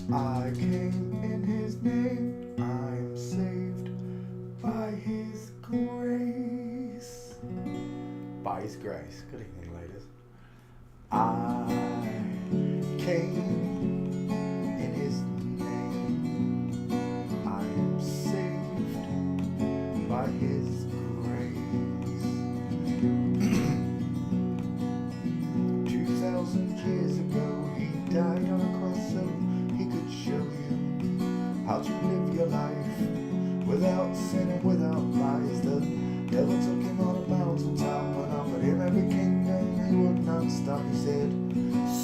I came in his name, I'm saved by his grace. By his grace. Good evening, ladies. I came in his name, I'm saved by his grace. 2,000 years ago, he died on a cross so he could show you how to live your life without sin and without lies. The devil took him on a mountaintop and offered him every kingdom. He would not stop. He said,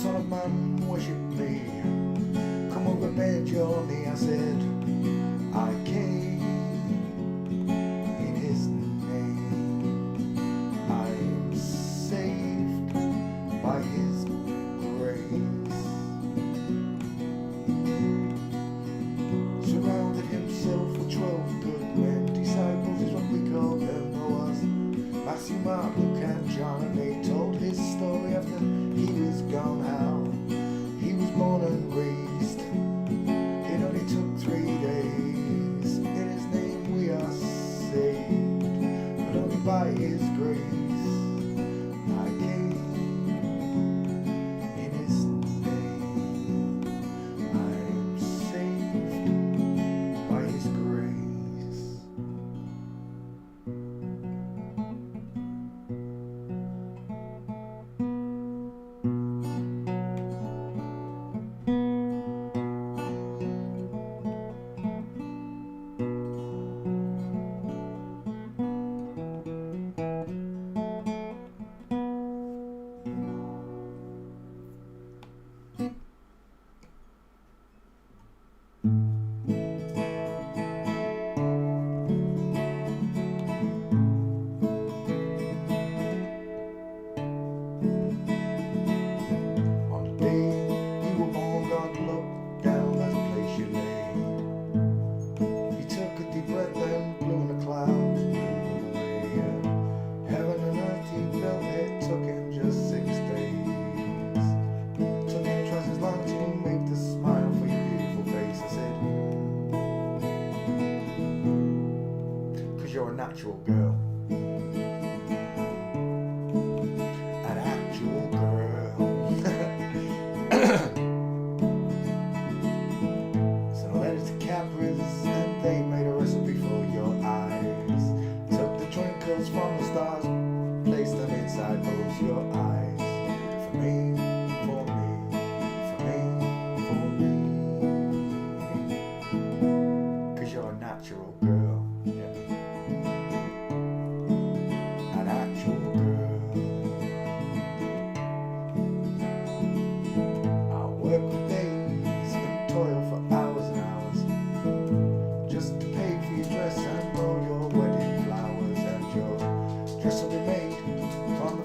"Son of man, worship me. Come over, bend your knee." I said, I came in his name. I am saved by his grace. Surrounded himself with 12 good men. Disciples is what we call them. There was Matthew, Mark, Luke and John, and they told his story after he was gone. How he was born and raised. It only took 3 days. In his name we are saved, but only by his grace. I came in his name. I am saved by his grace. You're a natural girl. An actual girl. So I led it to Cadbury's and they made a recipe for your eyes. Took the twinkles from the stars, placed them inside both your eyes. For me, for me, for me, for me. 'Cause you're a natural girl.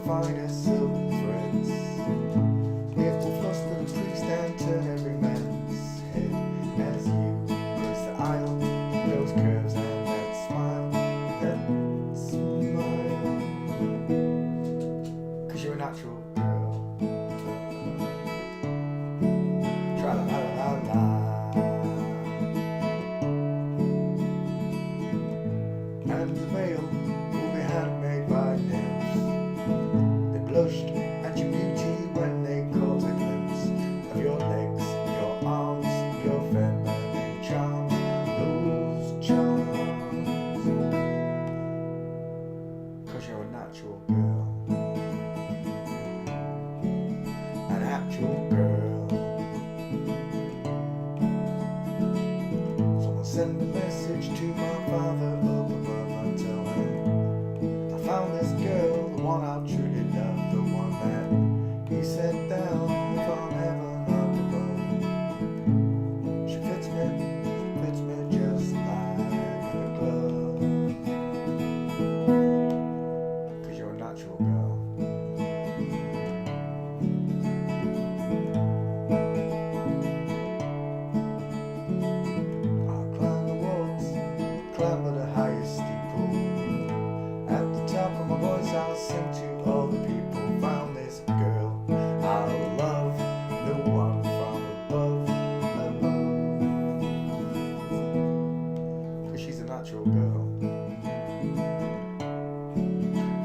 Finest silk threads. It will fluster the priest and turn every man's head as you grace the aisle. Those curves and that smile, that smile. 'Cause you're a natural girl. Tra la la la la. And the veil will be handmade by nymphs. They blushed at your beauty when they caught a glimpse of your legs, your arms, your feminine charms, those charms. 'Cause you're a natural girl. An actual girl. Someone send a message to my father up above and tell him I found this girl, the one I truly love, the one that he sent down from heaven up above. She fits me just like a glove. 'Cause you're a natural girl. I climb the walls natural girl.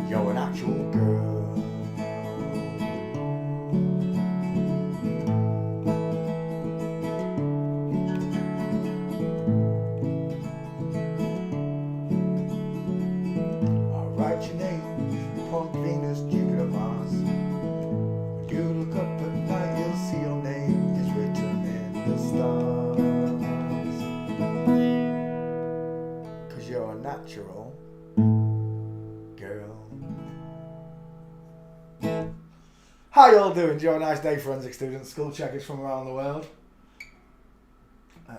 You're an actual girl. I'll write your name upon Venus, Jupiter, Mars. When you look up at night, you'll see your name is written in the stars. 'Cause you're a natural girl. How you all doing? Did you have a nice day, forensic students, school checkers from around the world?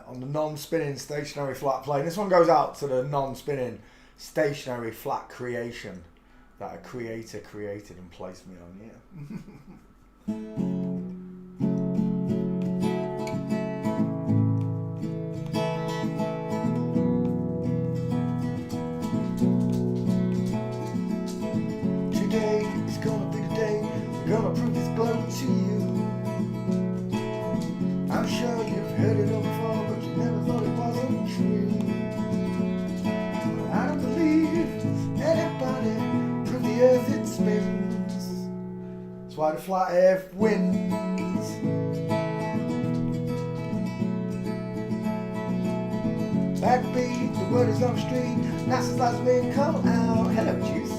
On the non-spinning stationary flat plane. This one goes out to the non-spinning stationary flat creation that a creator created and placed me on. Yeah. Today is gonna be the day we're gonna prove this globe to you. I'm sure you've heard it all before, but you never thought it wasn't true. I don't believe anybody proved the earth it spins. That's why the flat earth wins. Backbeat, the word is on the street. NASA's last been called out. Hello, Juice.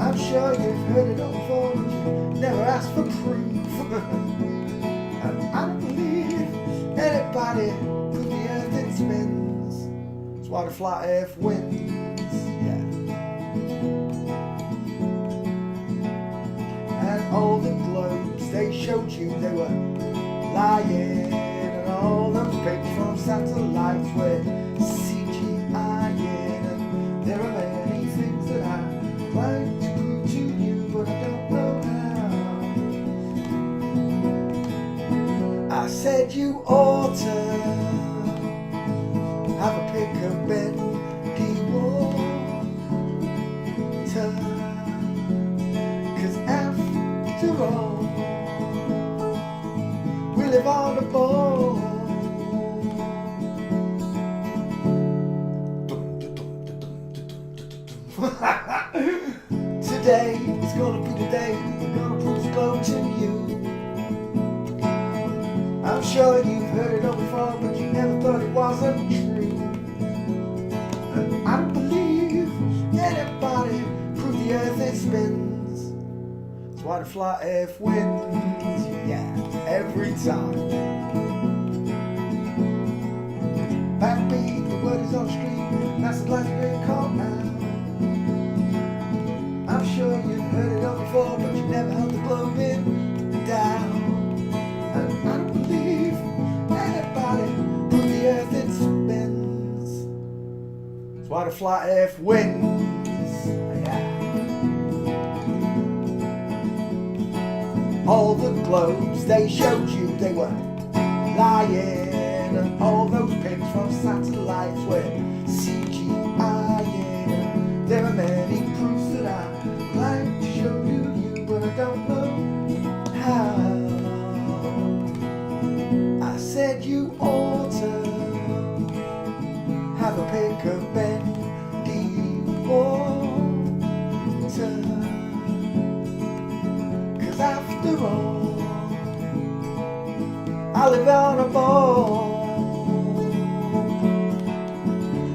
I'm sure you've heard it all before, but you never asked for proof. And I don't believe anybody proved the earth it spins. That's why the flat earth wins. Yeah. And all the globes they showed you, they were lying. And all those pictures from satellites were CGI-ing. And there are many things that I'd like to prove to you, but I don't know how. I said you ought to have a pick of bendy water, 'cause after all, we live on a ball. Today is gonna be the day we're gonna prove this globe to you. I'm sure you've heard it all before, but you never thought it wasn't true. And I don't believe anybody proved the earth it spins. That's why the flat earth wins. Yeah, every time. Backbeat, the word is on the street. That's the last been called now. I'm sure you've heard it all before, but you never held the globe in down. And I don't believe anybody proved the earth it spins. That's why the flat earth wins. Yeah. All the globes they showed you, they were lying. And all those pics from satellites were CGI-ing. There are many proofs that I'd like to show you, but I don't know how. I said you ought to have a pick of bendy water, 'cause after all, I live on a ball.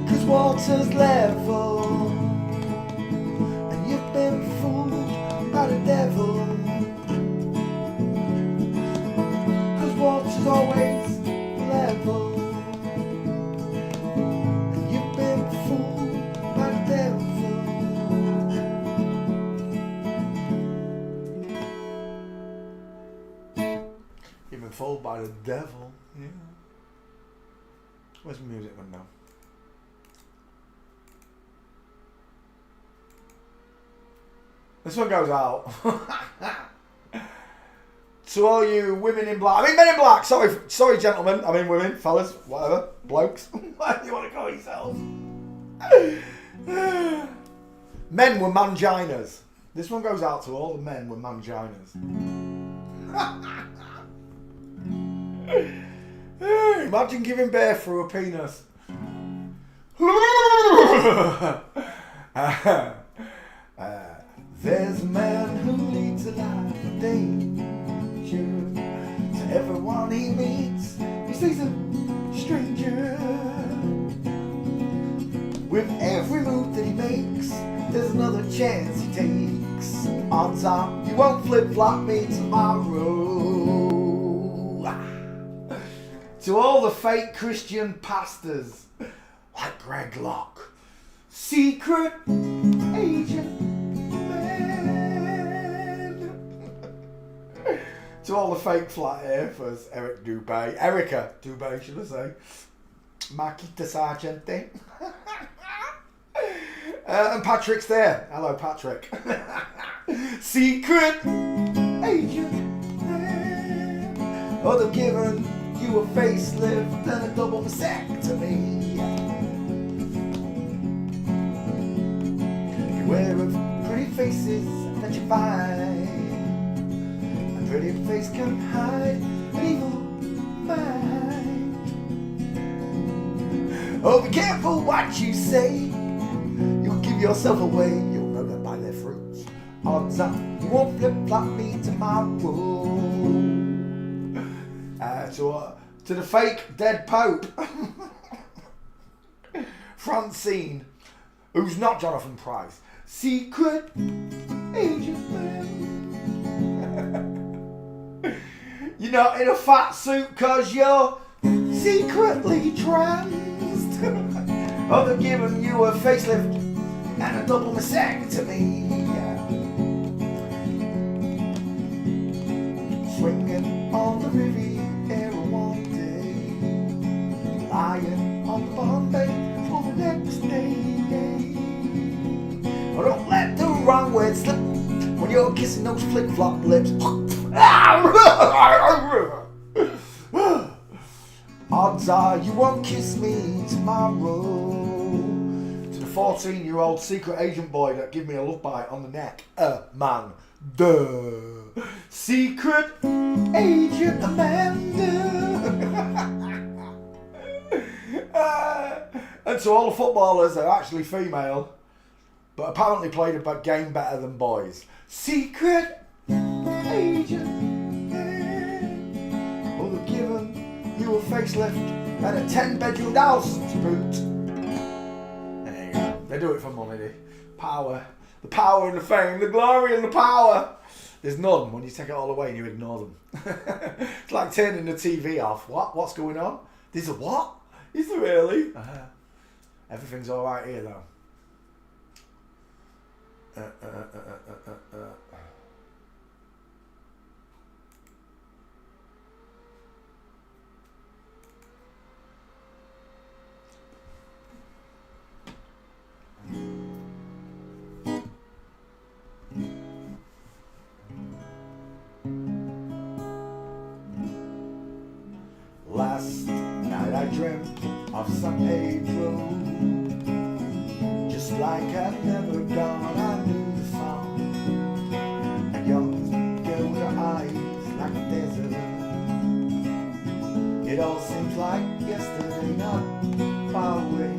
'Cause water's level, and you've been fooled by the devil. 'Cause water's always level, and you've been fooled by the devil. You've been fooled by the devil. Yeah. Where's the music gone now? This one goes out to all you women in black. I mean men in black. Sorry, gentlemen. I mean women, fellas, whatever, blokes. Whatever you want to call yourselves. Men with manginas. This one goes out to all the men with manginas. Imagine giving birth through a penis. There's a man who leads a life of danger. To everyone he meets, he sees a stranger. With every move that he makes, there's another chance he takes. Odds are you won't flip-flop me tomorrow. To all the fake Christian pastors, like Greg Locke, secret agent man. To all the fake flat earthers, Erica Dubay, should I say, Marquita Sargenti. And Patrick's there. Hello, Patrick. Secret agent man. Oh, they've given you a facelift and a double vasectomy. Beware of pretty faces that you find. A pretty face can hide an evil mind. Oh, be careful what you say. You'll give yourself away. You'll know them by their fruits. Odds up, you won't flip-flop me tomorrow. To the fake dead Pope, Francine, who's not Jonathan Price, secret agent man. You're not in a fat suit cause you're secretly trans. Oh, they're giving you a facelift and a double vasectomy. Swinging on the Riviera one day, lying on the Bombay for the next day. Oh, don't let the wrong word slip when you're kissing those flip-flop lips. Odds are you won't kiss me tomorrow. To the 14-year-old secret agent boy that gave me a love bite on the neck. Man. Duh. Secret agent Amanda. And to all the footballers that are actually female, but apparently played a game better than boys. Secret agent. Oh, they've given you a facelift and a 10-bedroom house to boot. There you go. They do it for money. Power. The power and the fame, the glory and the power. There's none when you take it all away and you ignore them. It's like turning the TV off. What? What's going on? There's a what? Is there really? Everything's all right here though. Last night I dreamt of San Pedro. Just like I'd never gone, I knew the song. A young girl with her eyes like a desert. It all seems like yesterday, not far away.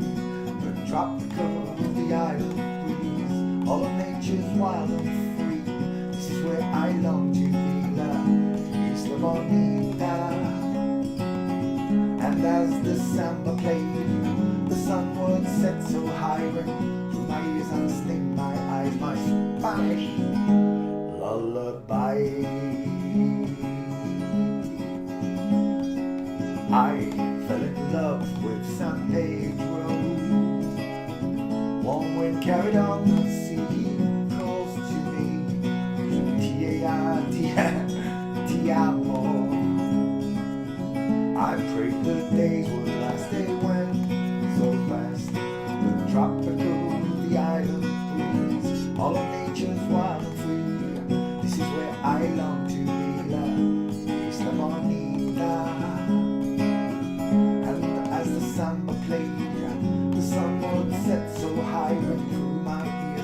The tropical, the island breeze, all of nature's wild and free. This is where I long to be, la Isla Bonita. And as the samba played, the sun would set so high, run through my ears and sting my eyes, my Spanish lullaby. I fell in love with San Pedro. Warm wind carried on the sea, calls to me, ti amo. I prayed the days would last, they went so fast. The tropical, the island breeze, all of nature's wild and free. This is where I long to be, la Isla Bonita. And as the samba played, the sun would set so high, ring through my ears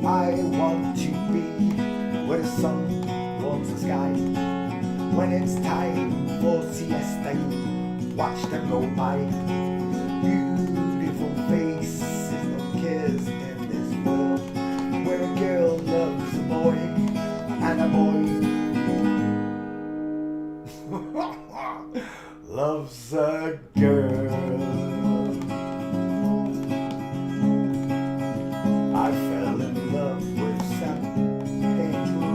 I want to be where the sun warms the sky. When it's time for siesta, you watch them go by. Beautiful faces, no cares in this world, where a girl loves a boy and a boy loves a girl. I fell in love with San Pedro.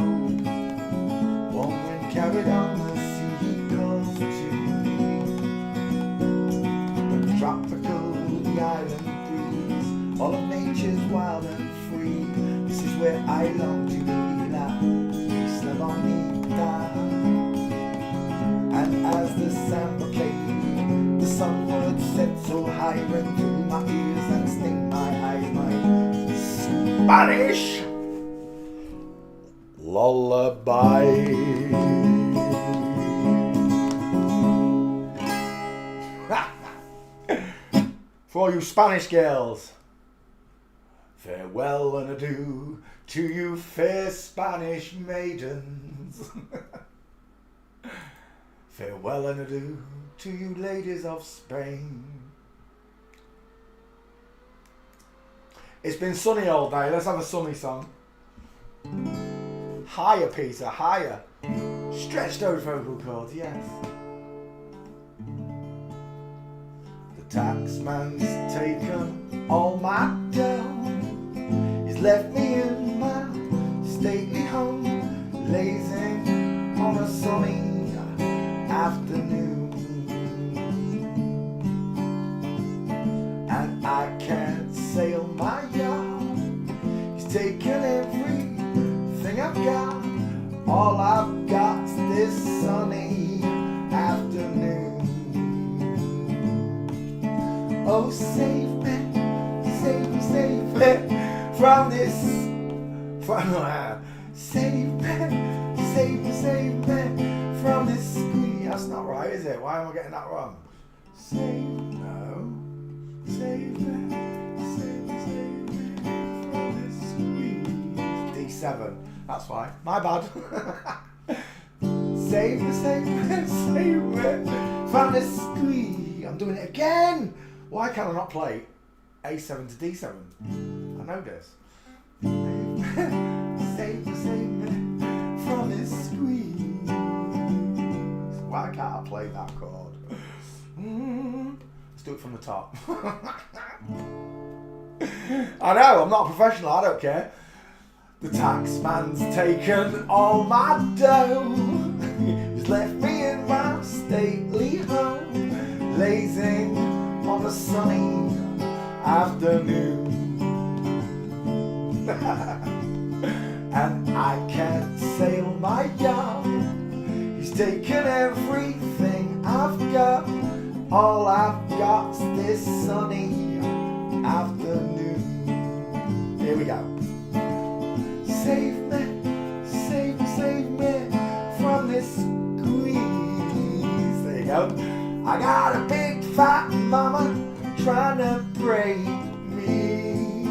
One wind carried on the seagulls to me. The tropical, the island breeze, all of nature's wild and free. This is where I long to be, La Isla Bonita. And as the samba played, the sun would set so high, run through my ears and sting my eyes. My Spanish lullaby. For all you Spanish girls, farewell and adieu to you fair Spanish maidens. Farewell and adieu to you ladies of Spain. It's been sunny all day. Let's have a sunny song. Higher, Peter, higher. Stretch those vocal cords, yes. The taxman's taken all my dough. He's left me in my stately home, lazing on a sunny afternoon. And I can't sail my yacht. He's taken everything I've got. All I've got's this sunny afternoon. Oh, save me, save me, save me from this. Save me, save me, save me from this squeeze. That's not right, is it? Why am I getting that wrong? Save me from this squeeze. D7. That's why. My bad. Save me from this squeeze. I'm doing it again. Why can I not play A7 to D7? I know this. Save me from this squeeze. Why can't I play that chord? Let's do it from the top. I know, I'm not a professional, I don't care. The taxman's taken all my dough. He's left me in my stately home, lazing on a sunny afternoon. And I can't sail my yacht. He's taken everything I've got. All I've got's this sunny afternoon. Here we go. Save me from this squeeze. There you go. I got a big fat mama trying to break me,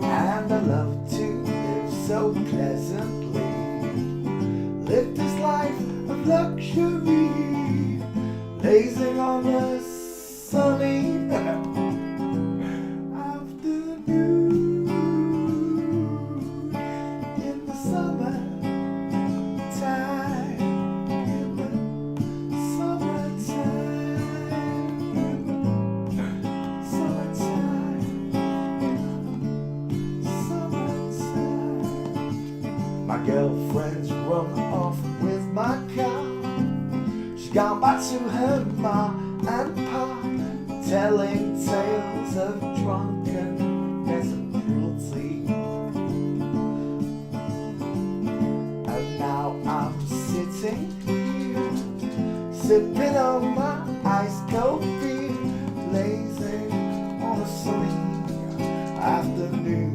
and I love to live so pleasantly, live this life of luxury, lazing on the sunny afternoon in the summertime, in the summertime. My girlfriend's run off with my car. She's gone back to her ma and pa, telling tales of drunkenness and cruelty. And now I'm sitting here, sipping on my ice cold beer, lazing on a sunny afternoon.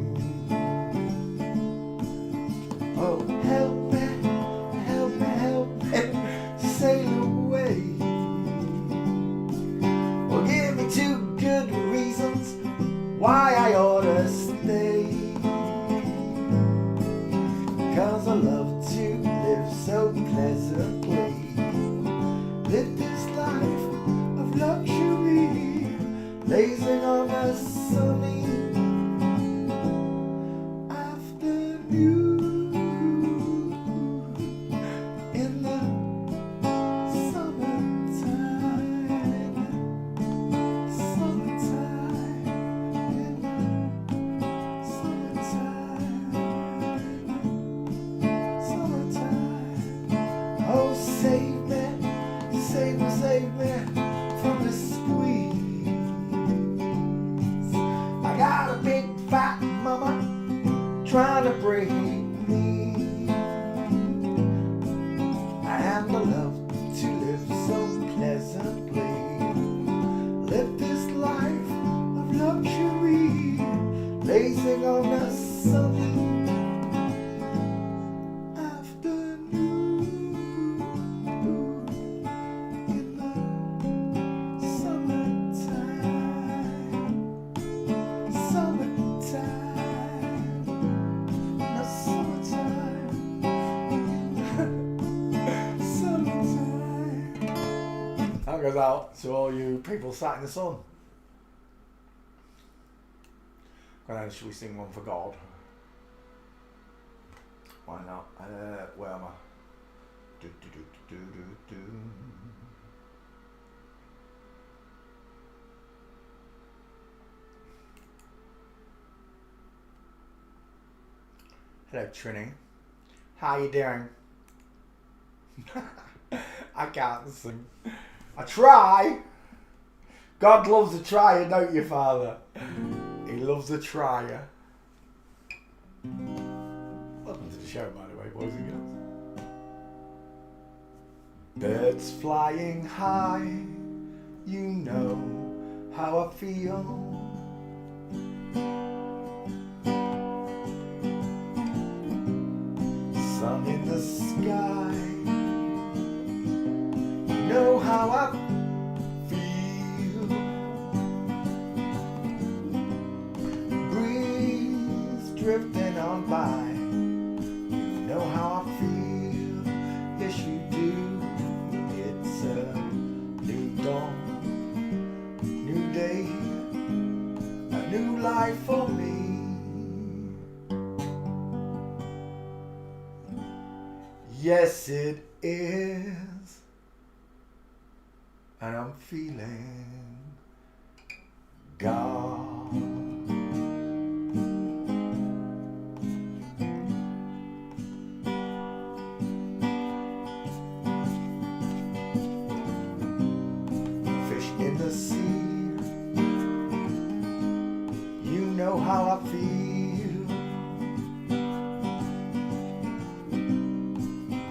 Oh, help me, help me, help me, sail away. Well, give me 2 good reasons why I ought to stay. trying to break me, and I love to live so pleasantly, live this life of luxury, blazing on the sun. That goes out to all you people sat in the sun. And then should we sing one for God? Why not? Where am I? Do, do, do, do, do, do. Hello, Trini. How you doing? I can't sing. I try. God loves a trier, don't you, Father? He loves a trier. Welcome to the show, by the way, boys and girls. Birds flying high, you know how I feel. Sun in the sky, you know how I feel. Breeze drifting on by, you know how I feel. Yes, you do. It's a new dawn, new day, a new life for me. Yes, it is, and I'm feeling God. Fish in the sea, you know how I feel.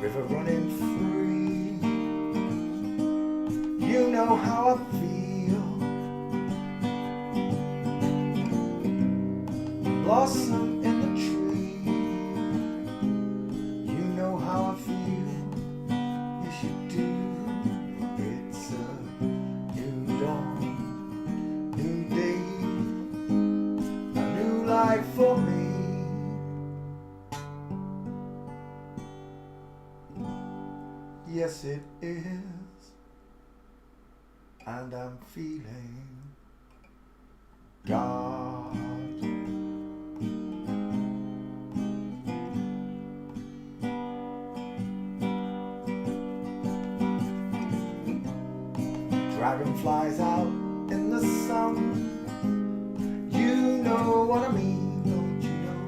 River running free, you know how I feel. Blossom in the tree, you know how I feel. Yes, you do. It's a new dawn, new day, a new life for me. Yes, it is, and I'm feeling God. Dragonflies out in the sun, you know what I mean, don't you know?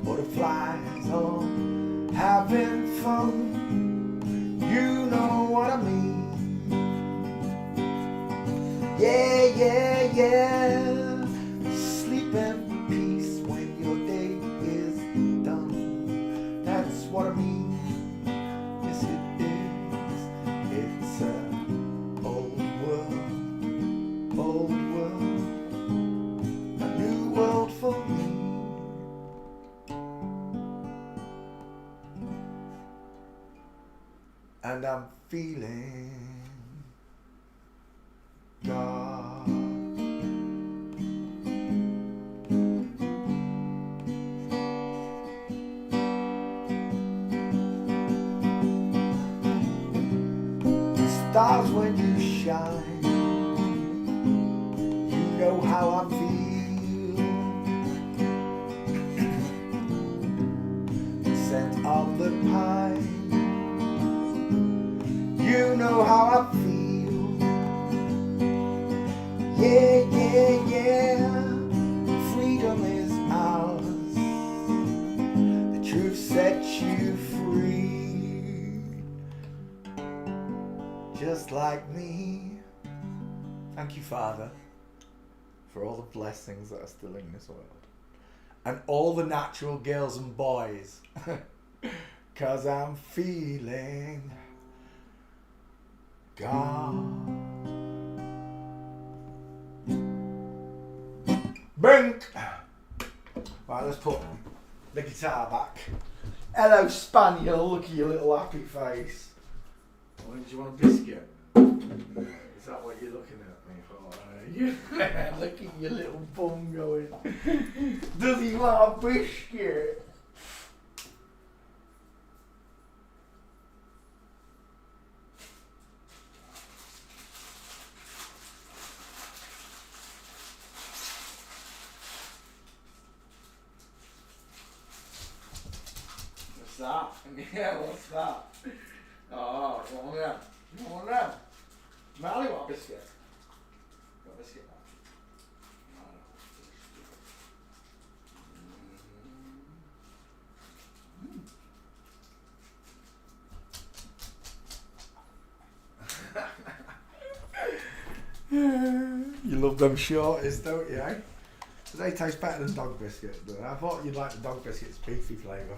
Butterflies on having fun, you know what I mean. Yeah, yeah, yeah, sleep in peace when your day is done. That's what I mean. Yes, it is. It's a old world, a new world for me. And I'm feeling God. Stars when you shine, you know how I feel. Scent of the pine, you know how I feel. Yeah, yeah, yeah, freedom is ours. The truth sets you free, just like me. Thank you, Father, for all the blessings that are still in this world. And all the natural girls and boys. 'Cause I'm feeling God. Brink! Right, let's put the guitar back. Hello, Spaniel. Look at your little happy face. Oh, do you want a biscuit? Is that what you're looking at me for? Look at your little bum going. Does he want a biscuit? What's that? Yeah, what's that? Oh, come on then. Come on then. Marley, want a biscuit? Got a biscuit now? You love them shorties, don't you, eh? They taste better than dog biscuits. I thought you'd like the dog biscuits beefy flavour.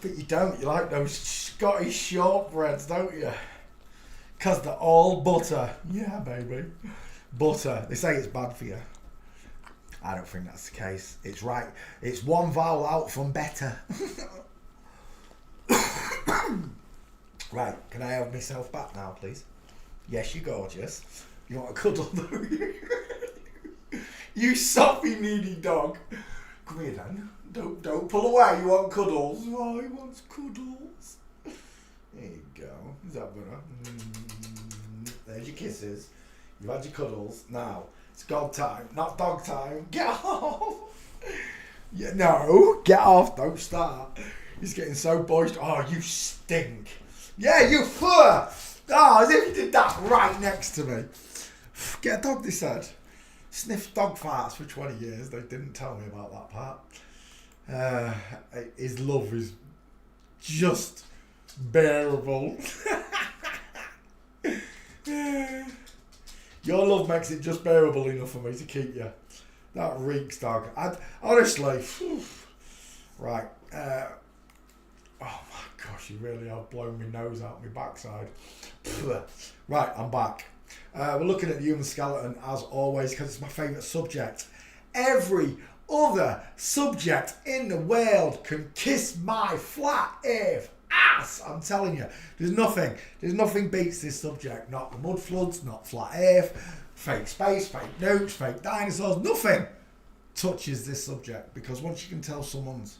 But you don't. You like those Scottish shortbreads, don't you? 'Cause they're all butter. Yeah, baby. Butter. They say it's bad for you. I don't think that's the case. It's right. It's one vowel out from better. Right, can I have myself back now, please? Yes, you're gorgeous. You want a cuddle, don't you? You soppy, needy dog. Come here, then. Don't pull away. You want cuddles? Oh, he wants cuddles. There you go. Is that better? There's your kisses. You've had your cuddles. Now, it's God time, not dog time. Get off! Yeah, no, get off. Don't start. He's getting so boisterous. Oh, you stink. Yeah, you fur. Oh, as if you did that right next to me. Get a dog, they said. Sniffed dog farts for 20 years. They didn't tell me about that part. His love is just bearable. Your love makes it just bearable enough for me to keep you. That reeks, dog. Honestly. Right. Oh my gosh, you really have blown my nose out my backside. Right, I'm back. We're looking at the human skeleton as always because it's my favourite subject. Every other subject in the world can kiss my flat earth ass. I'm telling you, there's nothing beats this subject. Not the mud floods, not flat earth, fake space, fake nukes, fake dinosaurs. Nothing touches this subject because once you can tell someone's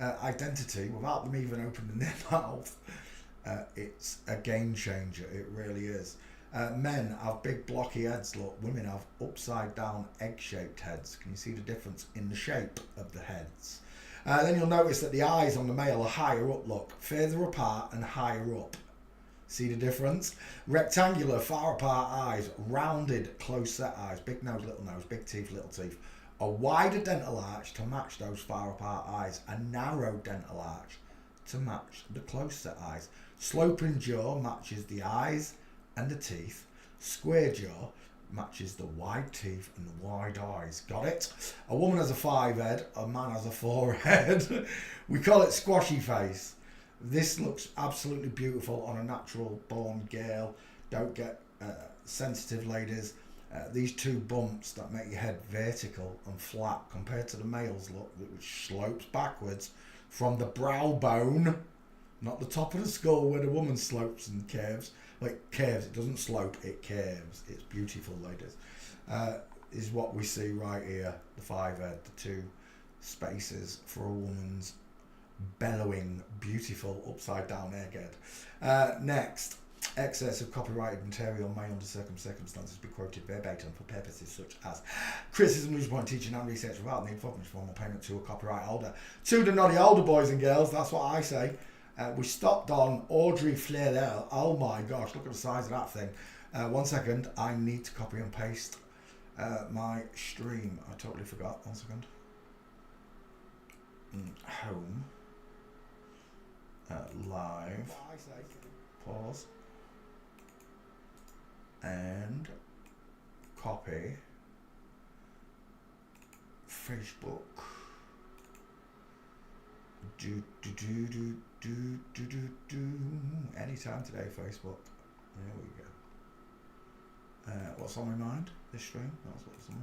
identity without them even opening their mouth, it's a game changer. It really is. Men have big blocky heads, look. Women have upside down egg-shaped heads. Can you see the difference in the shape of the heads? Then you'll notice that the eyes on the male are higher up, look. Further apart and higher up. See the difference? Rectangular, far apart eyes. Rounded, close set eyes. Big nose, big teeth, little teeth. A wider dental arch to match those far apart eyes. A narrow dental arch to match the close set eyes. Sloping jaw matches the eyes and the teeth. Square jaw matches the wide teeth and the wide eyes. Got it? A woman has a 5 head, a man has a 4 head. We call it squashy face. This looks absolutely beautiful on a natural born girl. Don't get sensitive, ladies. These 2 bumps that make your head vertical and flat compared to the male's look, which slopes backwards from the brow bone, not the top of the skull where the woman slopes and curves. Like curves, it doesn't slope, it curves. It's beautiful, ladies. Is what we see right here. The 5 head, the 2 spaces for a woman's bellowing, beautiful upside down egghead. Next, excess of copyrighted material may under circumstances be quoted verbatim for purposes such as criticism, viewpoint, teaching and research without need for formal payment to a copyright holder. To the naughty older boys and girls, that's what I say. We stopped on Audrey Fleurel. Oh my gosh, look at the size of that thing. 1 second, I need to copy and paste my stream. I totally forgot. 1 second. Home. Live. Pause. And copy Facebook. Anytime today, Facebook. There we go. What's on my mind? This stream? That's what's on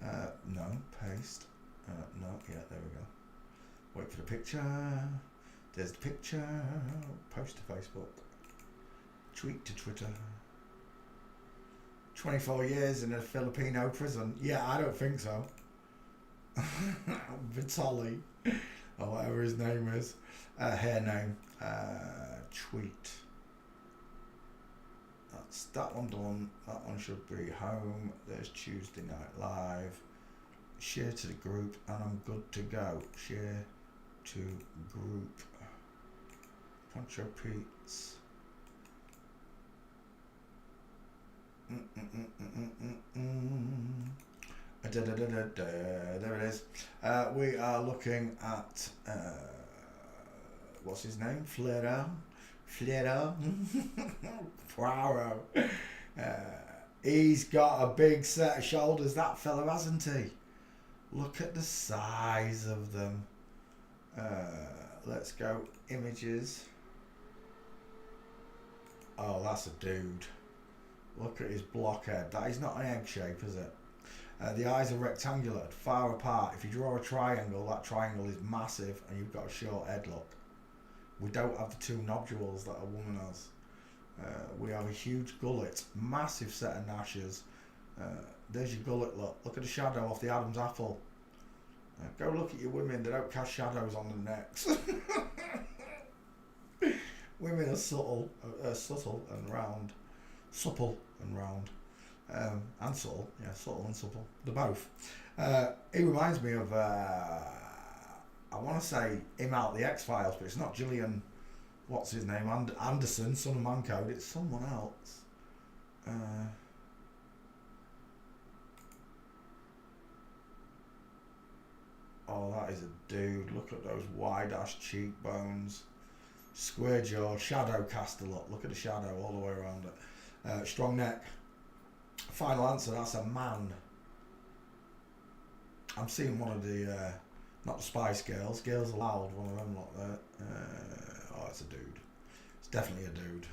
my mind. No, paste. No, yeah, there we go. Wait for the picture. There's the picture. Post to Facebook. Tweet to Twitter. 24 years in a Filipino prison. Yeah, I don't think so. Vitali, or whatever his name is. Hair name. Tweet. That's that one done. That one should be home. There's Tuesday Night Live. Share to the group, and I'm good to go. Share to group. Poncho Pete's. There it is. We are looking at what's his name? Flero. Poirot. He's got a big set of shoulders, that fella, hasn't he? Look at the size of them. Let's go images. Oh, that's a dude. Look at his blockhead. That is not an egg shape, is it? The eyes are rectangular, far apart. If you draw a triangle, that triangle is massive and you've got a short head look. We don't have the two nodules that a woman has. We have a huge gullet, massive set of gnashes. There's your gullet look. Look at the shadow off the Adam's apple. Go look at your women, they don't cast shadows on their necks. Women are subtle and round. Supple and round. And subtle. Yeah, subtle and supple. They're both. He reminds me of, I want to say him out of the X-Files, but it's not Gillian, what's his name, Anderson, son of Mancode, it's someone else. Oh, that is a dude. Look at those wide-ass cheekbones. Square jaw, shadow caster look. Look at the shadow all the way around it. Strong neck. Final answer, that's a man. I'm seeing one of the, not the Spice Girls. Girls Aloud, one of them like that. Oh, it's a dude. It's definitely a dude.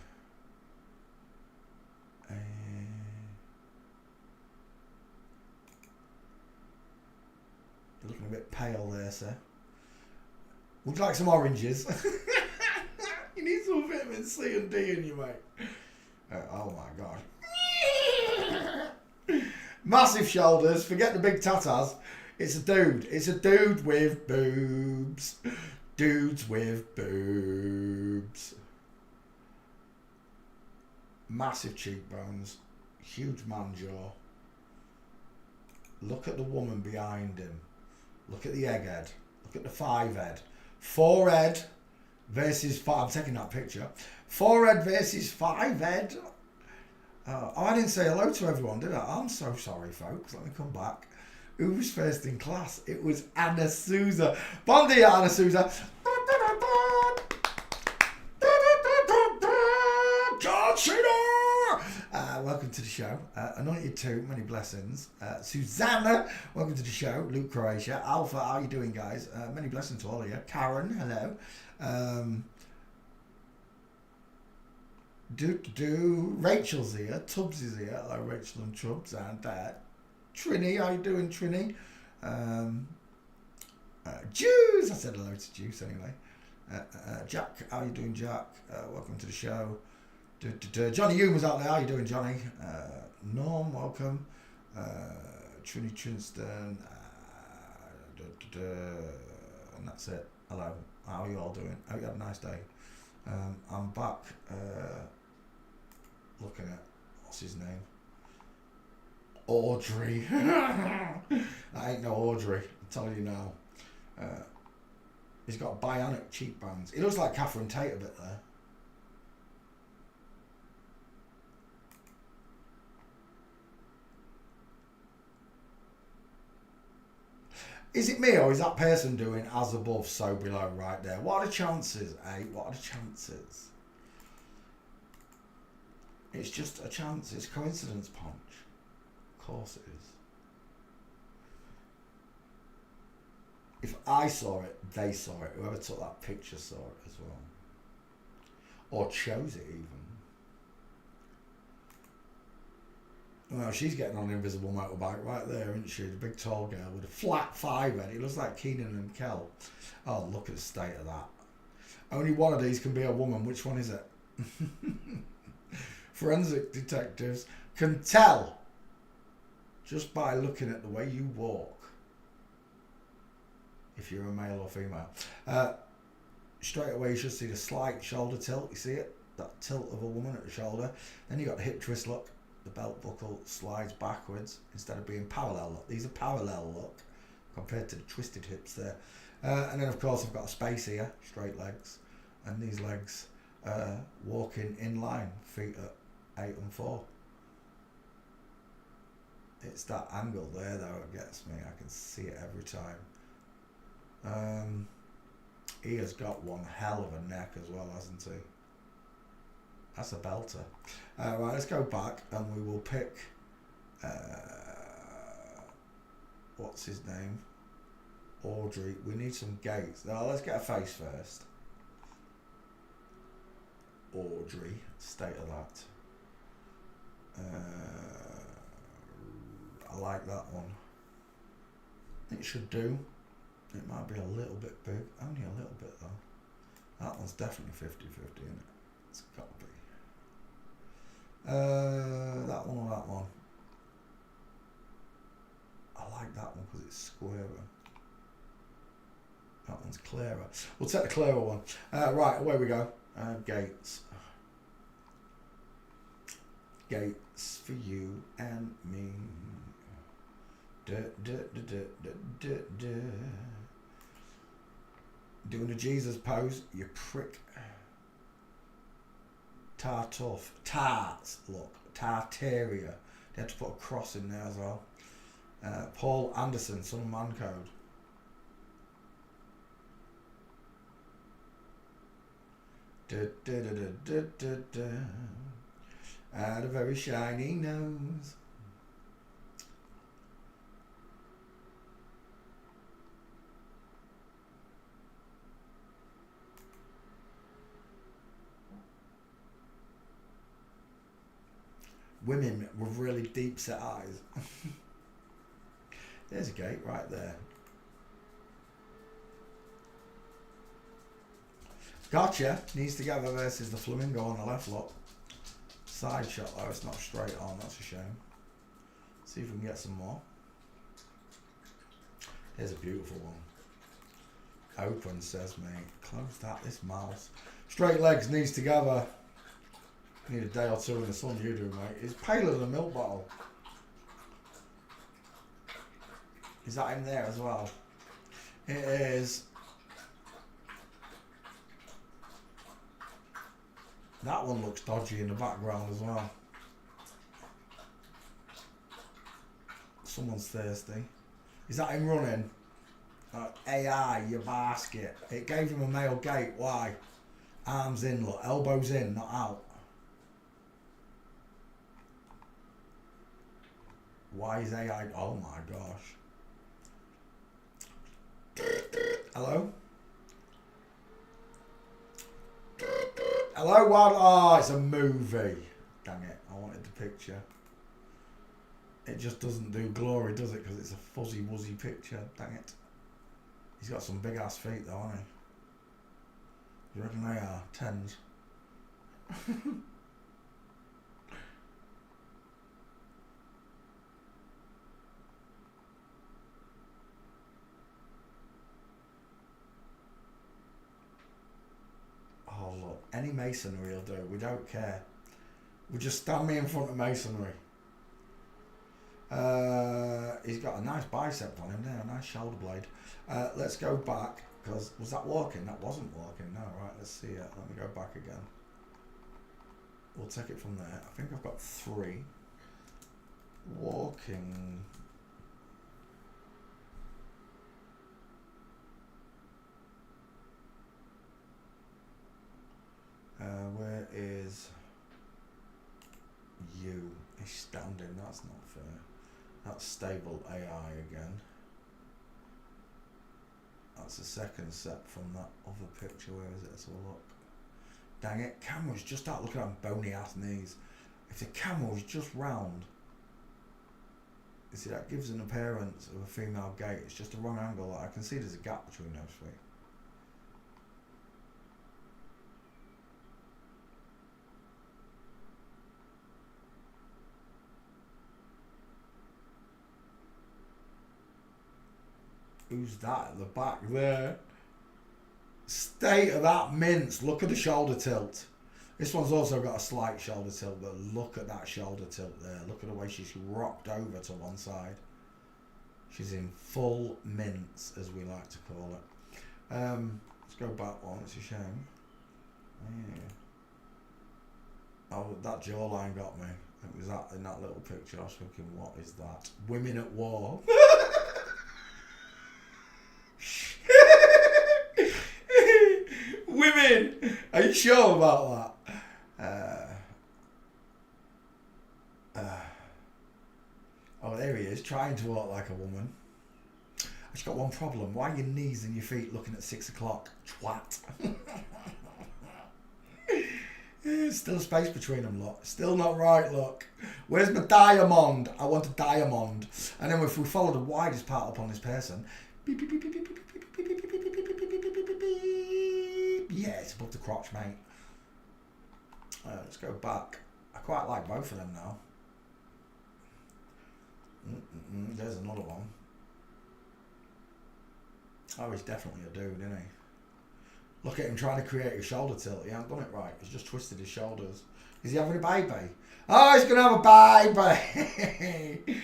You're looking a bit pale there, sir. Would you like some oranges? You need some vitamin C and D in you, mate. Oh my god. Massive shoulders. Forget the big tatas. It's a dude. It's a dude with boobs. Dudes with boobs. Massive cheekbones. Huge man jaw. Look at the woman behind him. Look at the egghead. Look at the five head. Forehead versus five. I'm taking that picture. Forehead versus five head. Oh, I didn't say hello to everyone, did I? I'm so sorry, folks. Let me come back. Who was first in class? It was Anna Souza. Bon dia, Anna Souza. John Cena! Welcome to the show. Anointed 2, many blessings. Susanna, welcome to the show. Luke Croatia. Alpha, how are you doing, guys? Many blessings to all of you. Karen, hello. Rachel's here. Tubbs is here. Hello, Rachel and Tubbs. And Trini, how you doing, Trini? Juice, I said hello to Juice anyway. Jack, how you doing, Jack? Welcome to the show. Johnny Hume out there. How you doing, Johnny? Norm, welcome. Trini Trinston. And that's it. Hello. How are you all doing? Hope you had a nice day. I'm back looking at, what's his name? Audrey. That ain't no Audrey, I'm telling you now. He's got bionic cheekbones. He looks like Catherine Tate a bit there. Is it me or is that person doing as above, so below right there? What are the chances, eh? What are the chances? It's just a chance. It's coincidence punch. Of course it is. If I saw it, they saw it. Whoever took that picture saw it as well. Or chose it even. Well, she's getting on an invisible motorbike right there, isn't she? The big tall girl with a flat 5 head. It looks like Keenan and Kel. Oh, look at the state of that. Only one of these can be a woman. Which one is it? Forensic detectives can tell just by looking at the way you walk if you're a male or female. Straight away you should see the slight shoulder tilt. You see it? That tilt of a woman at the shoulder. Then you got the hip twist look. The belt buckle slides backwards instead of being parallel look. These are parallel look compared to the twisted hips there. And then of course I've got a space here, straight legs, and these legs walking in line, feet at 8 and 4. It's that angle there though that gets me. I can see it every time. He has got one hell of a neck as well, hasn't he? That's a belter. Right, let's go back and we will pick what's his name? Audrey. We need some gaits. Now let's get a face first. Audrey, state of that. I like that one. It should do. It might be a little bit big. Only a little bit though. That one's definitely 50-50, isn't it? It's got to be. That one or that one? I like that one because it's squarer. That one's clearer. We'll take the clearer one. Right, away we go. Gaits. Gaits for you and me. Doing the Jesus pose, you prick. Tartuffe. Tarts, look. Tartaria. They had to put a cross in there as well. Paul Anderson, Son of Man Code. Had a very shiny nose. Women with really deep set eyes. There's a gate right there. Gotcha. Knees together versus the flamingo on the left, look. Side shot though, it's not straight on, that's a shame. See if we can get some more. Here's a beautiful one. Open, says me. Close that, this mouse. Straight legs, knees together. Need a day or two in the sun, you do, mate. It's paler than a milk bottle. Is that in there as well? It is. That one looks dodgy in the background as well. Someone's thirsty. Is that him running? AI, your basket. It gave him a male gait. Why? Arms in, look. Elbows in, not out. Why is AI? Oh my gosh. Hello? Hello, what? Oh, it's a movie. Dang it, I wanted the picture. It just doesn't do glory, does it? Because it's a fuzzy wuzzy picture. Dang it. He's got some big ass feet though, hasn't he? You reckon they are? 10s. Oh look, any masonry will do. We don't care. We just stand me in front of masonry. He's got a nice bicep on him there, a nice shoulder blade. Let's go back, because was that walking? That wasn't walking. No, right, let's see it. Let me go back again. We'll take it from there. I think I've got 3. Walking. Where is you? He's standing. That's not fair. That's stable AI again. That's the second set from that other picture. Where is it? Let's have a look. Dang it, camera's just out. Look at them bony ass knees. If the camera was just round, you see, that gives an appearance of a female gait. It's just a wrong angle. I can see there's a gap between those feet. Who's that at the back there? State of that mince. Look at the shoulder tilt. This one's also got a slight shoulder tilt, but look at that shoulder tilt there. Look at the way she's rocked over to one side. She's in full mince, as we like to call it. Let's go back one. It's a shame. Yeah. Oh, that jawline got me. It was that in that little picture. I was thinking, what is that? Women at war. Women! Are you sure about that? Oh, there he is, trying to walk like a woman. I've just got one problem. Why are your knees and your feet looking at 6 o'clock? Twat. Still space between them, look. Still not right, look. Where's my diamond? I want a diamond. And then if we follow the widest part up on this person, beep, beep, beep, beep, beep, beep, beep, beep, beep, beep, beep, beep, beep, beep, beep, beep. Yeah, it's above the crotch, mate. Let's go back. I quite like both of them now. There's another one. Oh, he's definitely a dude, isn't he? Look at him trying to create a shoulder tilt. He hasn't done it right. He's just twisted his shoulders. Is he having a baby? Oh, he's going to have a baby.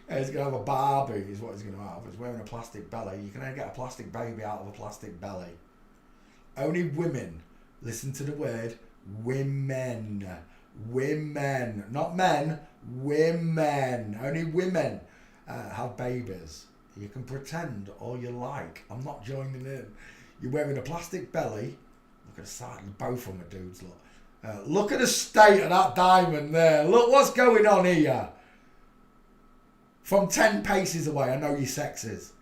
He's going to have a Barbie is what he's going to have. He's wearing a plastic belly. You can only get a plastic baby out of a plastic belly. Only women, listen to the word, women. Women. Not men, women. Only women have babies. You can pretend all you like. I'm not joining in. You're wearing a plastic belly. Look at the side. Both of them are dudes, look. Look at the state of that diamond there. Look what's going on here. From 10 paces away, I know your sexes.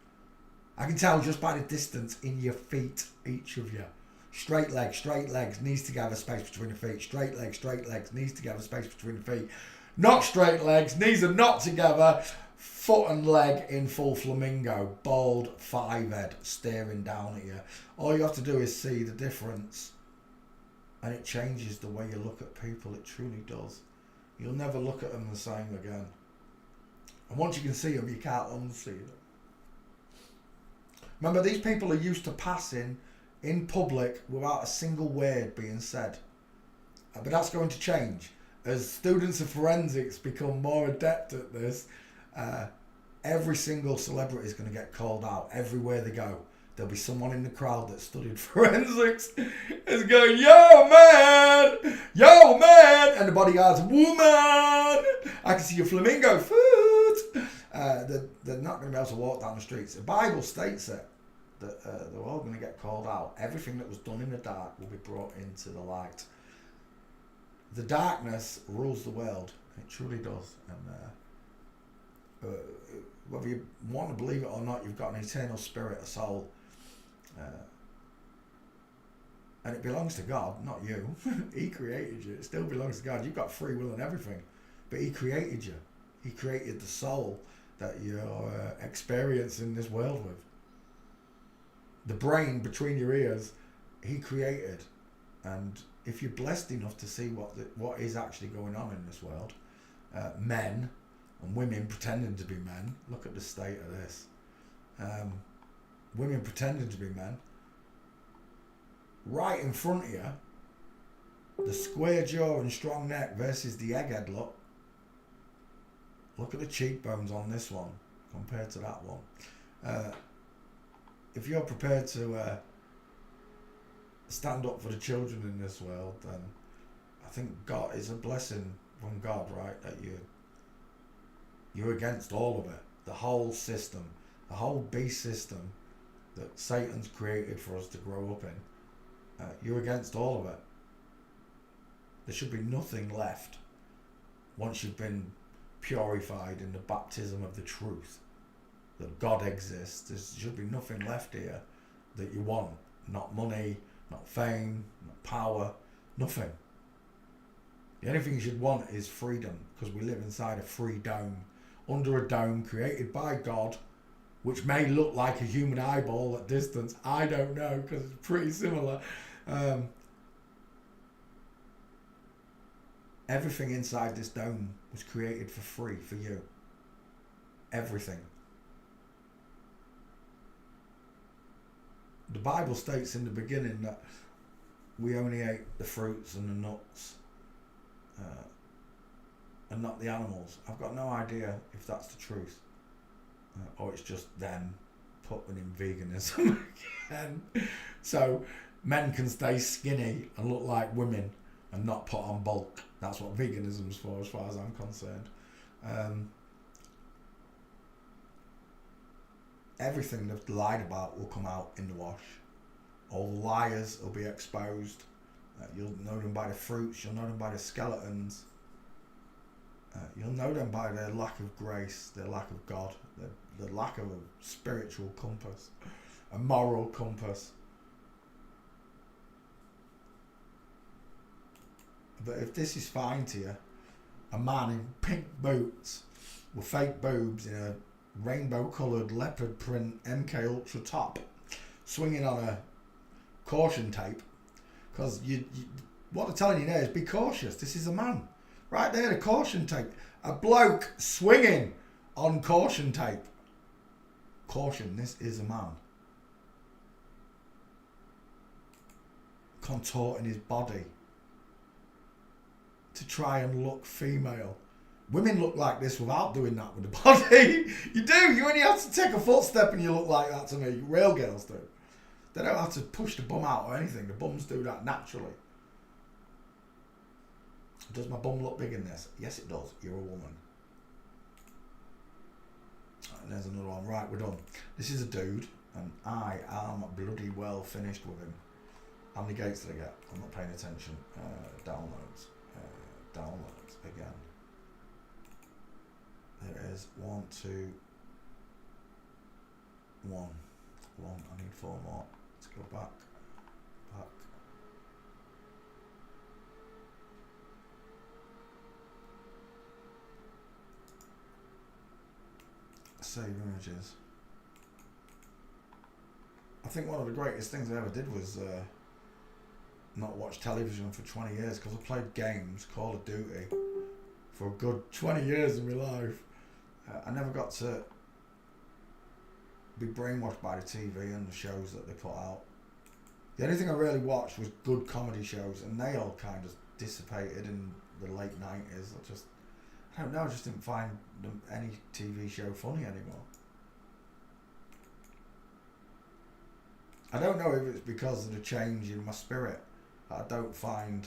I can tell just by the distance in your feet, each of you. Straight legs, knees together, space between the feet. Straight legs, knees together, space between the feet. Not straight legs, knees are not together. Foot and leg in full flamingo. Bald, 5-head, staring down at you. All you have to do is see the difference. And it changes the way you look at people. It truly does. You'll never look at them the same again. And once you can see them, you can't unsee them. Remember, these people are used to passing in public without a single word being said. But that's going to change. As students of forensics become more adept at this, every single celebrity is going to get called out everywhere they go. There'll be someone in the crowd that studied forensics is going, yo man, and the bodyguard's, woman, I can see your flamingo foot. They're not going to be able to walk down the streets. The Bible states it, that they're all going to get called out. Everything that was done in the dark will be brought into the light. The darkness rules the world. It truly does. And whether you want to believe it or not, you've got an eternal spirit, a soul. And it belongs to God, not you. He created you. It still belongs to God. You've got free will and everything. But He created you. He created the soul that you're experiencing this world with. The brain between your ears, He created. And if you're blessed enough to see what is actually going on in this world, men and women pretending to be men, look at the state of this. Women pretending to be men. Right in front of you, the square jaw and strong neck versus the egghead look. Look at the cheekbones on this one compared to that one. If you're prepared to stand up for the children in this world, then I think God is a blessing from God, right? That you're against all of it, the whole system, the whole beast system that Satan's created for us to grow up in. You're against all of it. There should be nothing left once you've been purified in the baptism of the truth that God exists. There should be nothing left here that you want. Not money, not fame, not power, nothing. The only thing you should want is freedom, because we live inside a free dome, under a dome created by God, which may look like a human eyeball at distance. I don't know, because it's pretty similar. Everything inside this dome was created for free for you. Everything. The Bible states in the beginning that we only ate the fruits and the nuts and not the animals. I've got no idea if that's the truth or it's just them putting in veganism again. So men can stay skinny and look like women and not put on bulk. That's what veganism's for, as far as I'm concerned. Everything they've lied about will come out in the wash. All the liars will be exposed. You'll know them by the fruits. You'll know them by the skeletons. You'll know them by their lack of grace, their lack of God, the lack of a spiritual compass, a moral compass. But if this is fine to you, a man in pink boots with fake boobs in a rainbow coloured leopard print MK Ultra top, swinging on a caution tape, because what they're telling you now is be cautious. This is a man. Right there, the caution tape. A bloke swinging on caution tape. Caution, this is a man. Contorting his body to try and look female. Women look like this without doing that with the body. You do. You only have to take a footstep and you look like that to me. Real girls do. They don't have to push the bum out or anything. The bums do that naturally. Does my bum look big in this? Yes, it does. You're a woman. And there's another one. Right, we're done. This is a dude, and I am bloody well finished with him. How many gates did I get? I'm not paying attention. Downloads. Downloads again. There is 1, 2, 1. I need 4 more. Let's go back. Save images. I think one of the greatest things I ever did was not watch television for 20 years, because I played games, Call of Duty, for a good 20 years in my life. I never got to be brainwashed by the TV and the shows that they put out. The only thing I really watched was good comedy shows, and they all kind of dissipated in the late 90s. I don't know, I just didn't find any TV show funny anymore. I don't know if it's because of the change in my spirit. I don't find,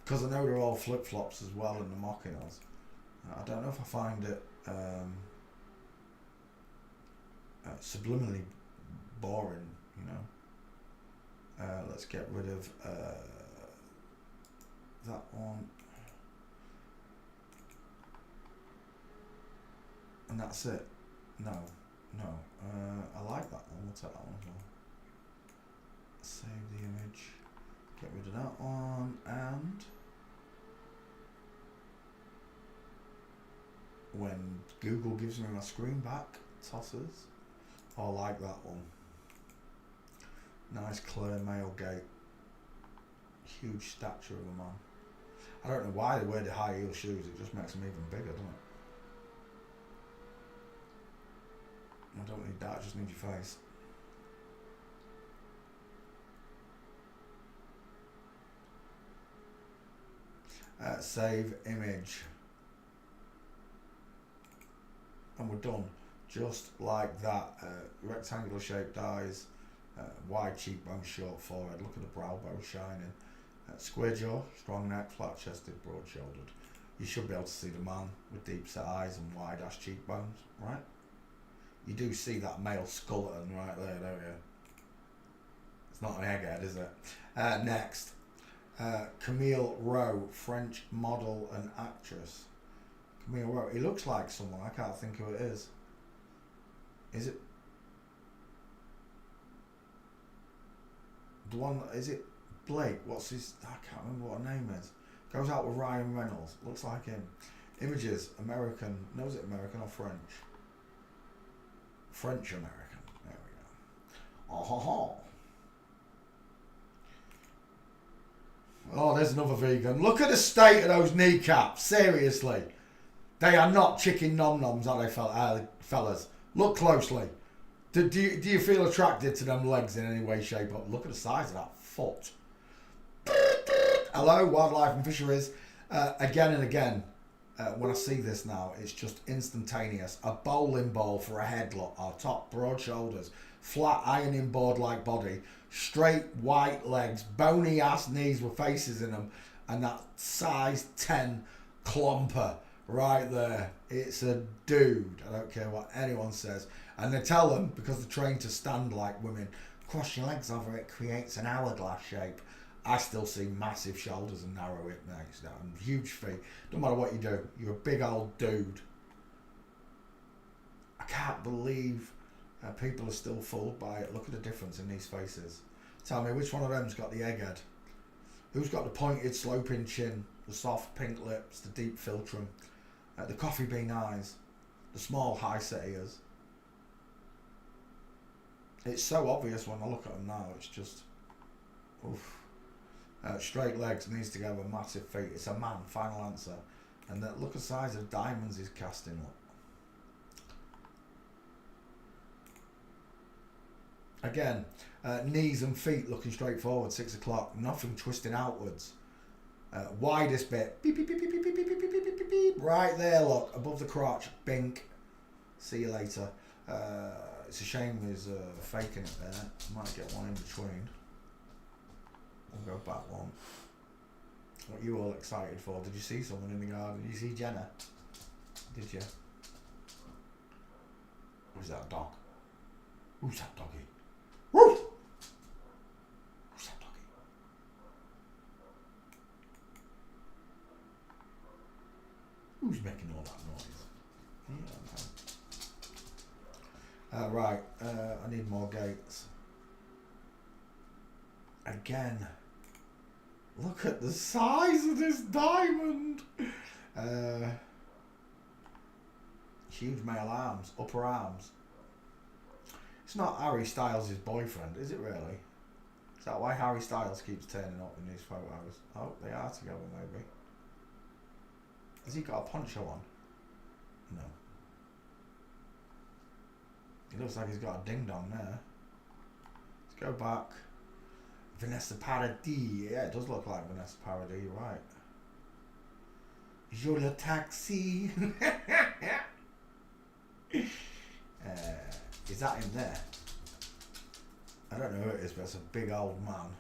because I know they're all flip-flops as well and they're mocking us. I don't know if I find it subliminally boring, you know. Let's get rid of that one. And that's it. No. I like that one. We'll take that one as well. Save the image. Get rid of that one. And when Google gives me my screen back, tosses. I like that one. Nice clear male gait. Huge stature of a man. I don't know why they wear the high heel shoes. It just makes them even bigger, doesn't it? I don't need that, I just need your face. Save image. And we're done. Just like that. Rectangular shaped eyes, wide cheekbones, short forehead. Look at the brow bone shining. Square jaw, strong neck, flat chested, broad shouldered. You should be able to see the man with deep set eyes and wide ass cheekbones, right? You do see that male skeleton right there, don't you? It's not an egghead, is it? Next. Camille Rowe, French model and actress. Camille Rowe. He looks like someone. I can't think who it is. Is it? The one, is it Blake? What's his, I can't remember what her name is. Goes out with Ryan Reynolds. Looks like him. Images, American. No, is it American or French? French American. There we go. Oh, oh, there's another vegan. Look at the state of those kneecaps. Seriously. They are not chicken nom-noms, are they, fellas? Look closely. Do you feel attracted to them legs in any way, shape, or look at the size of that foot. Hello, wildlife and fisheries. Again and again, when I see this now, it's just instantaneous. A bowling ball for a head, look. Our top, broad shoulders, flat ironing board-like body, straight white legs, bony ass knees with faces in them, and that size 10 clomper right there. It's a dude. I don't care what anyone says. And they tell them, because they're trained to stand like women, cross your legs over, it creates an hourglass shape. I still see massive shoulders and narrow hip necks now, and huge feet. Don't matter what you do, you're a big old dude. I can't believe people are still fooled by it. Look at the difference in these faces. Tell me, which one of them's got the egghead? Who's got the pointed sloping chin, the soft pink lips, the deep philtrum, the coffee bean eyes, the small high set ears? It's so obvious when I look at them now. It's just, oof. Straight legs, knees together, massive feet. It's a man, final answer. And look at the size of diamonds he's casting up. Again, knees and feet looking straight forward, 6 o'clock, nothing twisting outwards. Widest bit, beep, beep, beep, beep, beep, beep, beep, beep, beep, beep, beep, right there, look, above the crotch, bink. See you later. It's a shame he's faking it there. I might get one in between. We'll go back one. What are you all excited for? Did you see someone in the garden? Did you see Jenna? Did you? Who's that dog? Who's that doggy? Woo! Who's that doggy? Who's making all that noise? Yeah, right, I need more gates. Again. Look at the size of this diamond. Huge male arms, upper arms. It's not Harry Styles' boyfriend, is it really? Is that why Harry Styles keeps turning up in these photos? Oh, they are together maybe. Has he got a poncho on? No. It looks like he's got a ding dong there. Let's go back. Vanessa Paradis. Yeah, it does look like Vanessa Paradis, you're right. Je le taxi. Is that him there? I don't know who it is, but it's a big old man.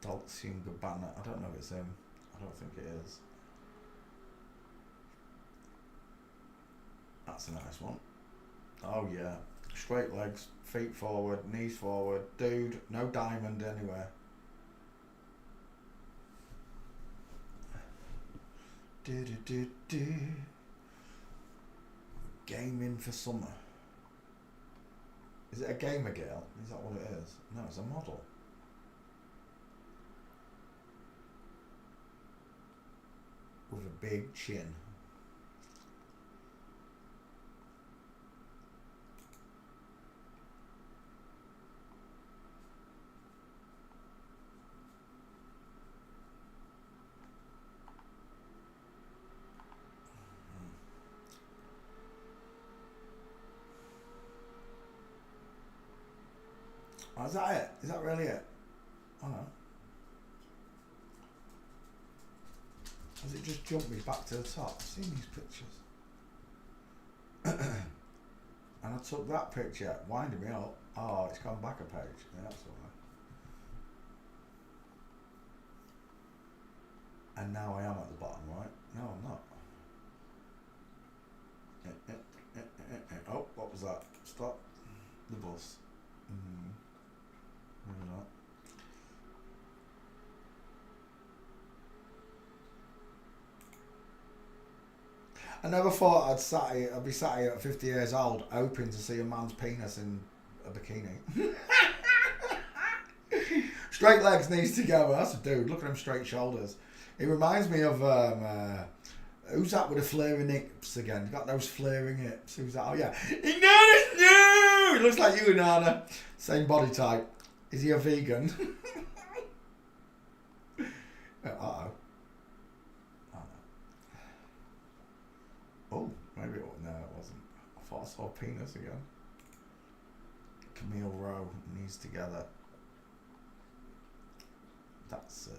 Dolce & Gabbana. I don't know if it's him. I don't think it is. That's a nice one. Oh yeah. Straight legs, feet forward, knees forward. Dude, no diamond anywhere. Gaming for summer. Is it a gamer girl? Is that what it is? No, it's a model. With a big chin. Oh, is that it? Is that really it? Oh no. Has it just jumped me back to the top? I've seen these pictures. And I took that picture, winding me up. Oh, it's gone back a page. Yeah, that's why. And now I am at the bottom, right? No, I'm not. Oh, what was that? Stop. The bus. Maybe not. I never thought I'd be sat here at 50 years old hoping to see a man's penis in a bikini. Straight legs, knees together. That's a dude. Look at them straight shoulders. He reminds me of who's that with the flaring hips again? Got those flaring hips. Who's that? Oh yeah, no. He looks like you, Nana. Same body type. Is he a vegan? Uh-oh. Oh, maybe it was. No, it wasn't. I thought I saw a penis again. Camille Rowe, knees together. That's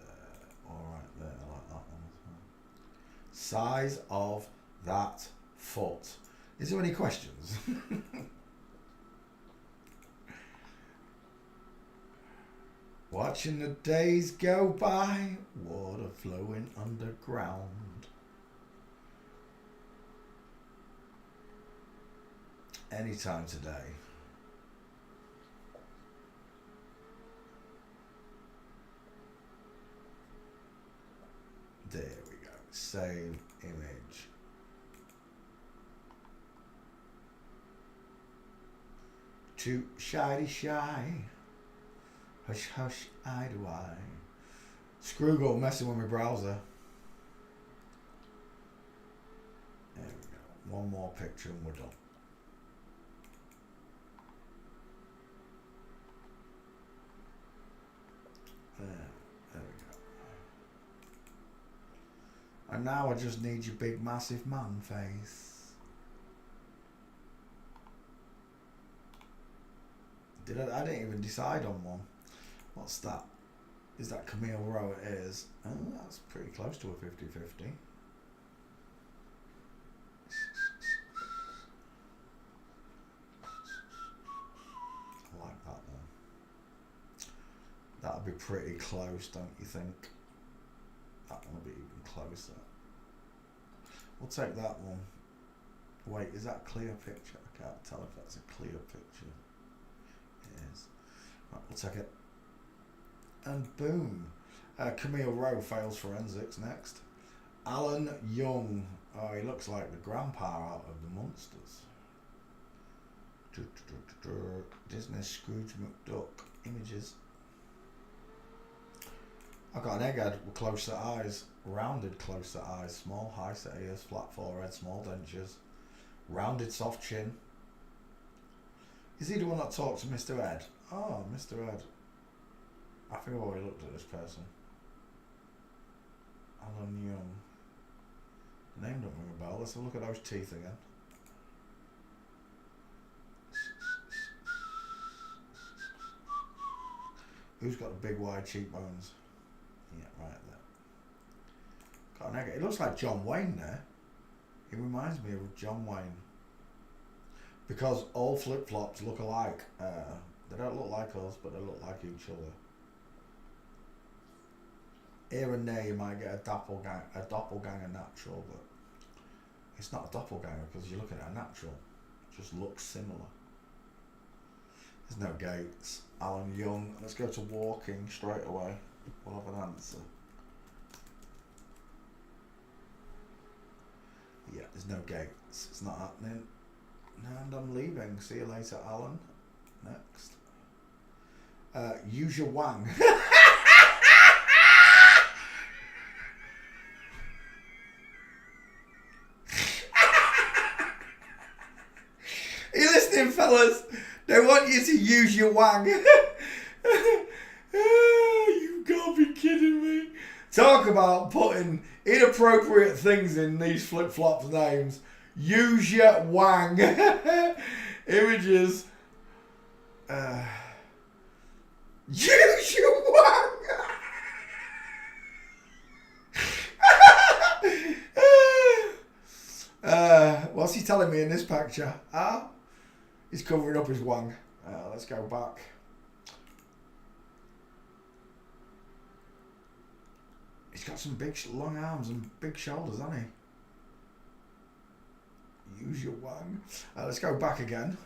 alright there. I like that one as well. Size of that foot. Is there any questions? Watching the days go by, water flowing underground. Anytime today. There we go. Save image. Too shy to shy. Hush hush, eye to eye. Screwgle messing with my browser. There we go. One more picture and we're done. There we go. And now I just need your big massive man face. I didn't even decide on one. What's that? Is that Camille Rowe? It is. Oh, that's pretty close to a 50-50. I like that one. That'll be pretty close, don't you think? That one will be even closer. We'll take that one. Wait, is that a clear picture? I can't tell if that's a clear picture. It is. Right, we'll take it. And boom. Camille Rowe fails forensics next. Alan Young. Oh, he looks like the grandpa out of the Munsters. Disney Scrooge McDuck images. I've got an egghead with close-set eyes, rounded close-set eyes, small high-set ears, flat forehead, small dentures, rounded soft chin. Is he the one that talks to Mr. Ed? Oh, Mr. Ed. I think I've already looked at this person. Alan Young. The name don't ring a bell. Let's have a look at those teeth again. Who's got the big wide cheekbones? Yeah, right there. Got an egg. It looks like John Wayne there. He reminds me of John Wayne. Because all flip-flops look alike. They don't look like us, but they look like each other. Here and there you might get a doppelganger natural, but it's not a doppelganger because you're looking at a natural. It just looks similar. There's no gates. Alan Young. Let's go to walking straight away. We'll have an answer. Yeah, there's no gates. It's not happening. And I'm leaving. See you later, Alan. Next. Use your wang. Are you listening, fellas? They want you to use your wang. You can't be kidding me. Talk about putting inappropriate things in these flip-flops names. Use your wang. Images. Use your wang. What's he telling me in this picture? Huh? He's covering up his wang. Let's go back. He's got some big long arms and big shoulders, hasn't he? Use your wang. Let's go back again.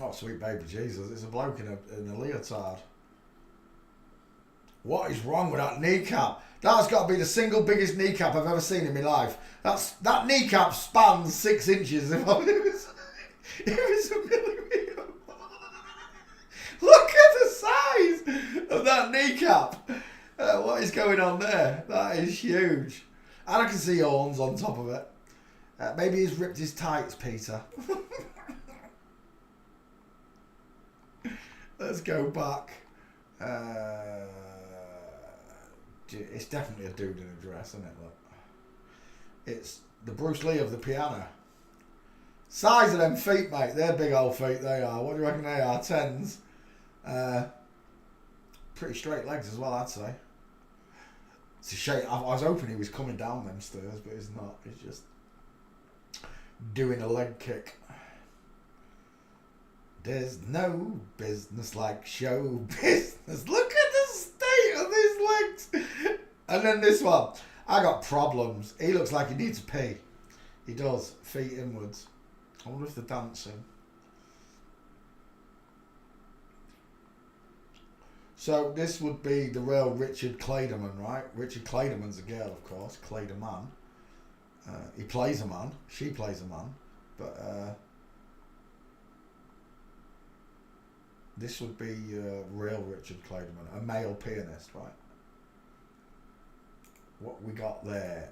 Oh, sweet baby Jesus. It's a bloke in a leotard. What is wrong with that kneecap? That's got to be the single biggest kneecap I've ever seen in my life. That kneecap spans 6 inches. If it was a millimetre. Look at the size of that kneecap. What is going on there? That is huge. And I can see horns on top of it. Maybe he's ripped his tights, Peter. Let's go back. It's definitely a dude in a dress, isn't it? Look. It's the Bruce Lee of the piano. Size of them feet, mate. They're big old feet, they are. What do you reckon they are? 10s. Pretty straight legs as well, I'd say. It's a shame. I was hoping he was coming down them stairs, but he's not. He's just doing a leg kick. There's no business like show business. Look at the state of these legs. And then this one. I got problems. He looks like he needs to pee. He does. Feet inwards. I wonder if they're dancing. So this would be the real Richard Clayderman, right? Richard Clayderman's a girl, of course. Clayderman. He plays a man. She plays a man. But this would be real Richard Clayderman, a male pianist, right? What we got there?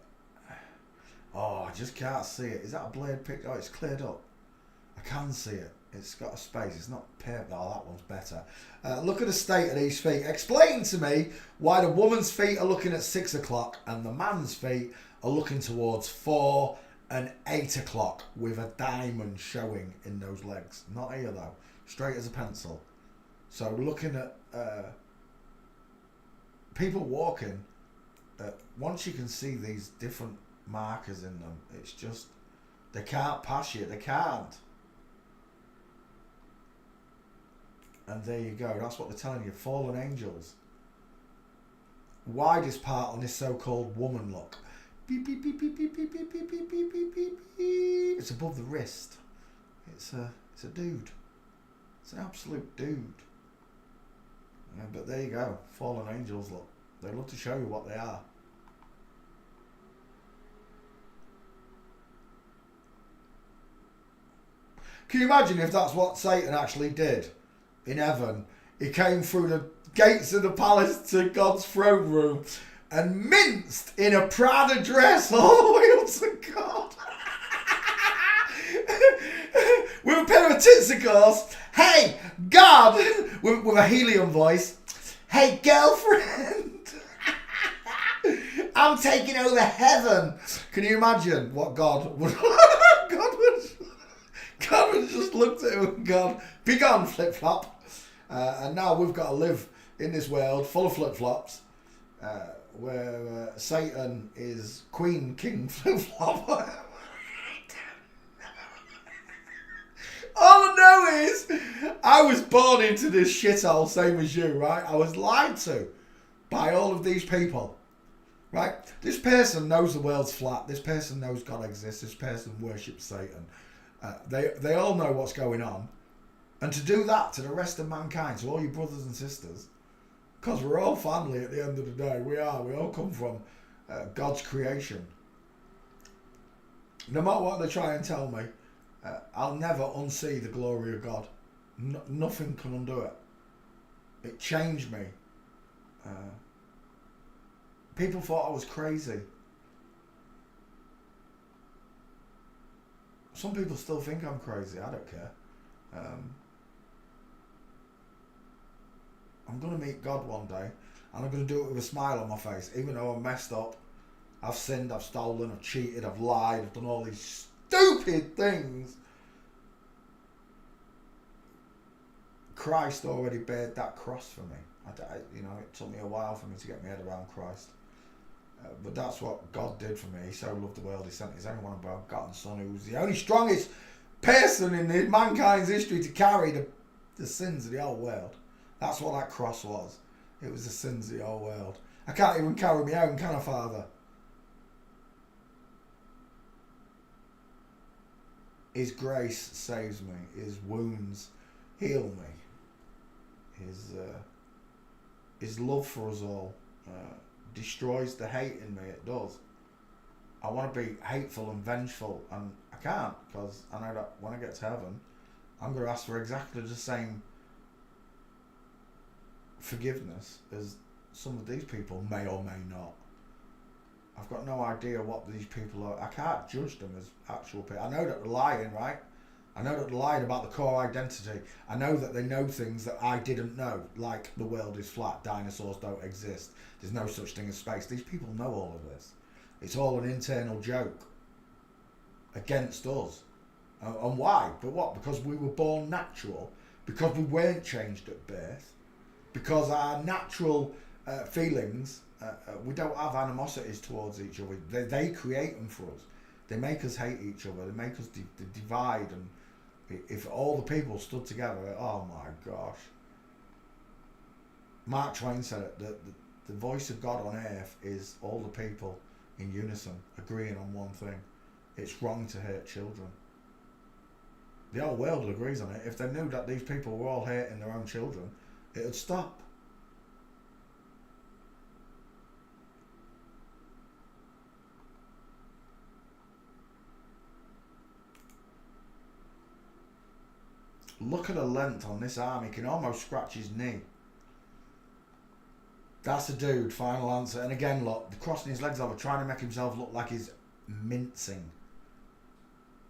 Oh, I just can't see it. Is that a blade picked? Oh, it's cleared up. I can see it. It's got a space. It's not paved. Oh, that one's better. Look at the state of these feet. Explain to me why the woman's feet are looking at 6 o'clock and the man's feet are looking towards 4 and 8 o'clock with a diamond showing in those legs. Not here though. Straight as a pencil. So looking at people walking, once you can see these different markers in them, it's just, they can't pass you. They can't. And there you go. That's what they're telling you. Fallen angels. Widest part on this so-called woman look. Beep, beep, beep, beep, beep, beep, beep, beep, beep, beep, beep, beep, beep. It's above the wrist. It's a dude. It's an absolute dude. Yeah, but there you go. Fallen angels look. They love to show you what they are. Can you imagine if that's what Satan actually did in heaven? He came through the gates of the palace to God's throne room and minced in a Prada dress all the way up to God. With a pair of tits, of course. Hey, God! With a helium voice. Hey, girlfriend! I'm taking over heaven. Can you imagine what God would... God would just looked at him and gone, be gone, flip-flop. And now we've got to live in this world full of flip-flops, where Satan is Queen King Flip-flop. All I know is, I was born into this shithole, same as you, right? I was lied to by all of these people, right? This person knows the world's flat. This person knows God exists. This person worships Satan. They all know what's going on. And to do that to the rest of mankind, to all your brothers and sisters, because we're all family at the end of the day. We all come from God's creation. No matter what they try and tell me, I'll never unsee the glory of God. Nothing can undo it. It changed me. People thought I was crazy. Some people still think I'm crazy. I don't care. I'm going to meet God one day, and I'm going to do it with a smile on my face, even though I'm messed up. I've sinned, I've stolen, I've cheated, I've lied, I've done all these stupid things. Christ already bared that cross for me. It took me a while for me to get my head around Christ. But that's what God did for me. He so loved the world, he sent his only one begotten Son, who was the only strongest person in mankind's history to carry the sins of the whole world. That's what that cross was. It was the sins of the whole world. I can't even carry my own, can I, Father? His grace saves me. His wounds heal me. His love for us all destroys the hate in me. It does. I want to be hateful and vengeful, and I can't, because I know that when I get to heaven, I'm going to ask for exactly the same forgiveness as some of these people may or may not. I've got no idea what these people are. I can't judge them as actual people. I know that they're lying, right? I know that they're lying about the core identity. I know that they know things that I didn't know, like the world is flat, dinosaurs don't exist, there's no such thing as space. These people know all of this. It's all an internal joke against us. And why? But what? Because we were born natural, because we weren't changed at birth, because our natural feelings, we don't have animosities towards each other. They create them for us. They make us hate each other. They make us divide. And if all the people stood together, oh my gosh. Mark Twain said it, that the voice of God on earth is all the people in unison, agreeing on one thing. It's wrong to hurt children. The whole world agrees on it. If they knew that these people were all hurting their own children, it would stop. Look at the length on this arm. He can almost scratch his knee. That's a dude, final answer. And again, look, crossing his legs over, trying to make himself look like he's mincing.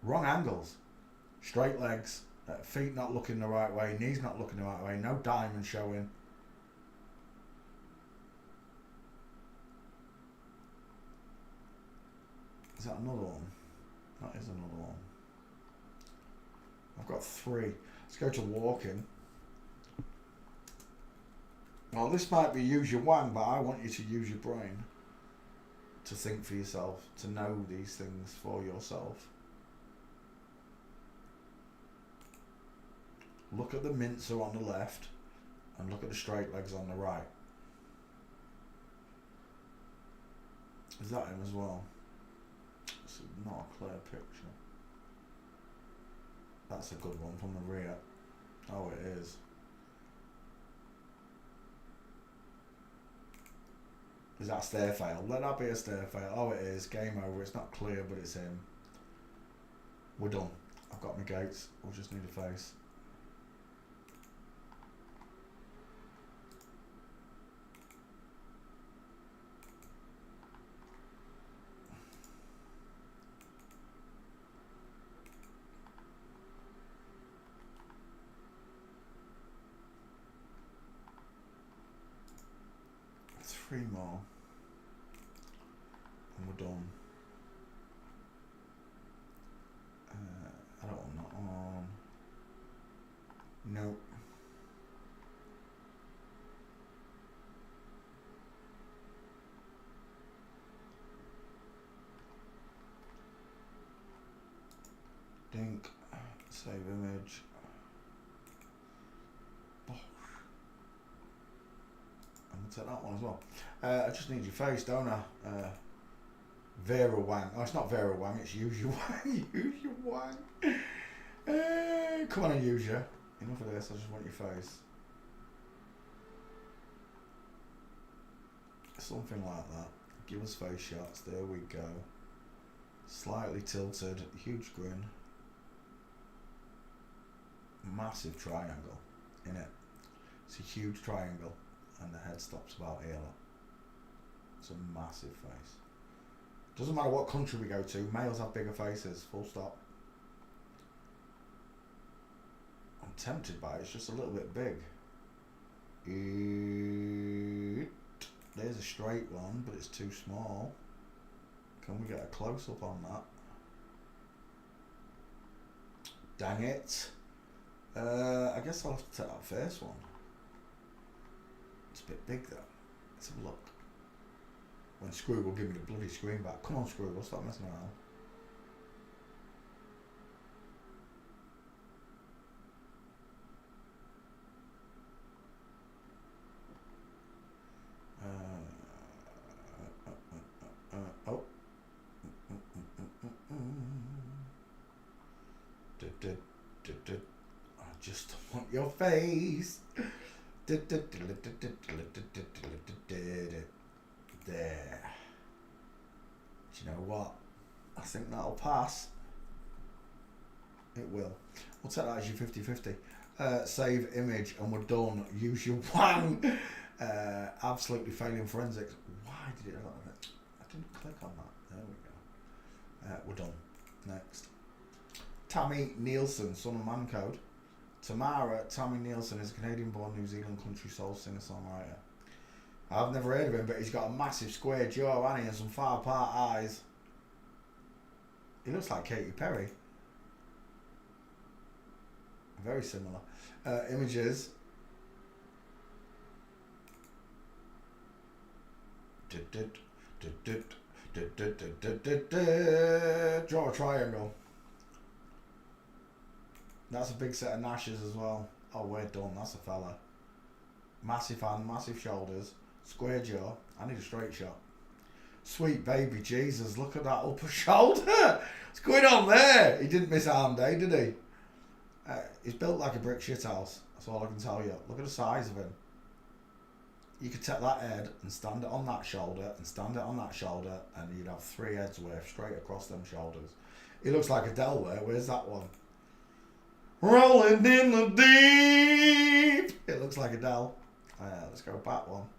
Wrong angles. Straight legs, feet not looking the right way, knees not looking the right way, no diamond showing. Is that another one? That is another one. I've got 3. Let's go to walking. Well, this might be use your wang, but I want you to use your brain to think for yourself, to know these things for yourself. Look at the mincer on the left and look at the straight legs on the right. Is that him as well? It's not a clear picture. That's a good one from the rear. Oh, it is. Is that a stair fail? Let that be a stair fail. Oh, it is. Game over. It's not clear, but it's him. We're done. I've got my gates. We'll just need a face. Three more and we're done. I don't want that on. Nope. Dink. Save image. Take that one as well. I just need your face, don't I? Vera Wang. Oh, it's not Vera Wang, it's Use Your Wang. Use Your Wang. Come on and use you. Enough of this, I just want your face. Something like that. Give us face shots. There we go. Slightly tilted. Huge grin. Massive triangle in it. It's a huge triangle. And the head stops about here. It's a massive face. Doesn't matter what country we go to, males have bigger faces, full stop. I'm tempted by it, it's just a little bit big. There's a straight one, but it's too small. Can we get a close up on that? Dang it. I guess I'll have to take that first one. It's a bit big though. Let's have a look. When Scrooge will give me the bloody screen back. Come on, Scrooge, we'll stop messing around. Oh. I just want your face. There. Do you know what? I think that'll pass. It will. We'll take that as your 50-50. Save image and we're done. Use your wang. Absolutely failing forensics. Why did it? I didn't click on that. There we go. We're done. Next. Tammy Nielsen, son of Man Code. Tammy Nielsen is a Canadian-born New Zealand country soul singer-songwriter. I've never heard of him, but he's got a massive square jaw, and some far-apart eyes. He looks like Katy Perry. Very similar. Images. Draw a triangle. That's a big set of Nashes as well. Oh, we're done. That's a fella. Massive hand, massive shoulders, square jaw. I need a straight shot. Sweet baby Jesus, look at that upper shoulder. What's going on there? He didn't miss arm day, did he? He's built like a brick shithouse. That's all I can tell you. Look at the size of him. You could take that head and stand it on that shoulder and stand it on that shoulder, and you'd have 3 heads worth straight across them shoulders. He looks like Adele there. Where's that one? Rolling in the deep. It looks like Adele. Let's go back one.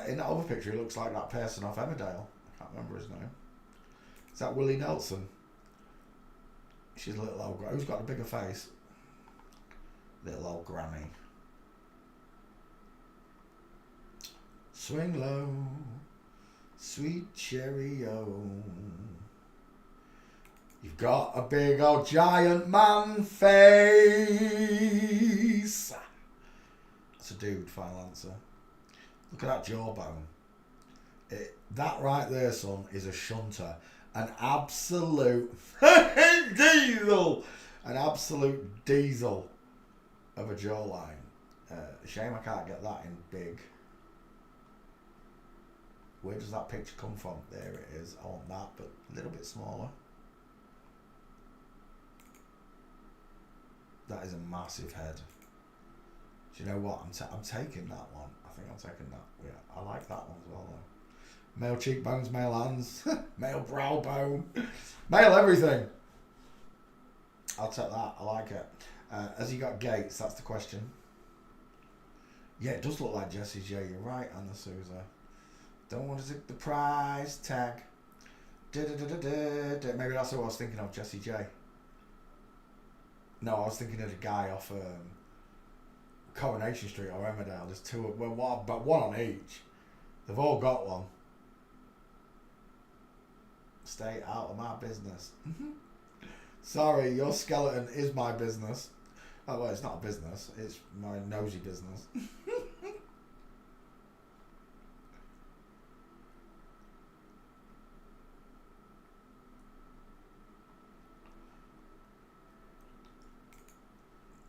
In that other picture, he looks like that person off Emmerdale. I can't remember his name. Is that Willie Nelson? She's a little old. Who's got a bigger face? Little old granny. Swing low, sweet cherry-o. You've got a big old giant man face. That's a dude, final answer. Look at that jawbone. That right there, son, is a shunter. An absolute diesel. An absolute diesel of a jawline. Shame I can't get that in big. Where does that picture come from? There it is. I want that, but a little bit smaller. That is a massive head. Do you know what? I'm taking that one. I think I'm taking that. Yeah, I like that one as well, though. Male cheekbones, male hands, male brow bone, male everything. I'll take that. I like it. Has he got gates? That's the question. Yeah, it does look like Jessie J. You're right, Anna Souza. Don't want to take the price tag. Maybe that's who I was thinking of, Jessie J. No, I was thinking of the guy off Coronation Street or Emmerdale. There's two, well, but one on each. They've all got one. Stay out of my business. Sorry, your skeleton is my business. Oh, well, it's not a business. It's my nosy business.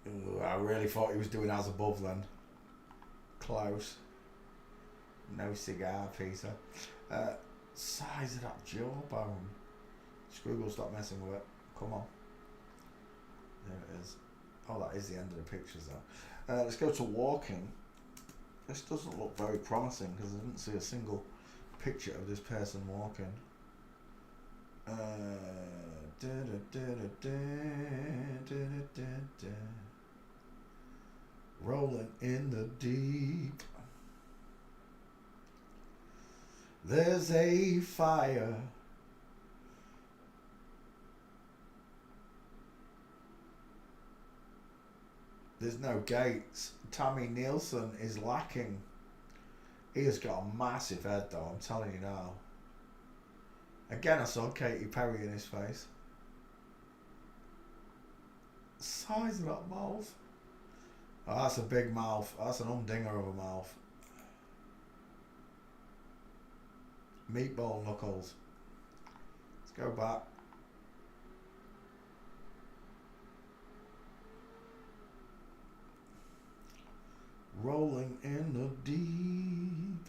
Ooh, I really thought he was doing as above then. Close. No cigar, Peter. Size of that jawbone. Scroogle, stop messing with it. Come on. There it is. Oh, that is the end of the pictures though. Let's go to walking. This doesn't look very promising because I didn't see a single picture of this person walking. Rolling in the deep. There's a fire. There's no gates. Tammy Nielsen is lacking. He has got a massive head though, I'm telling you now. Again, I saw Katy Perry in his face. Size of that mouth. Oh, that's a big mouth. That's an humdinger of a mouth. Meatball knuckles. Let's go back. Rolling in the deep.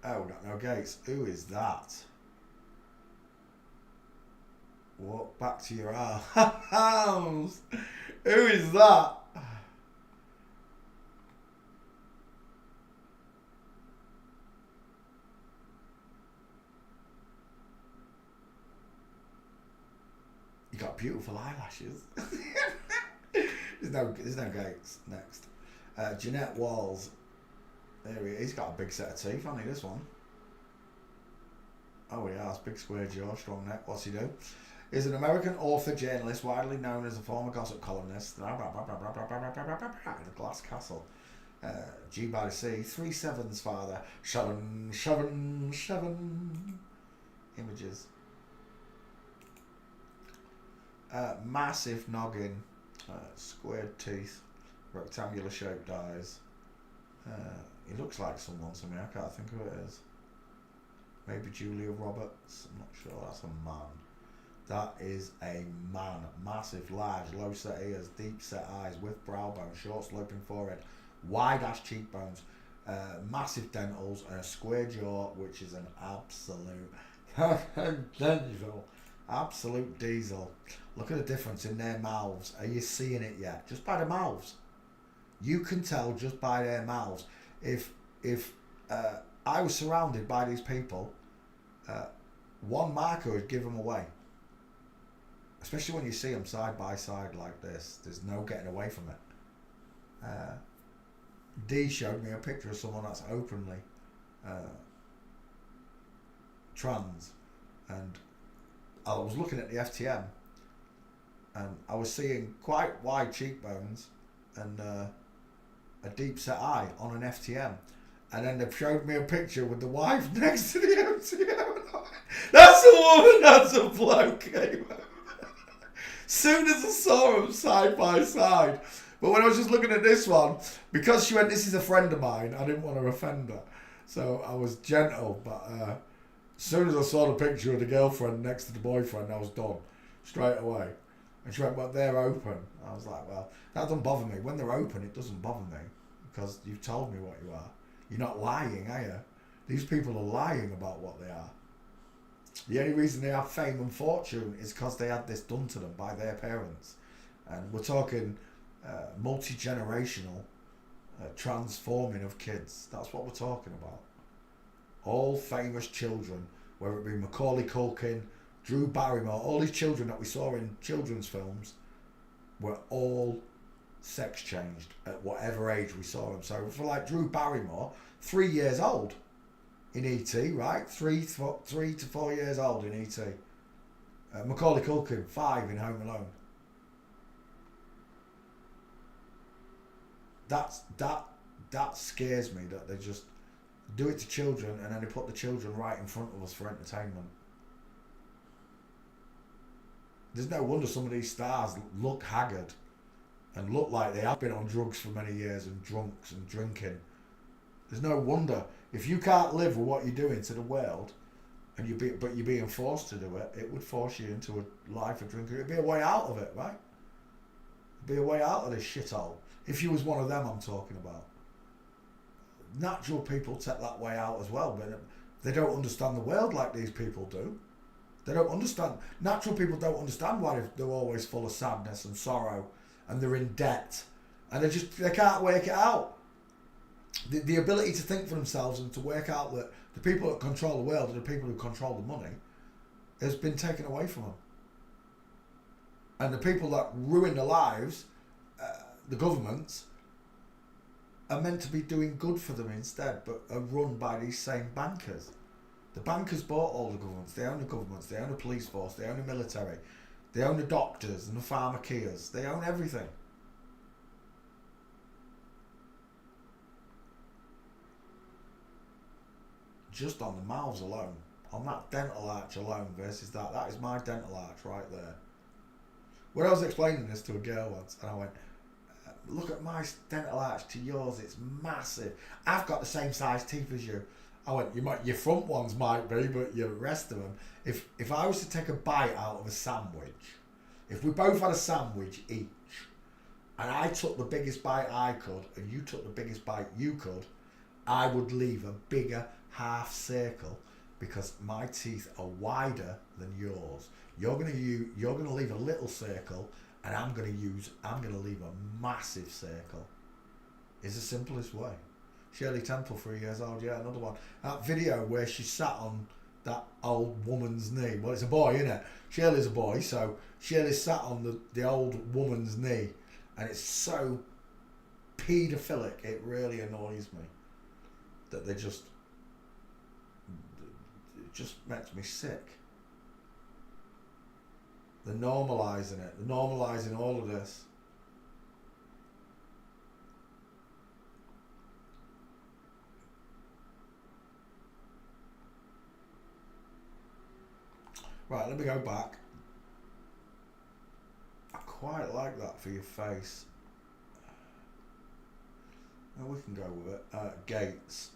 Oh, no gates. Who is that? Walk back to your house. Who is that? You got beautiful eyelashes. There's no gates. Next. Jeanette Walls. There he is. He's got a big set of teeth, hasn't he, this one? Oh, he has. Big square jaw, strong neck. What's he do? He's an American author, journalist, widely known as a former gossip columnist. The Glass Castle. G by the Sea. 3 sevens, father. Seven. Images. Massive noggin. Squared teeth. Rectangular shaped eyes. He looks like someone to me. I can't think who it is. Maybe Julia Roberts. I'm not sure. That's a man. That is a man. Massive, large, low set ears, deep set eyes, with brow bone, short sloping forehead, wide ass cheekbones, massive dentals, and a square jaw, which is an absolute absolute diesel. Look at the difference in their mouths. Are you seeing it yet? Just by the mouths. You can tell just by their mouths. If I was surrounded by these people, one marker would give them away. Especially when you see them side by side like this. There's no getting away from it. D showed me a picture of someone that's openly trans, and I was looking at the FTM, and I was seeing quite wide cheekbones and a deep set eye on an FTM, and then they showed me a picture with the wife next to the FTM. That's a woman, that's a bloke. Soon as I saw them side by side. But when I was just looking at this one, because she went, this is a friend of mine, I didn't want to offend her. So I was gentle, but as soon as I saw the picture of the girlfriend next to the boyfriend, I was done straight away. And she went, but they're open. I was like, well, that doesn't bother me. When they're open, it doesn't bother me, because you've told me what you are. You're not lying, are you? These people are lying about what they are. The only reason they have fame and fortune is because they had this done to them by their parents. And we're talking multi-generational transforming of kids. That's what we're talking about. All famous children, whether it be Macaulay Culkin, Drew Barrymore, all these children that we saw in children's films were all sex changed at whatever age we saw them. So for like Drew Barrymore, 3 years old in E.T., right? 3 to 4 years old in E.T. Macaulay Culkin, 5 in Home Alone. That scares me, that they just do it to children and then they put the children right in front of us for entertainment. There's no wonder some of these stars look haggard and look like they have been on drugs for many years and drunks and drinking. There's no wonder. If you can't live with what you're doing to the world, and you're being forced to do it, it would force you into a life of drinking. It'd be a way out of it, right? It'd be a way out of this shithole. If you was one of them I'm talking about. Natural people take that way out as well, but they don't understand the world like these people do. They don't understand. Natural people don't understand why they're always full of sadness and sorrow, and they're in debt, and they can't work it out. The ability to think for themselves and to work out that the people that control the world are the people who control the money has been taken away from them. And the people that ruin their lives, the governments, are meant to be doing good for them instead, but are run by these same bankers. The bankers bought all the governments. They own the governments. They own the police force. They own the military. They own the doctors and the pharmakeers. They own everything. Just on the mouths alone, on that dental arch alone versus that is my dental arch right there. When I was explaining this to a girl once, and I went, look at my dental arch to yours, it's massive. I've got the same size teeth as you. I went, your front ones might be, but your rest of them, if I was to take a bite out of a sandwich, if we both had a sandwich each, and I took the biggest bite I could, and you took the biggest bite you could, I would leave a bigger half circle because my teeth are wider than yours. You're gonna leave a little circle, and I'm gonna leave a massive circle. It's the simplest way. Shirley Temple, 3 years old, yeah, another one. That video where she sat on that old woman's knee. Well, it's a boy, isn't it? Shirley's a boy, so Shirley sat on the old woman's knee, and it's so paedophilic, it really annoys me that it just makes me sick. They're normalising it. They're normalising all of this. Right, let me go back. I quite like that for your face. Well, we can go with it. Gates.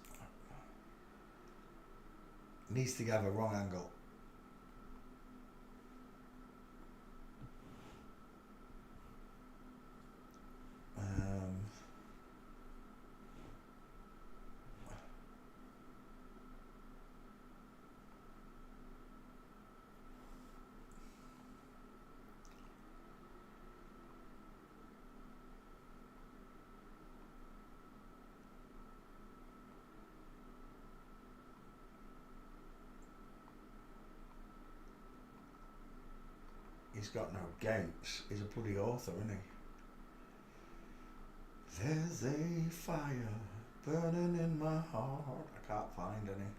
Knees together, wrong angle. He's got no gates. He's a bloody author, isn't he? There's a fire burning in my heart. I can't find any.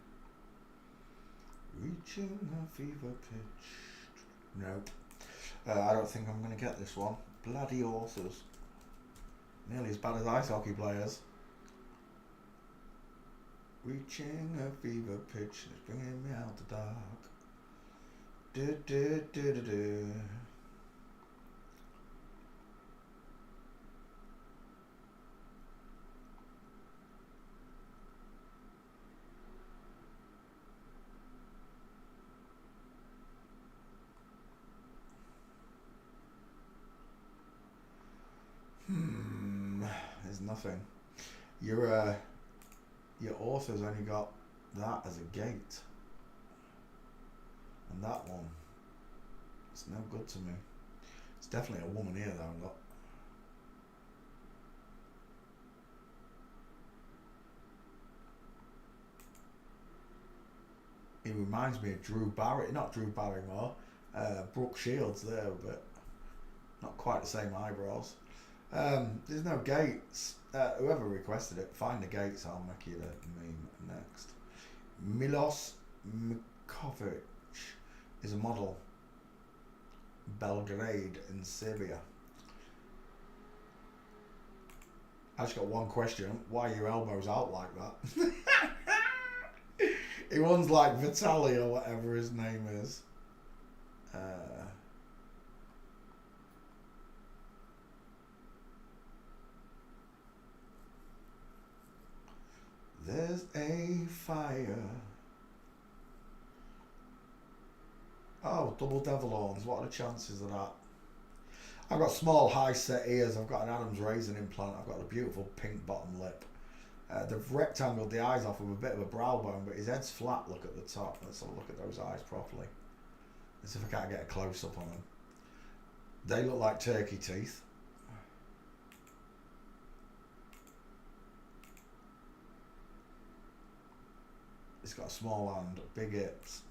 Reaching a fever pitch. Nope. I don't think I'm going to get this one. Bloody authors. Nearly as bad as ice hockey players. Reaching a fever pitch. It's bringing me out the dark. Do, do, do, do, do. There's nothing. Your author's only got that as a gate. And that one, it's no good to me. It's definitely a woman here though, look. He reminds me of Drew Barrymore, not Drew Barrymore, Brooke Shields there, but not quite the same eyebrows. There's no gates. Whoever requested it, find the gates, I'll make you the meme next. Milos Mikovic is a model. Belgrade in Serbia. I just got one question. Why are your elbows out like that? He runs like Vitaly or whatever his name is. There's a fire. Oh, double devil horns. What are the chances of that? I've got small, high set ears. I've got an Adam's raisin implant. I've got a beautiful pink bottom lip. They've rectangled the eyes off with a bit of a brow bone, but his head's flat. Look at the top. Let's have a look at those eyes properly. Let's see if I can't get a close up on them. They look like turkey teeth. He's got a small hand, big hips.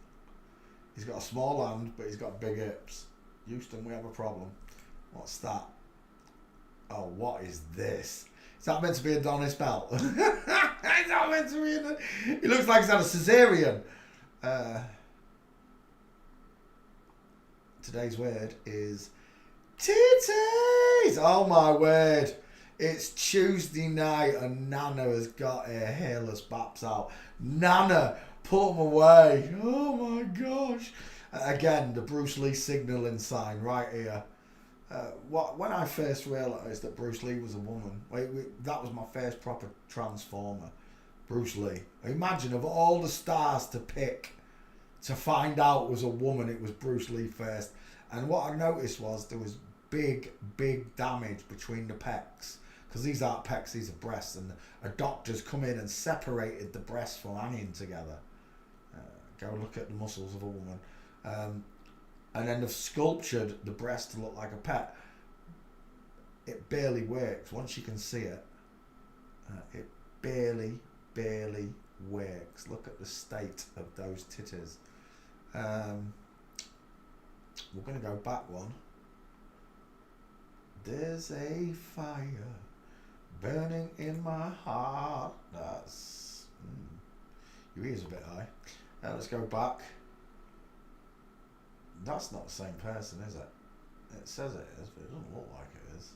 He's got a small hand, but he's got big hips. Houston, we have a problem. What's that? Oh, what is this? Is that meant to be a Adonis belt? Is that meant to be he looks like he's had a cesarean. Today's word is titties. Oh my word. It's Tuesday night and Nana has got her hairless baps out. Nana, put them away. Oh my gosh. Again, the Bruce Lee signalling sign right here. When I first realised that Bruce Lee was a woman, that was my first proper transformer. Bruce Lee. Imagine of all the stars to pick to find out was a woman, it was Bruce Lee first. And what I noticed was there was big damage between the pecs. Because these aren't pecs, these are breasts. And a doctor's come in and separated the breasts from hanging together. Go look at the muscles of a woman. And then they've sculptured the breast to look like a pet. It barely works. Once you can see it, it barely works. Look at the state of those titties. We're going to go back one. There's a fire burning in my heart. That's... your ear's a bit high. Let's go back. That's not the same person, is it? It says it is, but it doesn't look like it is.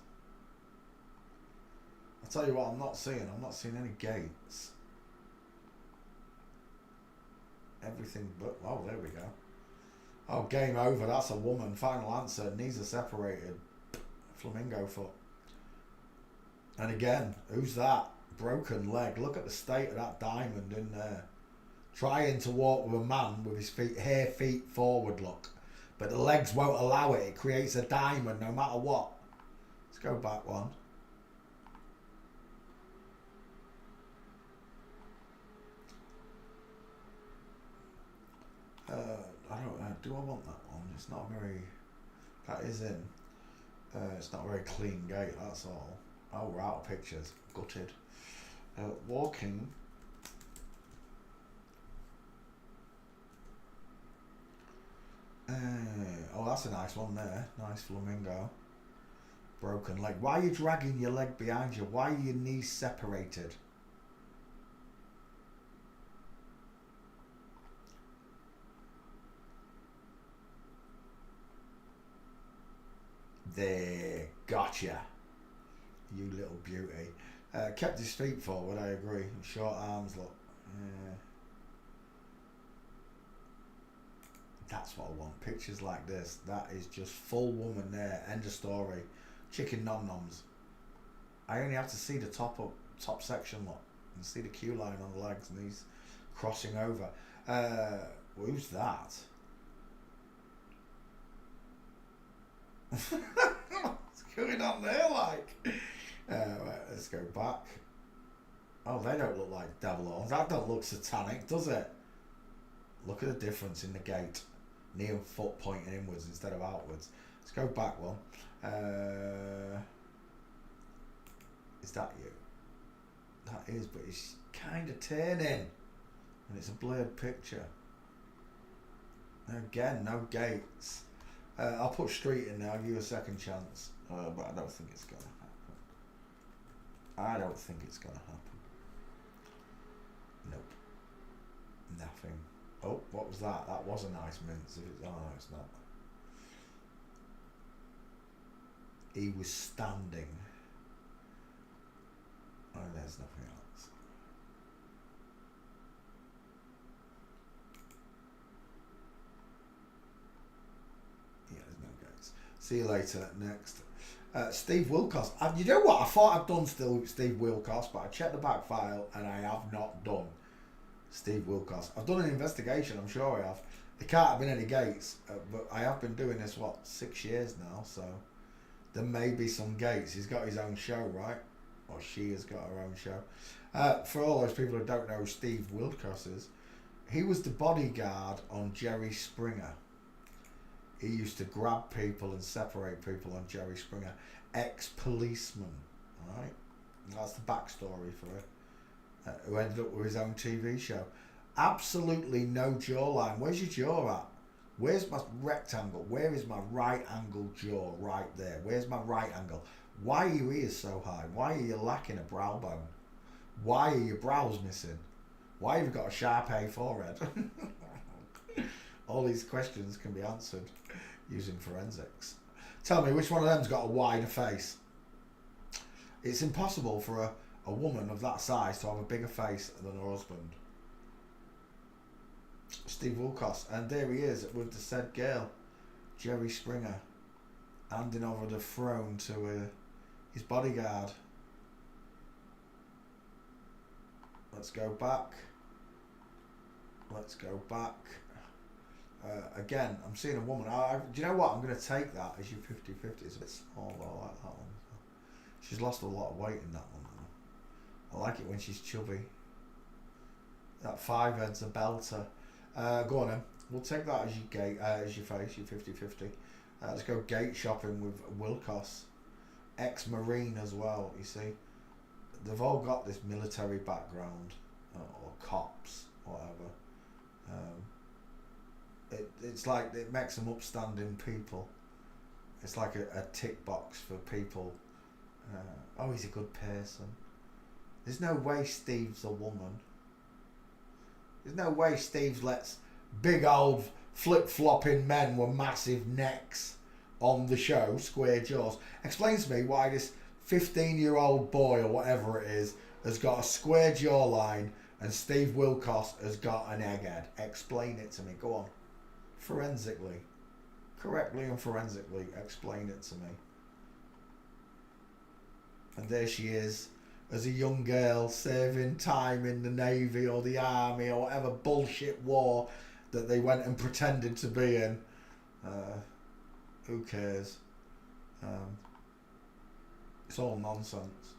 I'll tell you what I'm not seeing. I'm not seeing any gates. Everything but... oh, there we go. Oh, game over. That's a woman. Final answer. Knees are separated. Flamingo foot. And again, who's that? Broken leg. Look at the state of that diamond in there. Trying to walk with a man with his feet forward, look. But the legs won't allow it. It creates a diamond no matter what. Let's go back one. I don't know. Do I want that one? It's not very... that is in. It's not a very clean gate, that's all. Oh, we're out of pictures. Gutted. Walking. Oh, that's a nice one there. Nice flamingo. Broken leg. Why are you dragging your leg behind you? Why are your knees separated? There, gotcha. You little beauty. Kept his feet forward, I agree. Short arms, look. Yeah. That's what I want. Pictures like this. That is just full woman there. End of story. Chicken nom-noms. I only have to see the top section, look. And see the queue line on the legs, and he's crossing over. Who's that? What's going on there, like? Right, let's go back. Oh, they don't look like devil horns. That don't look satanic, does it? Look at the difference in the gait. Knee and foot pointing inwards instead of outwards. Let's go back one. Is that you? That is, but it's kind of turning. And it's a blurred picture. Again, no gates. I'll put street in there. I'll give you a second chance. But I don't think it's going to happen. I don't think it's going to happen. Nope. Nothing. Oh, what was that? That was a nice mince. Oh, no, it's not. He was standing. Oh, there's nothing else. Yeah, there's no gates. See you later. Next. Steve Wilkos. You know what? I thought I'd done Steve Wilkos, but I checked the back file and I have not done Steve Wilkos. I've done an investigation, I'm sure I have. There can't have been any gates, but I have been doing this, 6 years now, so there may be some gates. He's got his own show, right? Or she has got her own show. For all those people who don't know who Steve Wilkos is, he was the bodyguard on Jerry Springer. He used to grab people and separate people on Jerry Springer. Ex-policeman, right? That's the backstory for it. Who ended up with his own TV show. Absolutely no jawline. Where's your jaw at? Where's my rectangle? Where is my right angle jaw? Right there. Where's my right angle? Why are your ears so high? Why are you lacking a brow bone? Why are your brows missing? Why have you got a sharp A forehead? All these questions can be answered using forensics. Tell me, which one of them's got a wider face? It's impossible for a woman of that size to have a bigger face than her husband. Steve Wilkos. And there he is with the said girl, Jerry Springer, handing over the throne to his bodyguard. Let's go back. Let's go back. Again, I'm seeing a woman. Do you know what? I'm going to take that as your 50-50. It's a bit small, but I like that one. She's lost a lot of weight in that one. I like it when she's chubby. That 5 head's a belter. Go on then. We'll take that as your gate, as your face, your 50-50. Let's go gate shopping with Wilkos. Ex-Marine as well, you see. They've all got this military background, or cops, whatever. It's like it makes them upstanding people. It's like a tick box for people. Oh, he's a good person. There's no way Steve's a woman. There's no way Steve lets big old flip-flopping men with massive necks on the show, square jaws. Explain to me why this 15-year-old boy or whatever it is has got a square jawline and Steve Wilkos has got an egghead. Explain it to me. Go on. Forensically. Correctly and forensically explain it to me. And there she is, as a young girl serving time in the Navy or the Army or whatever bullshit war that they went and pretended to be in. Who cares? It's all nonsense.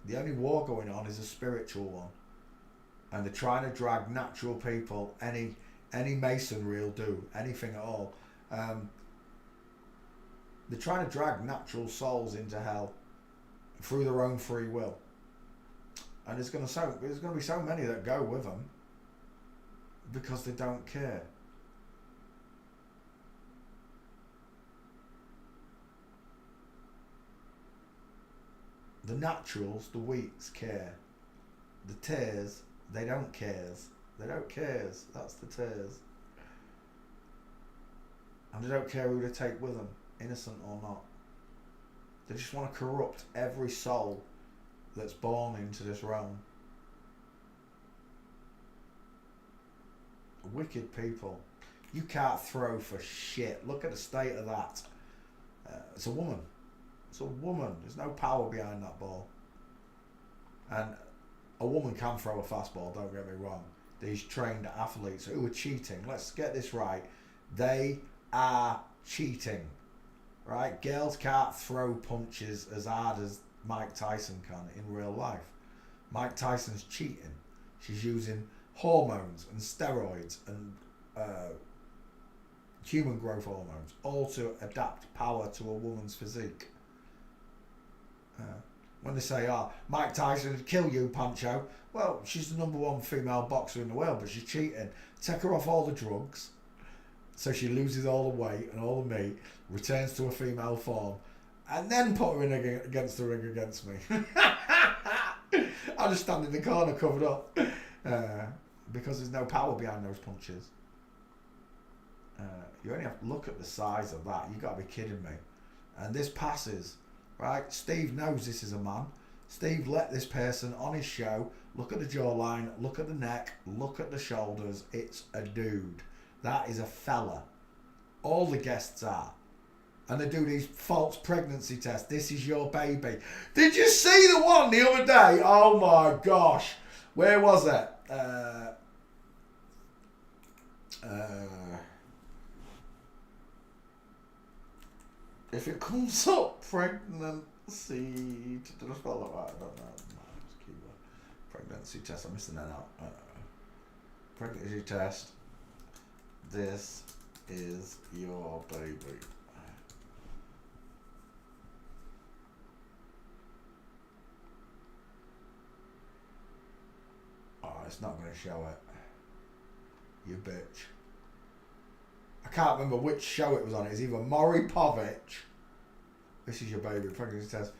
The only war going on is a spiritual one. And they're trying to drag natural people, any masonry will do, anything at all. They're trying to drag natural souls into hell through their own free will. And there's going to be so many that go with them because they don't care. The naturals, the weaks, care. The tares, they don't cares. They don't cares. That's the tares. And they don't care who they take with them, innocent or not. They just want to corrupt every soul that's born into this realm. Wicked people. You can't throw for shit. Look at the state of that. It's a woman. It's a woman. There's no power behind that ball. And a woman can throw a fast ball, don't get me wrong. These trained athletes who are cheating. Let's get this right. They are cheating. Right? Girls can't throw punches as hard as Mike Tyson can in real life. Mike Tyson's cheating. She's using hormones and steroids and human growth hormones, all to adapt power to a woman's physique. When they say, oh, Mike Tyson would kill you, Pancho. Well, she's the #1 female boxer in the world, but she's cheating. Take her off all the drugs, so she loses all the weight and all the meat, returns to a female form, and then put her in against the ring against me. I'll just stand in the corner covered up. Because there's no power behind those punches. You only have to look at the size of that. You got to be kidding me. And this passes, right? Steve knows this is a man. Steve let this person on his show look at the jawline, look at the neck, look at the shoulders. It's a dude. That is a fella. All the guests are. And they do these false pregnancy tests. This is your baby. Did you see the one the other day? Oh my gosh. Where was it? If it comes up pregnancy, did I spell that right? I don't know. Just keyword. Pregnancy test. I'm missing that out. Pregnancy test. This is your baby. Oh, it's not going to show it. You bitch. I can't remember which show it was on. It's either Maury Povich. This is your baby. Pregnancy test.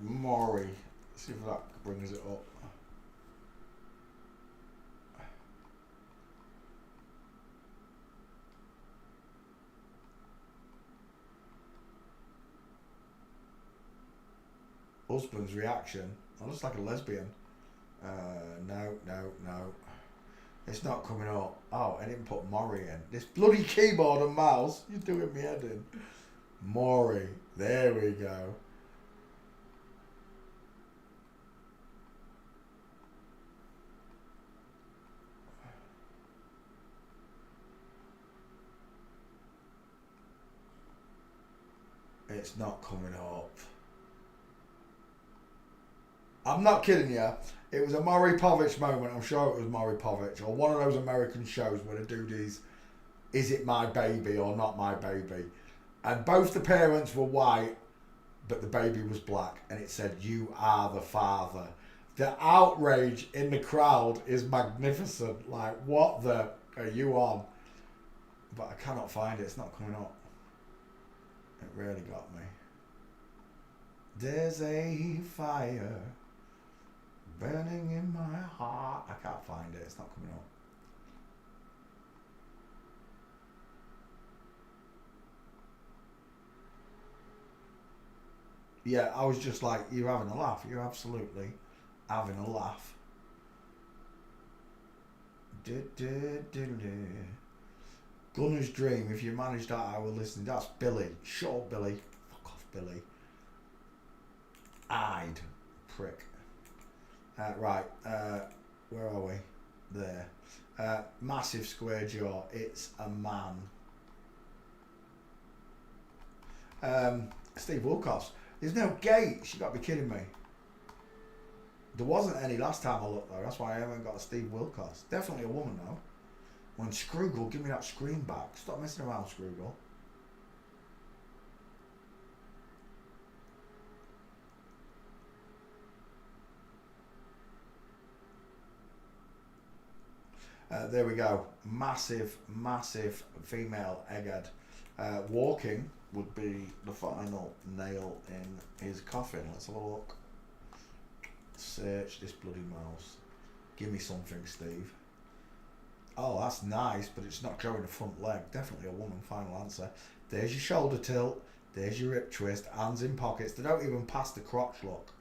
Maury. See if that brings it up. Husband's reaction. I looks like a lesbian. No. It's not coming up. Oh, I didn't put Maury in. This bloody keyboard and mouse. You're doing me head in. Maury. There we go. It's not coming up. I'm not kidding you. It was a Maury Povich moment. I'm sure it was Maury Povich or one of those American shows where the dude is it my baby or not my baby? And both the parents were white, but the baby was black, and it said, "You are the father." The outrage in the crowd is magnificent. Like, what the are you on? But I cannot find it. It's not coming up. It really got me. There's a fire burning in my heart. I can't find it. It's not coming up. Yeah, I was just like, you're having a laugh. You're absolutely having a laugh. Gunner's Dream. If you manage that, I will listen. That's Billy. Shut up, Billy. Fuck off, Billy. Eyed prick. Right. Where are we? There. Massive square jaw. It's a man. Steve Wilkos. There's no gates. You got to be kidding me. There wasn't any last time I looked though. That's why I haven't got a Steve Wilkos. Definitely a woman though. When Scroogle, give me that screen back. Stop messing around, Scroogle. There we go. Massive, massive female egghead. Walking would be the final nail in his coffin. Let's have a look. Search this bloody mouse. Give me something, Steve. Oh, that's nice, but it's not showing the front leg. Definitely a woman, final answer. There's your shoulder tilt. There's your hip twist. Hands in pockets. They don't even pass the crotch look.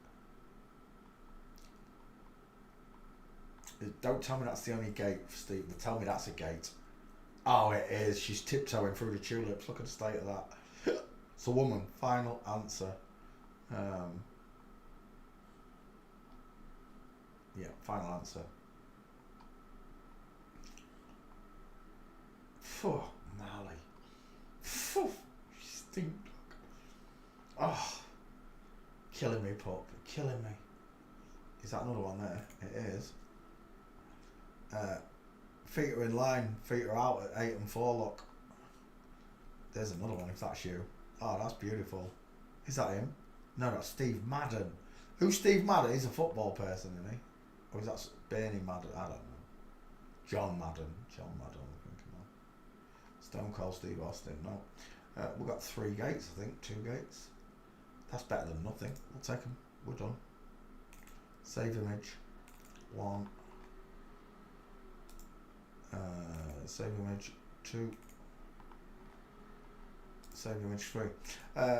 Don't tell me that's the only gate, Steve. Tell me that's a gate. Oh, it is. She's tiptoeing through the tulips. Look at the state of that. It's a woman. Final answer. Yeah, final answer. Phew, Mally. Phew, stink dog. Oh, killing me, pup. Killing me. Is that another one there? It is. Feet are in line. Feet are out at 8 and 4. Look. There's another one if that's you. Oh, that's beautiful. Is that him? No, that's Steve Madden. Who's Steve Madden? He's a football person, isn't he? Or is that Bernie Madden? I don't know. John Madden. John Madden, I'm thinking of. Stone Cold Steve Austin. No. We've got 3 gates, I think. 2 gates. That's better than nothing. We'll take them. We're done. Save image. 1. Save image 2. Save image 3.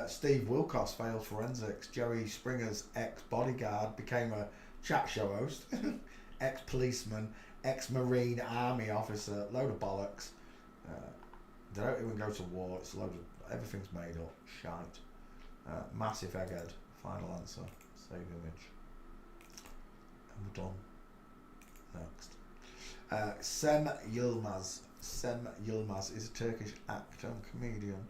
Steve Wilkos failed forensics. Jerry Springer's ex-bodyguard became a chat show host. Ex-policeman, ex-marine army officer. Load of bollocks. They don't even go to war. It's a load of everything's made up. Shite. Massive egghead. Final answer. Save image. And we're done. Next. Cem Yilmaz. Cem Yilmaz is a Turkish actor and comedian.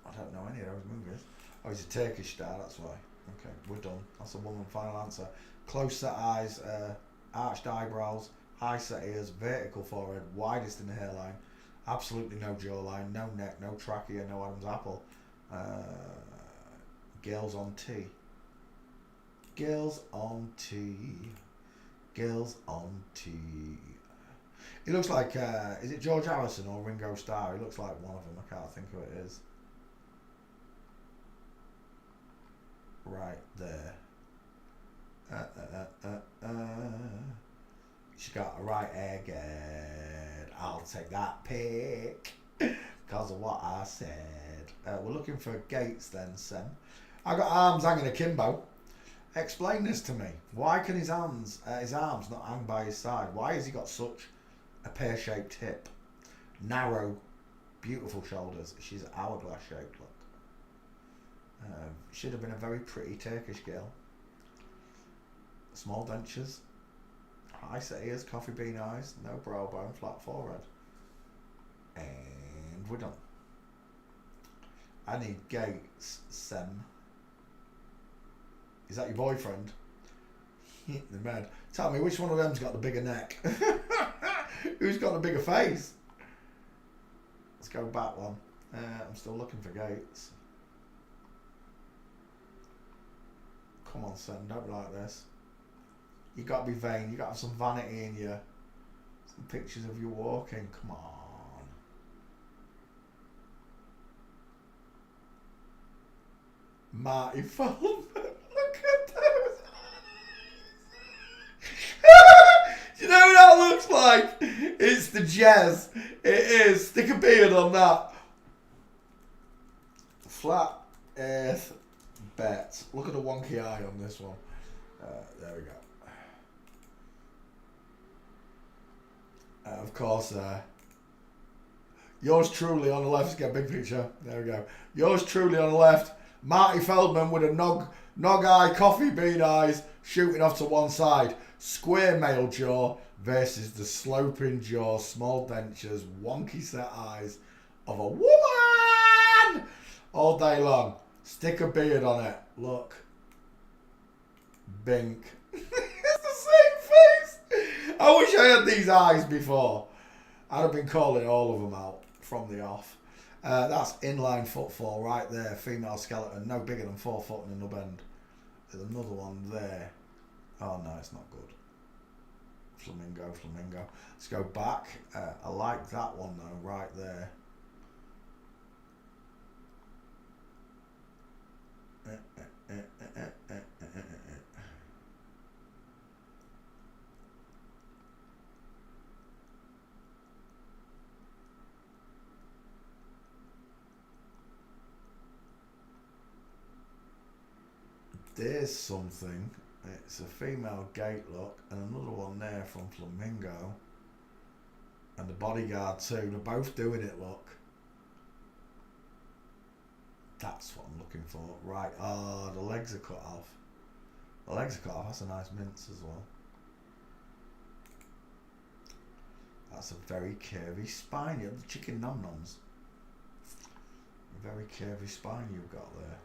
I don't know any of those movies. Oh, he's a Turkish star, that's why. Okay, we're done. That's a woman, final answer. Close set eyes, arched eyebrows, high set ears, vertical forehead, widest in the hairline, absolutely no jawline, no neck, no trachea, no Adam's apple. Girls on tea. Girls on tea. Girls on tea. He looks like, is it George Harrison or Ringo Starr? He looks like one of them. I can't think who it is. Right there. She got a right egghead. I'll take that pick because of what I said. We're looking for gates then, Sam. I got arms hanging akimbo. Explain this to me. Why can his arms not hang by his side? Why has he got such a pear-shaped hip? Narrow, beautiful shoulders. She's hourglass shaped, look. Should have been a very pretty Turkish girl. Small dentures. High set ears, coffee bean eyes, no brow bone, flat forehead. And we're done. I need gates, Sem. Is that your boyfriend? The man. Tell me, which one of them's got the bigger neck? Who's got the bigger face? Let's go back one. I'm still looking for Gates. Come on, son, don't be like this. You got to be vain. You got to have some vanity in you. Some pictures of you walking. Come on. Marty Feldman. Look at those. Do you know what that looks like? It's the jazz. It is. Stick a beard on that. Flat Earth bet. Look at the wonky eye on this one. There we go. Of course, yours truly on the left. Let's get a big picture. There we go. Yours truly on the left. Marty Feldman with a nog eye, coffee bean eyes, shooting off to one side. Square male jaw versus the sloping jaw, small dentures, wonky set eyes of a woman all day long. Stick a beard on it. Look. Bink. It's the same face. I wish I had these eyes before. I'd have been calling all of them out from the off. That's inline footfall right there. Female skeleton, no bigger than 4 foot in the nub end. There's another one there. Oh no, it's not good. Flamingo. Let's go back. I like that one though, right there. There's something. It's a female gate look, and another one there from Flamingo, and the bodyguard too. They're both doing it. Look. That's what I'm looking for. Right. Oh, the legs are cut off. The legs are cut off. That's a nice mince as well. That's a very curvy spine. You have the chicken nom-noms. A very curvy spine you've got there.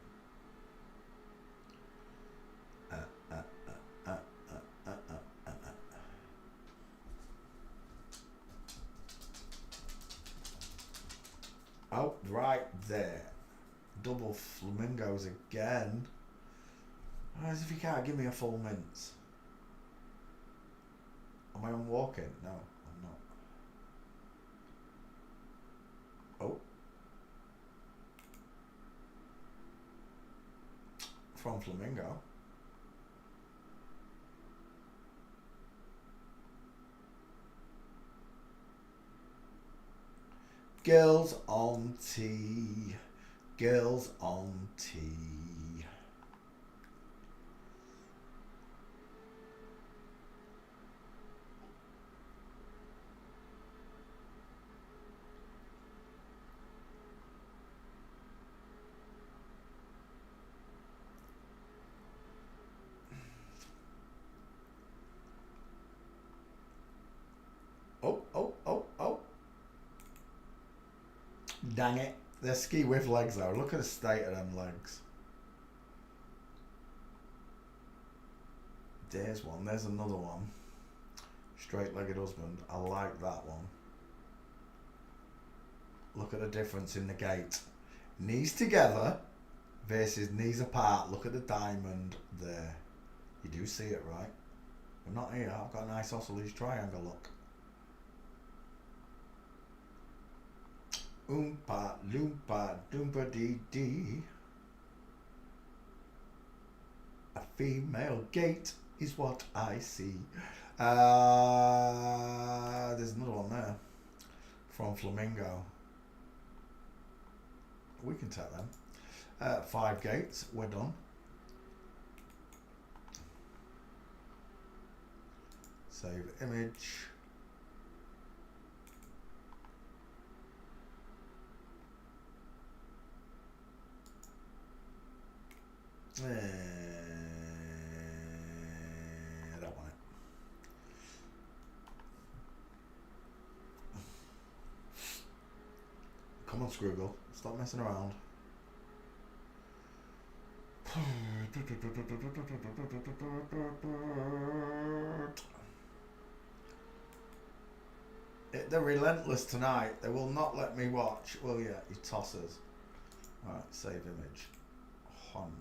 Oh, right there. Double flamingos again. As if you can't give me a full mince. Am I on walking? No, I'm not. Oh. From Flamingo. Girls on tea. Girls on tea. Oh. Dang it. They're ski with legs though. Look at the state of them legs. There's one. There's another one. Straight-legged husband. I like that one. Look at the difference in the gait. Knees together versus knees apart. Look at the diamond there. You do see it, right? I'm not here. I've got a nice oscillatory triangle look. Oompa loompa doompa dee dee. A female gate is what I see. There's another one there from Flamingo. We can take them. 5 gates. We're done. Save image. I don't want it. Come on, Scroogle. Stop messing around. They're relentless tonight. They will not let me watch. Well, yeah, you tossers. Alright, save image. Hon.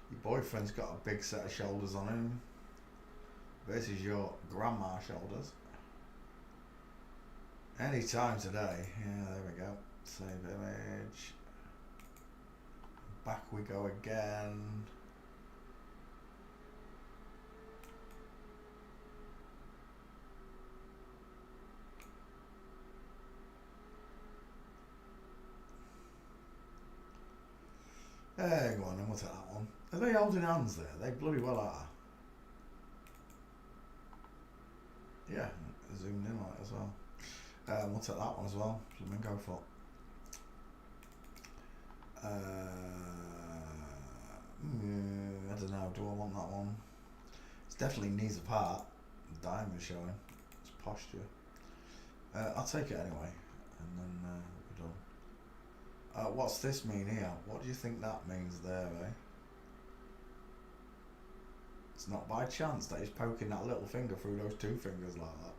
Your boyfriend's got a big set of shoulders on him. This is your grandma's shoulders. Any time today. Yeah, there we go. Save image. Back we go again. Go on then, we'll take that one. Are they holding hands there? They bloody well are. Yeah, zoomed in on it as well. We'll take that one as well. Flamingo foot. I don't know, do I want that one? It's definitely knees apart. The diamond showing. It's posture. I'll take it anyway. And then we're done. What's this mean here? What do you think that means there, eh? It's not by chance that he's poking that little finger through those two fingers like that.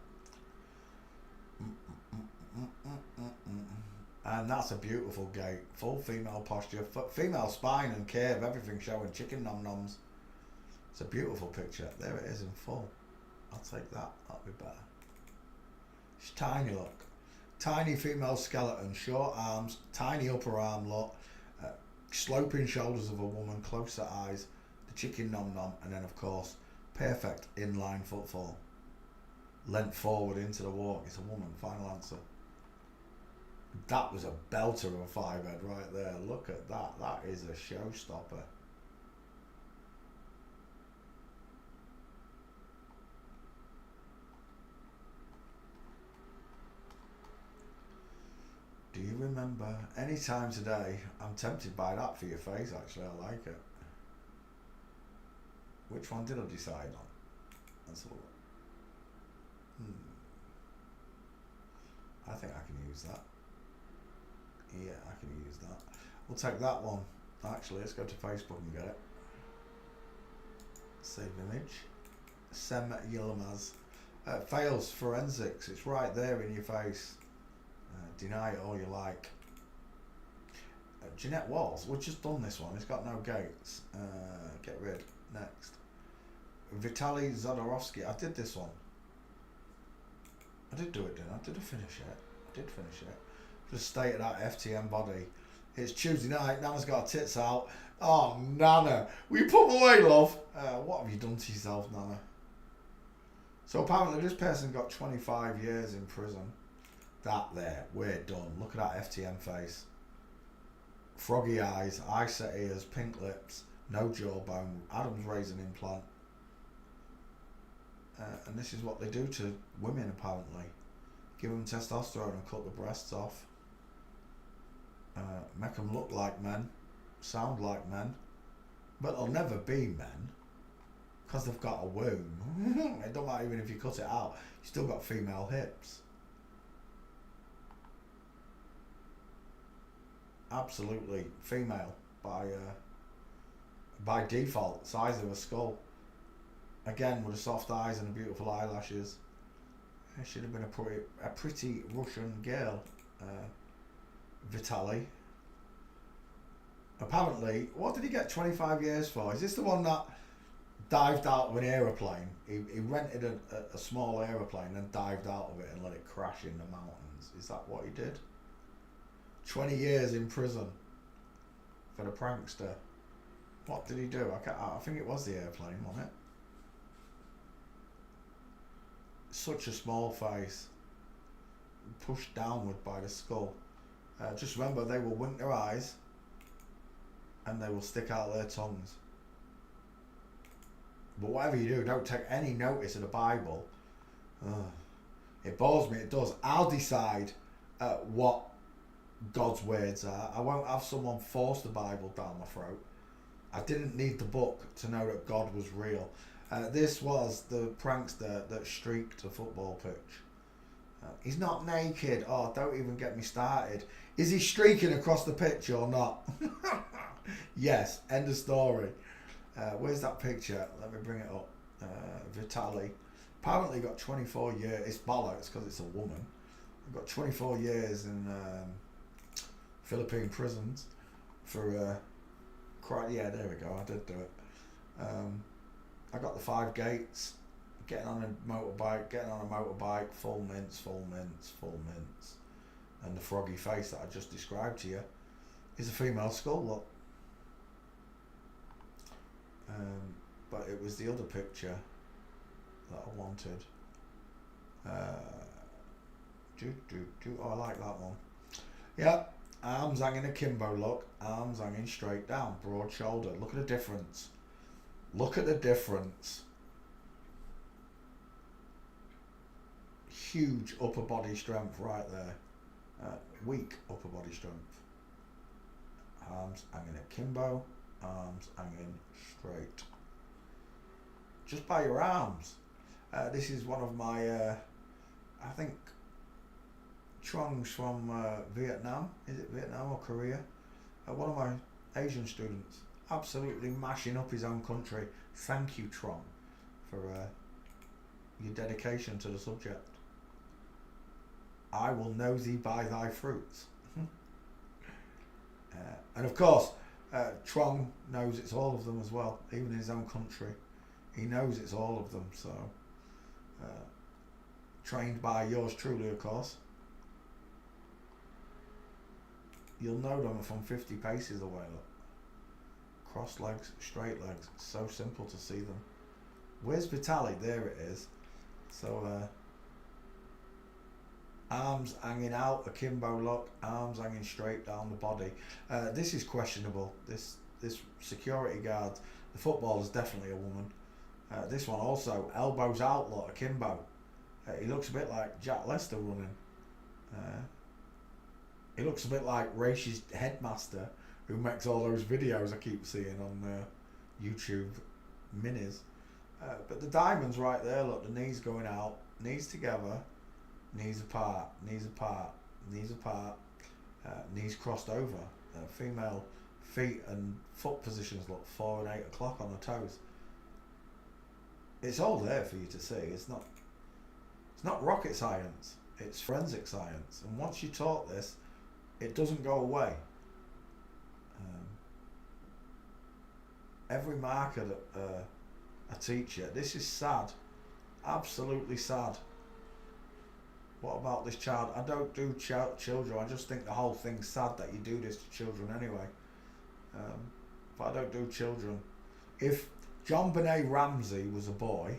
And that's a beautiful gait. Full female posture, female spine and curve, everything showing, chicken nom-noms. It's a beautiful picture. There it is in full. I'll take that, that'll be better. It's tiny look. Tiny female skeleton, short arms, tiny upper arm look, sloping shoulders of a woman, closer eyes, the chicken nom-nom, and then of course, perfect inline footfall. Leant forward into the walk. It's a woman, final answer. That was a belter of a five-head right there. Look at that. That is a showstopper. Do you remember any time today? I'm tempted by that for your face, actually. I like it. Which one did I decide on? Let's look. I think I can use that. Yeah, I can use that. We'll take that one. Actually, let's go to Facebook and get it. Save image. Sem Yilmaz. Fails forensics. It's right there in your face. Deny it all you like. Jeanette Walls. We've just done this one. It's got no gates. Get rid. Next. Vitaly Zodorovsky. I did this one. I did do it, didn't I? Did I finish it? I did finish it. Just stated that FTM body. It's Tuesday night. Nana's got her tits out. Oh, Nana. Will you put them away, love? What have you done to yourself, Nana? So apparently this person got 25 years in prison. That there. We're done. Look at that FTM face. Froggy eyes. Eye set ears. Pink lips. No jawbone. Adam's raisin implant. And this is what they do to women, apparently. Give them testosterone and cut the breasts off. Make them look like men, sound like men, but they'll never be men because they've got a womb. It don't matter even if you cut it out, you still got female hips. Absolutely female by default, size of a skull. Again, with the soft eyes and the beautiful eyelashes. It should have been a pretty Russian girl, Vitaly. Apparently, what did he get 25 years for? Is this the one that dived out of an aeroplane? He rented a small aeroplane and dived out of it and let it crash in the mountains. Is that what he did? 20 years in prison for the prankster. What did he do? I think it was the airplane, wasn't it? Such a small face, pushed downward by the skull. Just remember, they will wink their eyes and they will stick out their tongues. But whatever you do, don't take any notice of the Bible. It bores me, it does. I'll decide what God's words are. I won't have someone force the Bible down my throat. I didn't need the book to know that God was real. This was the prankster that streaked a football pitch. He's not naked. Oh, don't even get me started. Is he streaking across the pitch or not? Yes, end of story. Where's that picture? Let me bring it up. Vitali. Apparently got 24 years. It's bollocks because it's a woman. Got 24 years in Philippine prisons for yeah, there we go. I did do it. I got the 5 gates. Getting on a motorbike, full mints, and the froggy face that I just described to you is a female skull look. But it was the other picture that I wanted. Oh, I like that one. Yeah, arms hanging akimbo look, arms hanging straight down, broad shoulder. Look at the difference. Look at the difference. Huge upper body strength right there. Weak upper body strength. Arms hanging akimbo, arms hanging straight. Just by your arms. This is one of my, I think, Trung's from Vietnam. Is it Vietnam or Korea? One of my Asian students. Absolutely mashing up his own country. Thank you, Trong, for your dedication to the subject. I will know thee by thy fruits. And of course, Trong knows it's all of them as well, even in his own country. He knows it's all of them, so trained by yours truly, of course. You'll know them from 50 paces away. Look. Cross legs, straight legs, so simple to see them. Where's Vitali? There it is. So arms hanging out, akimbo look, arms hanging straight down the body. This is questionable. This security guard, the footballer's definitely a woman. This one also, elbows out look, akimbo. He looks a bit like Jack Lester running. He looks a bit like Rachel's headmaster, who makes all those videos I keep seeing on YouTube minis. But the diamond's right there, look, the knees going out, knees together, knees apart, knees apart, knees apart, knees crossed over. Female feet and foot positions look 4 and 8 o'clock on the toes. It's all there for you to see. It's not rocket science, it's forensic science. And once you're taught this, it doesn't go away. Every marker that I teach you, this is sad, absolutely sad. What about this child? I don't do children, I just think the whole thing's sad that you do this to children anyway. But I don't do children. If JonBenet Ramsey was a boy,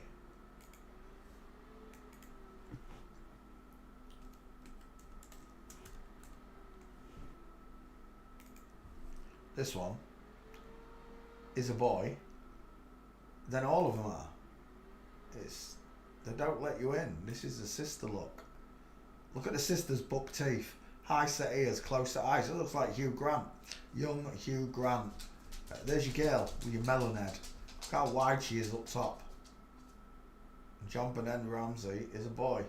this one is a boy, then all of them are. They don't let you in. This is the sister look. Look at the sister's buck teeth, high set ears, close set eyes. It looks like Hugh Grant, young Hugh Grant. There's your girl with your melon head. Look how wide she is up top. JonBenet Ramsey is a boy.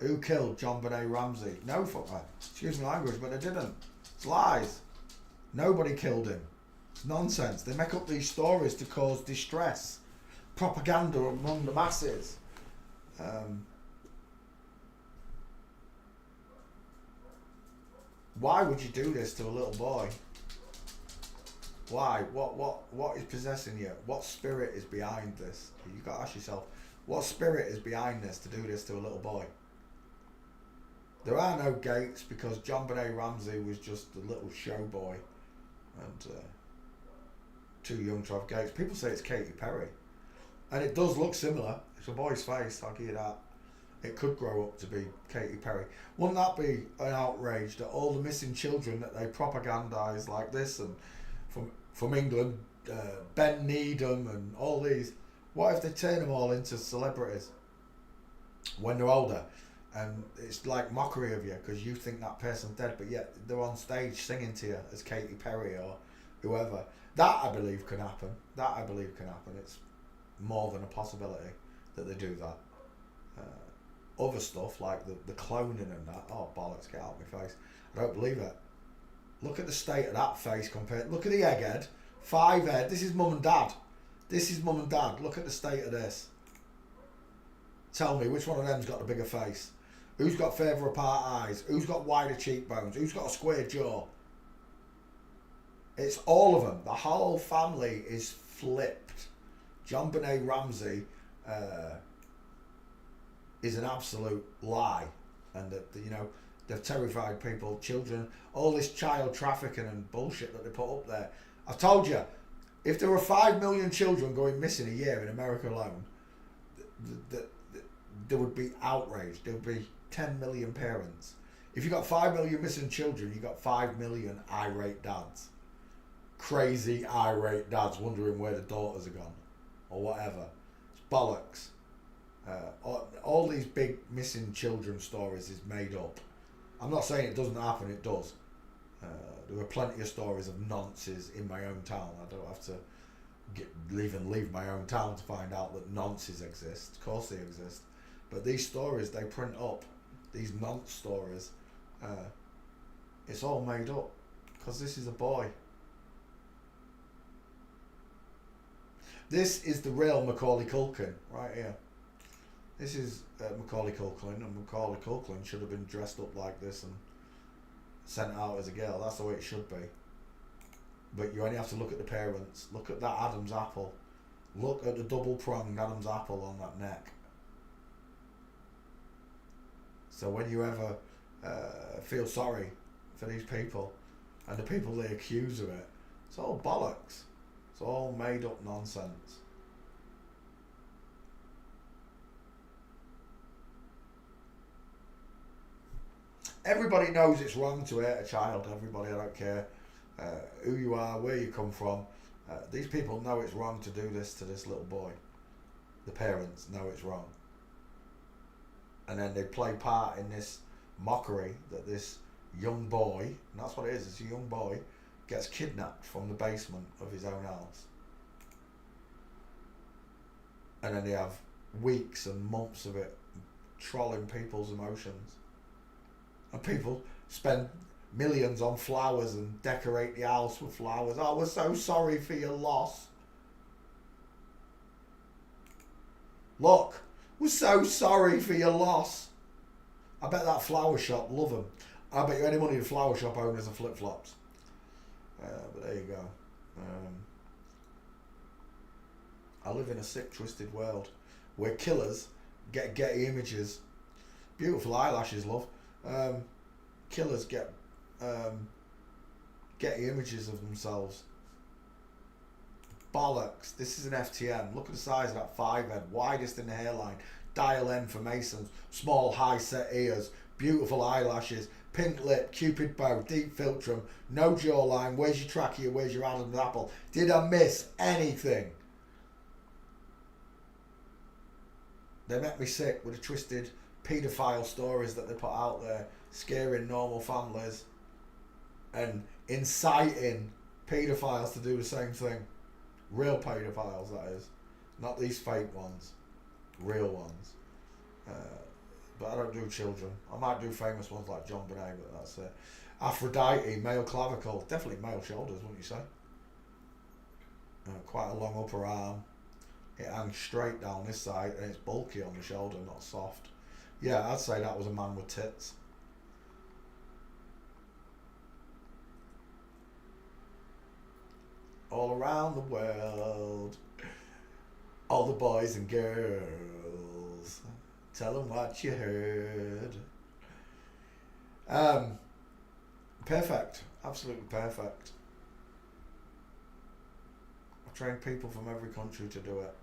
Who killed JonBenet Ramsey? No fucker. Excuse my language, but they didn't. It's lies. Nobody killed him. It's nonsense. They make up these stories to cause distress, propaganda among the masses. Why would you do this to a little boy? Why? What is possessing you? What spirit is behind this? You've got to ask yourself, what spirit is behind this to do this to a little boy? There are no gates because JonBenet Ramsey was just a little show boy and too young to have gates. People say it's Katy Perry, and it does look similar. It's a boy's face, I'll give you that. It could grow up to be Katy Perry. Wouldn't that be an outrage that all the missing children that they propagandise like this and from England, Ben Needham and all these, what if they turn them all into celebrities when they're older? And it's like mockery of you because you think that person's dead, but yet they're on stage singing to you as Katy Perry or whoever. That I believe can happen. It's more than a possibility that they do that. other stuff like the cloning and that. Oh bollocks! Get out of my face! I don't believe it. Look at the state of that face compared. Look at the egghead, 5 head. This is mum and dad. This is mum and dad. Look at the state of this. Tell me which one of them's got the bigger face? Who's got further apart eyes? Who's got wider cheekbones? Who's got a square jaw? It's all of them. The whole family is flipped. JonBenét Ramsey is an absolute lie, and that, you know, they've terrified people, children, all this child trafficking and bullshit that they put up there. I've told you, if there were 5 million children going missing a year in America alone, there would be outrage. There would be 10 million parents. If you've got 5 million missing children, you've got 5 million irate dads. Crazy irate dads wondering where the daughters are gone or whatever. It's bollocks. All these big missing children stories is made up. I'm not saying it doesn't happen, it does. There are plenty of stories of nonces in my own town. I don't have to leave my own town to find out that nonces exist. Of course they exist. But these stories they print up, these nonce stories, it's all made up. Because this is a boy. This is the real Macaulay Culkin, right here. This is Macaulay Culkin, and Macaulay Culkin should have been dressed up like this and sent out as a girl. That's the way it should be. But you only have to look at the parents. Look at that Adam's apple. Look at the double-pronged Adam's apple on that neck. So when you ever feel sorry for these people and the people they accuse of it, it's all bollocks. It's all made up nonsense. Everybody knows it's wrong to hurt a child. Everybody, I don't care who you are, where you come from. These people know it's wrong to do this to this little boy. The parents know it's wrong. And then they play part in this mockery that this young boy, and that's what it is, it's a young boy, gets kidnapped from the basement of his own house. And then they have weeks and months of it trolling people's emotions. And people spend millions on flowers and decorate the house with flowers. Oh, we're so sorry for your loss. Look, we're so sorry for your loss. I bet that flower shop love them. I bet you any money the flower shop owners are flip-flops. But there you go. I live in a sick, twisted world where killers get Getty Images. Beautiful eyelashes, love. Killers get Getty Images of themselves. Bollocks. This is an FTM. Look at the size of that 5 head. Widest in the hairline. Dial M for Masons. Small, high set ears. Beautiful eyelashes. Pink lip. Cupid bow. Deep philtrum. No jawline. Where's your trachea? Where's your Adam's apple? Did I miss anything? They make me sick with the twisted paedophile stories that they put out there, scaring normal families and inciting paedophiles to do the same thing. Real paedophiles, that is. Not these fake ones. Real ones. But I don't do children. I might do famous ones like JonBenét, but that's it. Aphrodite, male clavicle. Definitely male shoulders, wouldn't you say? Quite a long upper arm. It hangs straight down this side and it's bulky on the shoulder, not soft. Yeah, I'd say that was a man with tits. All around the world, all the boys and girls, tell them what you heard. Perfect, absolutely perfect. I've trained people from every country to do it.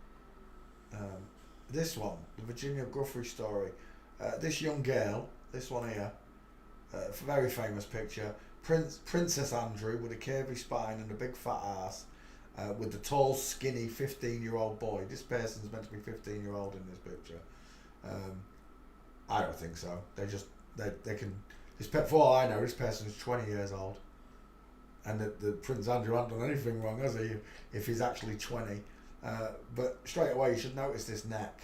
This one, the Virginia Guthrie story. This young girl, this one here, very famous picture. Princess Andrew with a curvy spine and a big fat ass, with the tall, skinny 15-year-old boy. This person's meant to be 15-year-old in this picture. I don't think so. They can. For all I know, this person is 20 years old, and the Prince Andrew hasn't done anything wrong, has he? If he's actually 20, but straight away you should notice this neck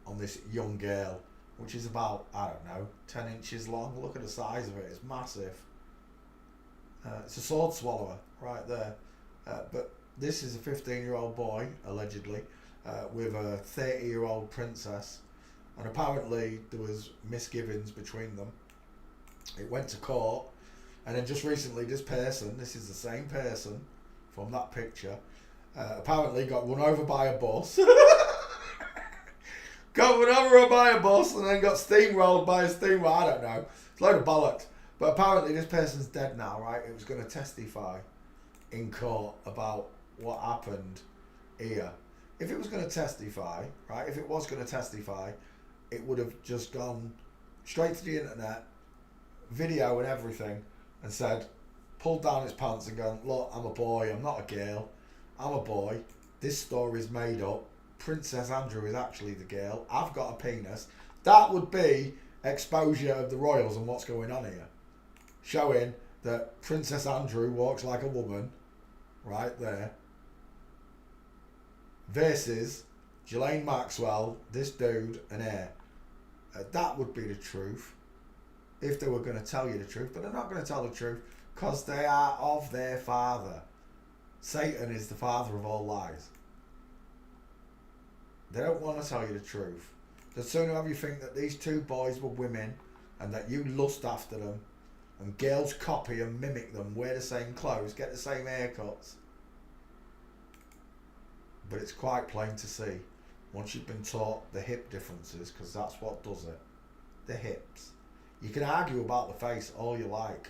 on this young girl. which is about, I don't know, 10 inches long. Look at the size of it, it's massive. It's a sword swallower right there. But this is a 15-year-old boy, allegedly, with a 30-year-old princess. And apparently there was misgivings between them. It went to court. And then just recently this is the same person from that picture, apparently got run over by a bus. Got run over by a bus and then got steamrolled by a steamroller. I don't know. It's a load of bollocks. But apparently this person's dead now, right? It was going to testify in court about what happened here. If it was going to testify, right? If it was going to testify, it would have just gone straight to the internet, video and everything, and said, pulled down its pants and gone, look, I'm a boy, I'm not a girl. I'm a boy. This story's made up. Princess Andrew is actually the girl. I've got a penis. That would be exposure of the royals and what's going on here. Showing that Princess Andrew walks like a woman, right there, versus Ghislaine Maxwell, this dude, and her. That would be the truth if they were going to tell you the truth, but they're not going to tell the truth because they are of their father. Satan is the father of all lies. They don't want to tell you the truth. The sooner have you think that these two boys were women and that you lust after them, and girls copy and mimic them, wear the same clothes, get the same haircuts. But it's quite plain to see once you've been taught the hip differences, because that's what does it. The hips. You can argue about the face all you like.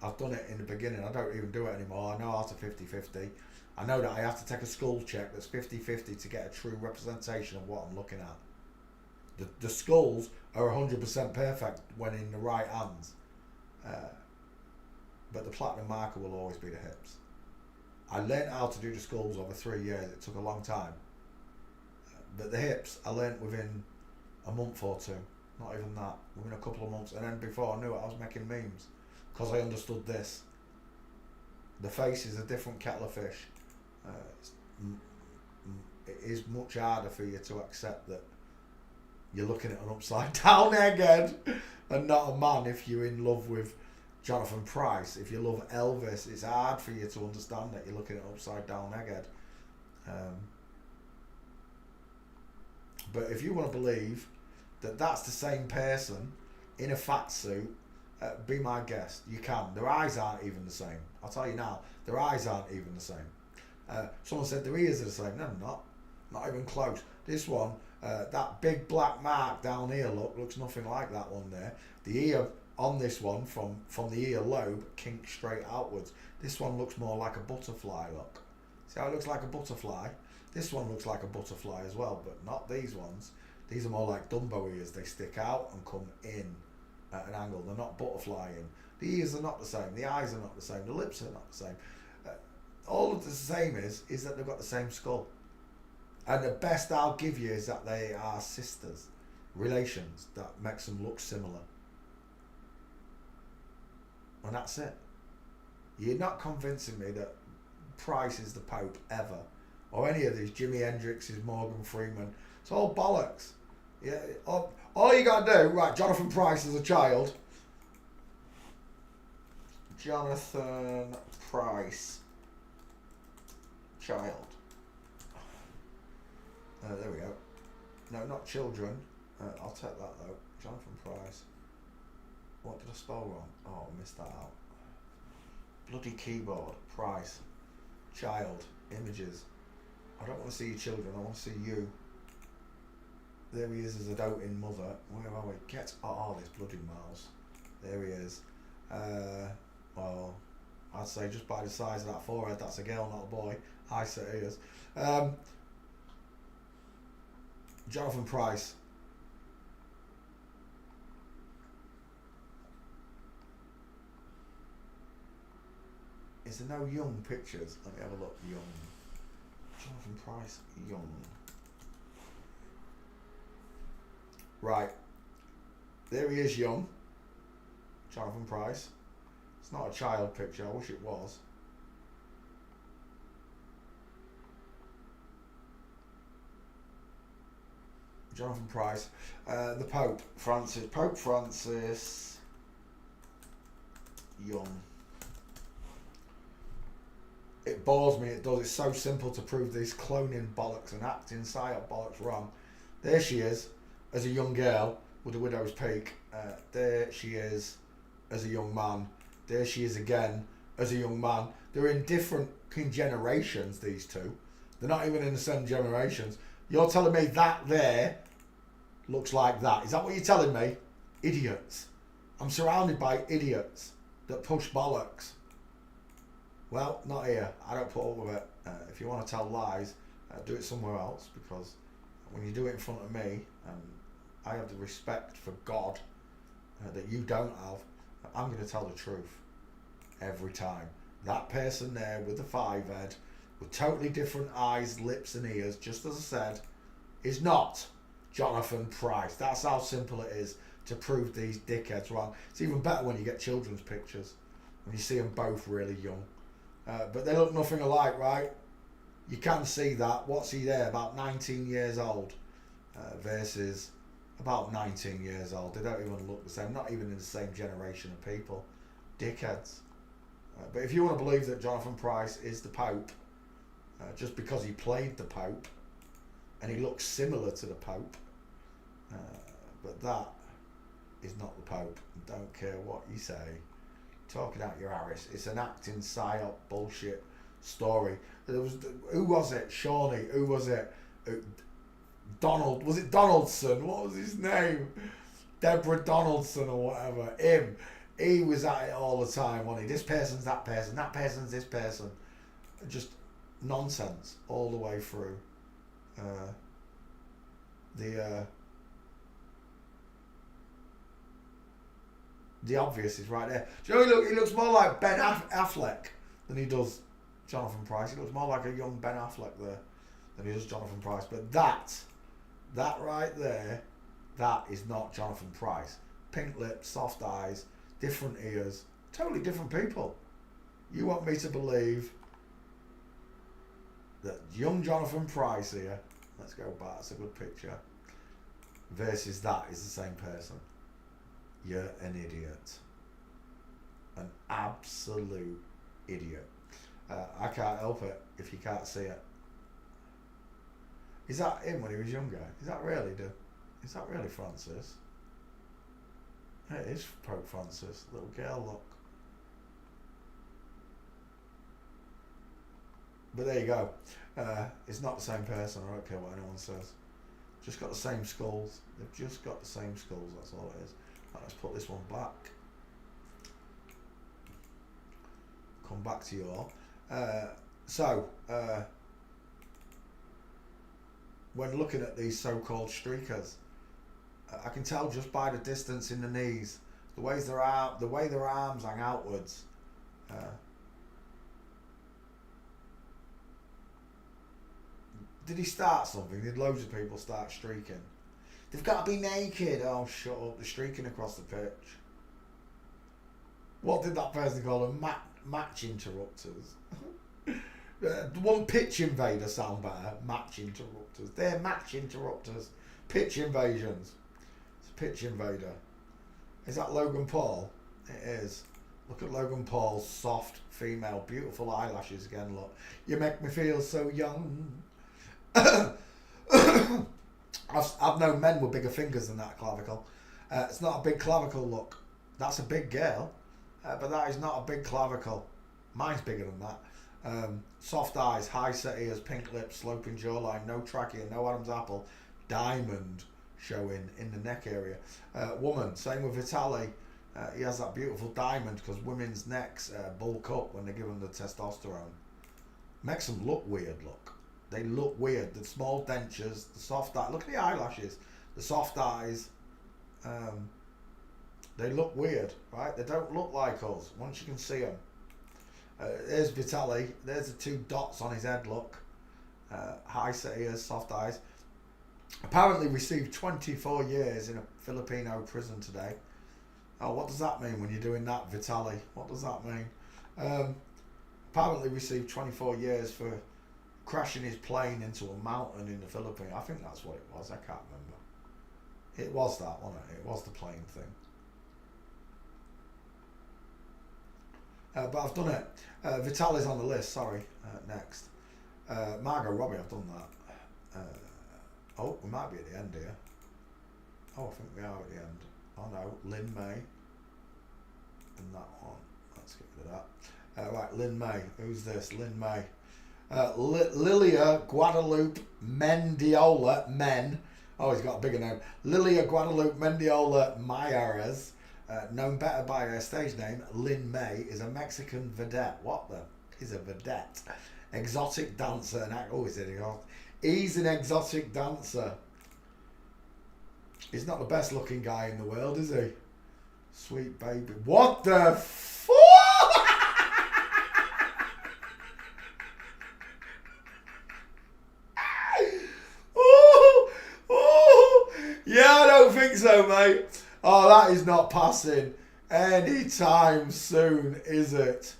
I've done it in the beginning. I don't even do it anymore. I know how to 50-50. I know that I have to take a skull check that's 50-50 to get a true representation of what I'm looking at. The skulls are 100% perfect when in the right hands. But the platinum marker will always be the hips. I learned how to do the skulls over 3 years. It took a long time. But the hips, I learned within a month or two. Not even that. Within a couple of months. And then before I knew it, I was making memes. Because I understood this. The face is a different kettle of fish. It is much harder for you to accept that you're looking at an upside down egghead and not a man if you're in love with Jonathan Pryce. If you love Elvis, it's hard for you to understand that you're looking at an upside down egghead. But if you want to believe that that's the same person in a fat suit, be my guest. You can. Their eyes aren't even the same. I'll tell you now, their eyes aren't even the same. Someone said their ears are the same. No, they're not. Not even close. This one, that big black mark down here, looks nothing like that one there. The ear on this one, from the ear lobe, kinks straight outwards. This one looks more like a butterfly, look. See how it looks like a butterfly? This one looks like a butterfly as well, but not these ones. These are more like Dumbo ears. They stick out and come in at an angle. They're not butterflying. The ears are not the same. The eyes are not the same. The lips are not the same. All of the same is that they've got the same skull. And the best I'll give you is that they are sisters, relations, that makes them look similar. And that's it. You're not convincing me that Price is the Pope ever, or any of these Jimi Hendrixes, Morgan Freeman. It's all bollocks. Yeah. All you got to do, right? Jonathan Pryce as a child. Jonathan Pryce, child. There we go. No, not children. I'll take that though. Jonathan Pryce. What did I spell wrong? Oh, I missed that out. Bloody keyboard. Price. Child. Images. I don't want to see your children. I want to see you. There he is as a doting mother. Where are we? Get oh, this bloody mouse. There he is. Well, I'd say just by the size of that forehead, that's a girl, not a boy. I say he is. Jonathan Pryce. Is there no young pictures? Let me have a look. Young. Jonathan Pryce, young. Right. There he is, young. Jonathan Pryce. It's not a child picture. I wish it was. Jonathan Pryce. The Pope Francis Young. It bores me, it does. It's so simple to prove these cloning bollocks and acting psyop bollocks wrong. There she is as a young girl with a widow's peak. There she is as a young man. There she is again as a young man. They're in different generations, these two. They're not even in the same generations. You're telling me that there looks like that. Is that what you're telling me? Idiots. I'm surrounded by idiots that push bollocks. Well, not here. I don't put up with it. If you want to tell lies, do it somewhere else, because when you do it in front of me, I have the respect for God that you don't have. I'm going to tell the truth every time. That person there with the 5 head, with totally different eyes, lips and ears, just as I said, is not Jonathan Pryce. That's how simple it is to prove these dickheads wrong. It's even better when you get children's pictures, when you see them both really young. But they look nothing alike, right? You can see that. What's he there? About 19 years old versus about 19 years old. They don't even look the same. Not even in the same generation of people. Dickheads. But if you want to believe that Jonathan Pryce is the Pope, just because he played the Pope and he looks similar to the Pope, but that is not the Pope. Don't care what you say. Talking out your Harris. It's an acting psyop bullshit story. There was, who was it? Shawnee. Who was it? Donald. Was it Donaldson? What was his name? Deborah Donaldson or whatever. Him. He was at it all the time, wasn't he? This person's that person. That person's this person. Just nonsense all the way through. The obvious is right there. Do you know, he looks more like Ben Affleck than he does Jonathan Pryce. He looks more like a young Ben Affleck there than he does Jonathan Pryce. But that right there, that is not Jonathan Pryce. Pink lips, soft eyes, different ears, totally different people. You want me to believe that young Jonathan Pryce here, let's go back, that's a good picture, versus that is the same person. You're an idiot. An absolute idiot. I can't help it if you can't see it. Is that him when he was younger? Is that really Francis? It is Pope Francis. Little girl look. But there you go. It's not the same person. I don't care what anyone says. Just got the same skulls. They've just got the same skulls. That's all it is. Right, let's put this one back. Come back to you all. When looking at these so-called streakers, I can tell just by the distance in the knees, the way their arms hang outwards. Did he start something? Did loads of people start streaking? They've got to be naked. Oh, shut up. They're streaking across the pitch. What did that person call them? Match interrupters. One pitch invader sound better. Match interrupters. They're match interrupters. Pitch invasions. It's a pitch invader. Is that Logan Paul? It is. Look at Logan Paul's soft, female, beautiful eyelashes again. Look. You make me feel so young. I've known men with bigger fingers than that clavicle. It's not a big clavicle, look. That's a big girl, but that is not a big clavicle. Mine's bigger than that. Soft eyes, high set ears, pink lips, sloping jawline, no trachea, no Adam's apple, diamond showing in the neck area. Woman, same with Vitaly. He has that beautiful diamond because women's necks bulk up when they give them the testosterone. Makes them look weird, look. They look weird. The small dentures, the soft eyes. Look at the eyelashes. The soft eyes. They look weird, right? They don't look like us once you can see them. There's Vitaly. There's the 2 dots on his head, look. High set ears, soft eyes. Apparently received 24 years in a Filipino prison today. Oh, what does that mean when you're doing that, Vitaly? What does that mean? Apparently received 24 years for crashing his plane into a mountain in the Philippines. I think that's what it was. I can't remember. It was that, wasn't it? It was the plane thing. But I've done it. Vitali's on the list. Sorry. Next. Margot Robbie. I've done that. Oh, we might be at the end here. Oh, I think we are at the end. Oh no, Lynn May. And that one. Let's get rid of that. Right, Lynn May. Who's this? Lynn May. Lilia Guadalupe Mendiola Men. Oh, he's got a bigger name. Lilia Guadalupe Mendiola Mayares, known better by her stage name, Lynn May, is a Mexican vedette. What the is a vedette? Exotic dancer and act. Oh, he's an exotic dancer. He's not the best looking guy in the world, is he? Sweet baby. What the fuck? Yeah, I don't think so, mate. Oh, that is not passing anytime soon, is it?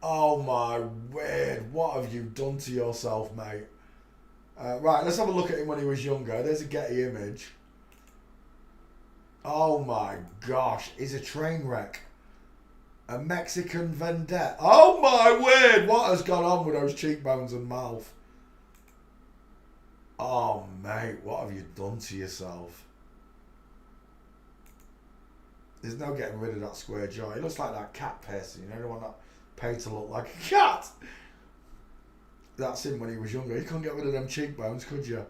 Oh my word, what have you done to yourself, mate? Right, let's have a look at him when he was younger. There's a Getty image. Oh my gosh, he's a train wreck. A Mexican vendetta. Oh my word, what has gone on with those cheekbones and mouth? Oh mate, what have you done to yourself? There's no getting rid of that square jaw. He looks like that cat person, you know, the one that paid to look like a cat. That's him when he was younger. You couldn't get rid of them cheekbones, could you?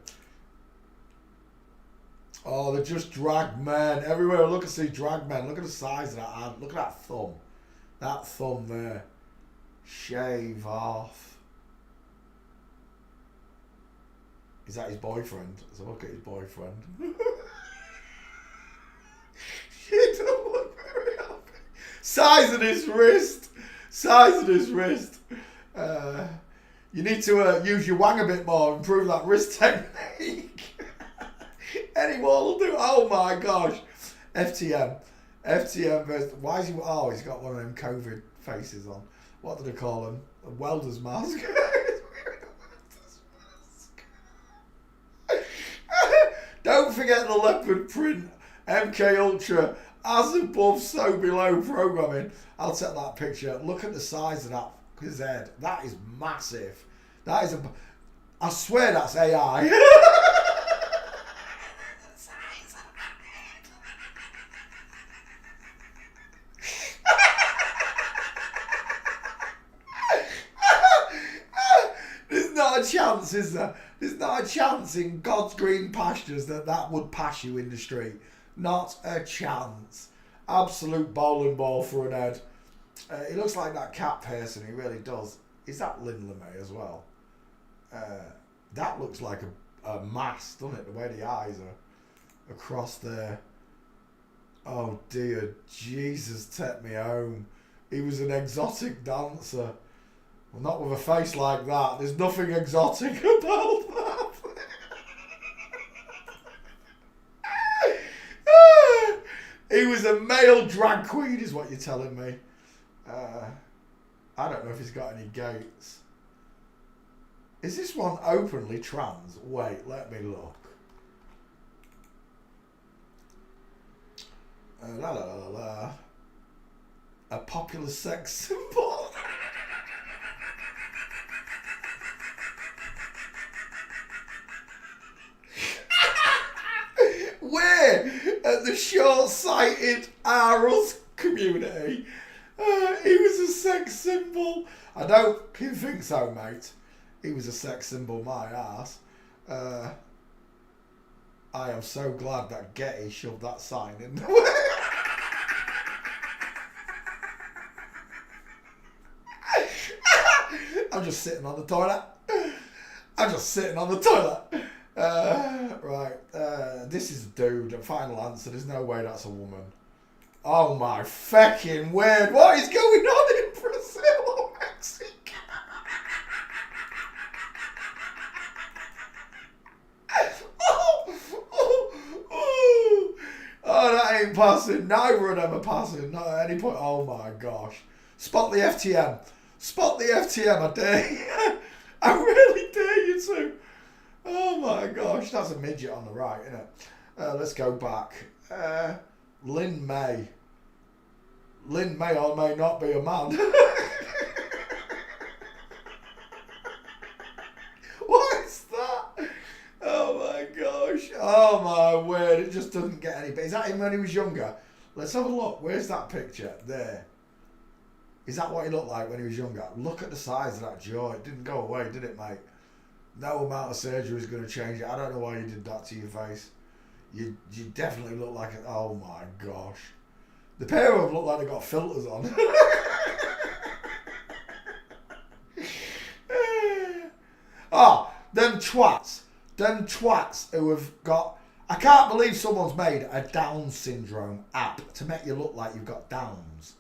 Oh, they're just drag men. Everywhere I look, I see drag men. Look at the size of that hand. Look at that thumb. That thumb there. Shave off. Is that his boyfriend? Let's look at his boyfriend. She don't look very happy. Size of his wrist. Size of his wrist. You need to use your wang a bit more, improve that wrist technique. Any more will do. Oh my gosh. FTM. FTM versus, why is he, oh, he's got one of them COVID faces on. What do they call him? A welder's mask. Don't forget the leopard print. MK Ultra. As above, so below programming. I'll take that picture. Look at the size of that his head. That is massive. That is a, I swear that's AI. There's not a chance, is there? There's not a chance in God's green pastures that would pass you in the street. Not a chance. Absolute bowling ball for an head. He looks like that cat person, he really does. Is that Lynn LeMay as well? That looks like a mask, doesn't it? The way the eyes are across there. Oh dear, Jesus, take me home. He was an exotic dancer. Well, not with a face like that. There's nothing exotic about that. He was a male drag queen, is what you're telling me. I don't know if he's got any gates. Is this one openly trans? Wait, let me look. La la la la. A popular sex symbol. Where? At the short-sighted Arles community. He was a sex symbol. I don't think so, mate. He was a sex symbol, my ass. I am so glad that Getty shoved that sign in the way. I'm just sitting on the toilet. I'm just sitting on the toilet. Right. This is a dude. A final answer. There's no way that's a woman. Oh my fucking word. What is going on in Brazil or Mexico? Oh, that ain't passing. Neither of them are passing. Not at any point. Oh my gosh. Spot the FTM. Spot the FTM, I dare you. I really dare you to. Oh my gosh, that's a midget on the right, isn't it? Let's go back. Lin May. Lin may or may not be a man. What is that? Oh my gosh. Oh my word. It just doesn't get any better. Is that him when he was younger? Let's have a look. Where's that picture? There. Is that what he looked like when he was younger? Look at the size of that jaw. It didn't go away, did it, mate? No amount of surgery is going to change it. I don't know why you did that to your face. You definitely look like it. Oh my gosh. The pair of them look like they got filters on. Them twats. Them twats who have got... I can't believe someone's made a Down syndrome app to make you look like you've got Downs.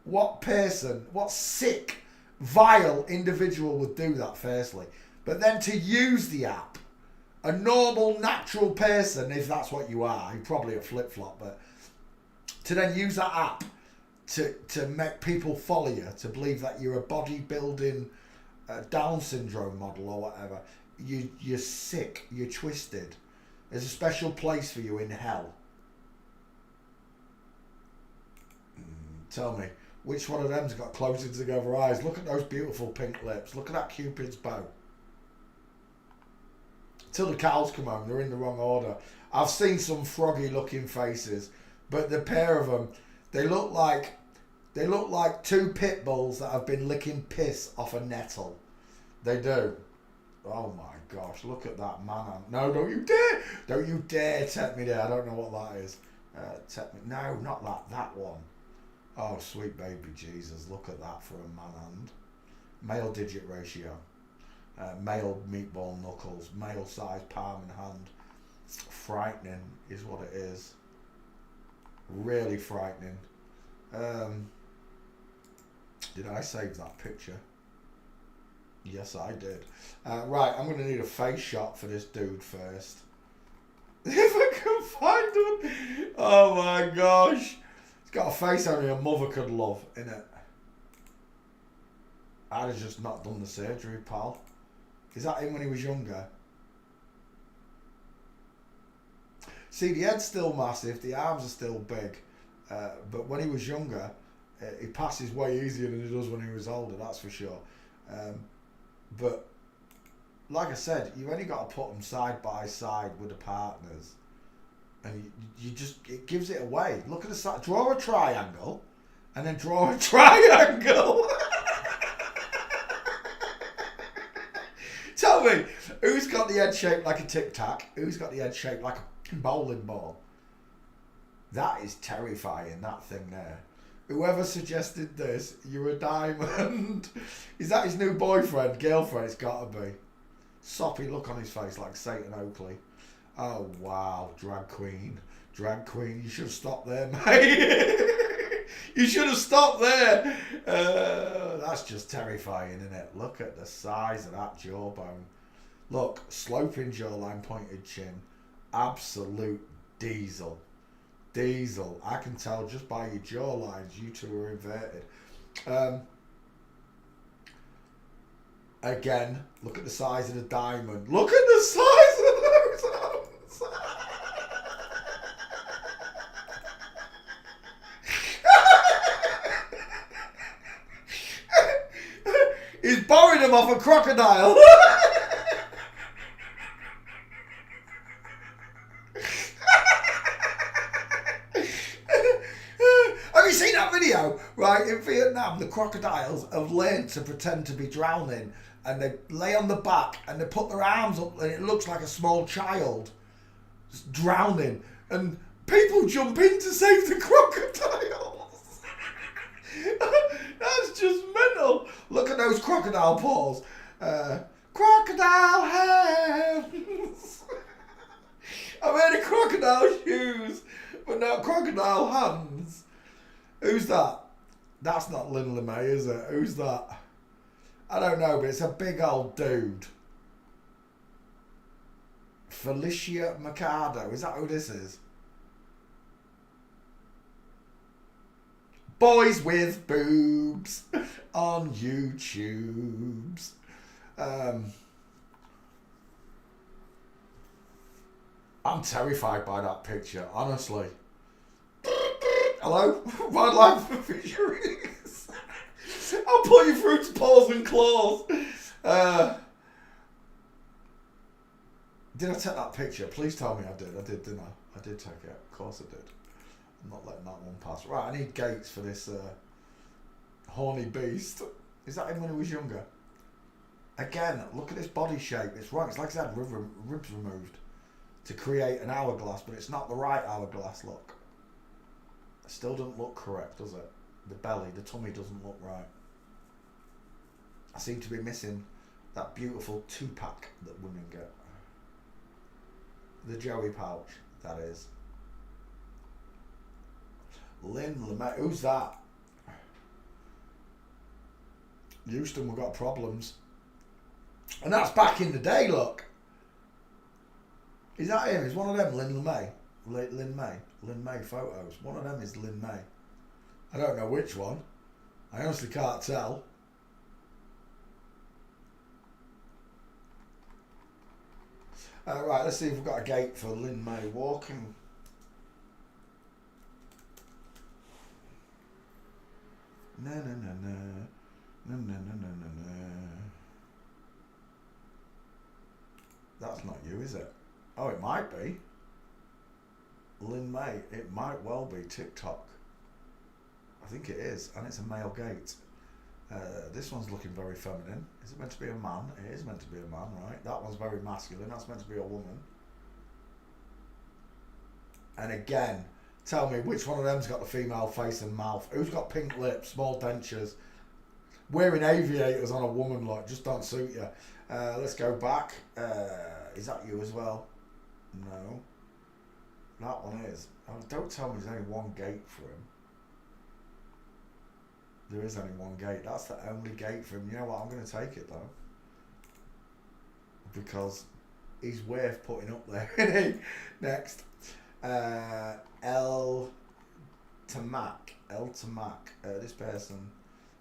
What person, what sick, vile individual would do that, firstly? But then to use the app, a normal, natural person, if that's what you are, you're probably a flip-flop, but to then use that app to make people follow you, to believe that you're a bodybuilding Down syndrome model or whatever, you're sick, you're twisted. There's a special place for you in hell. Tell me, which one of them's got closer together eyes? Look at those beautiful pink lips. Look at that Cupid's bow. Till the cows come home, they're in the wrong order. I've seen some froggy looking faces, but the pair of them, they look like two pit bulls that have been licking piss off a nettle. They do. Oh my gosh, look at that man. No, don't you dare. Don't you dare take me there. I don't know what that is. Take me. No, not that. That one. Oh, sweet baby Jesus. Look at that for a man hand. Male digit ratio. Male meatball knuckles. Male size palm and hand. Frightening is what it is. Really frightening. Did I save that picture? Yes, I did. Right, I'm going to need a face shot for this dude first. If I can find him. Oh my gosh. He's got a face only a mother could love, innit? I'd have just not done the surgery, pal. Is that him when he was younger? See, the head's still massive, the arms are still big. But when he was younger, he passes way easier than he does when he was older, that's for sure. But like I said, you've only got to put them side by side with the partners, and you just, it gives it away. Look at the side, draw a triangle, and then draw a triangle. Tell me, who's got the head shaped like a tic tac? Who's got the head shaped like a bowling ball? That is terrifying, that thing there. Whoever suggested this, you're a diamond. Is that his new boyfriend, girlfriend? It's got to be. Soppy look on his face like Satan Oakley. Oh, wow. Drag queen. Drag queen. You should have stopped there, mate. You should have stopped there. That's just terrifying, isn't it? Look at the size of that jawbone. Look, sloping jawline, pointed chin. Absolute diesel. Diesel. I can tell just by your jawlines you two are inverted. Again, look at the size of the diamond. Look at the size of those arms. He's borrowing them off a crocodile. Right, in Vietnam, the crocodiles have learned to pretend to be drowning, and they lay on the back and they put their arms up and it looks like a small child drowning, and people jump in to save the crocodiles. That's just mental. Look at those crocodile paws. Crocodile hands. I made a crocodile shoes, but not crocodile hands. Who's that? That's not Lin LeMay, is it? Who's that? I don't know, but it's a big old dude. Felicia Mercado. Is that who this is? Boys with boobs on YouTubes. I'm terrified by that picture, honestly. Hello? Wildlife fisheries. I'll put you through to paws and claws. Did I take that picture? Please tell me I did. I did, didn't I? I did take it. Of course I did. I'm not letting that one pass. Right, I need Gates for this horny beast. Is that him when he was younger? Again, look at this body shape. It's wrong. It's like he's had ribs removed to create an hourglass, but it's not the right hourglass look. It still doesn't look correct, does it? The belly, the tummy doesn't look right. I seem to be missing that beautiful 2-pack that women get. The Joey pouch, that is. Lynn Lemay, who's that? Houston, we've got problems. And that's back in the day, look. Is that him? Is one of them Lynn Lemay? Lynn May photos. One of them is Lynn May. I don't know which one. I honestly can't tell. Right, let's see if we've got a gate for Lynn May walking. No. That's not you, is it? Oh, it might be. Lynn May. It might well be TikTok. I think it is, and it's a male gate. This one's looking very feminine. Is it meant to be a man? It is meant to be a man, right? That one's very masculine. That's meant to be a woman. And again, tell me which one of them's got the female face and mouth? Who's got pink lips, small dentures? Wearing aviators on a woman, like, just don't suit you. Let's go back. Is that you as well? No. That one is. Oh, don't tell me there's only one gate for him. There is only one gate. That's the only gate for him. You know what? I'm going to take it though, because he's worth putting up there, isn't he? Next, El Tamak. This person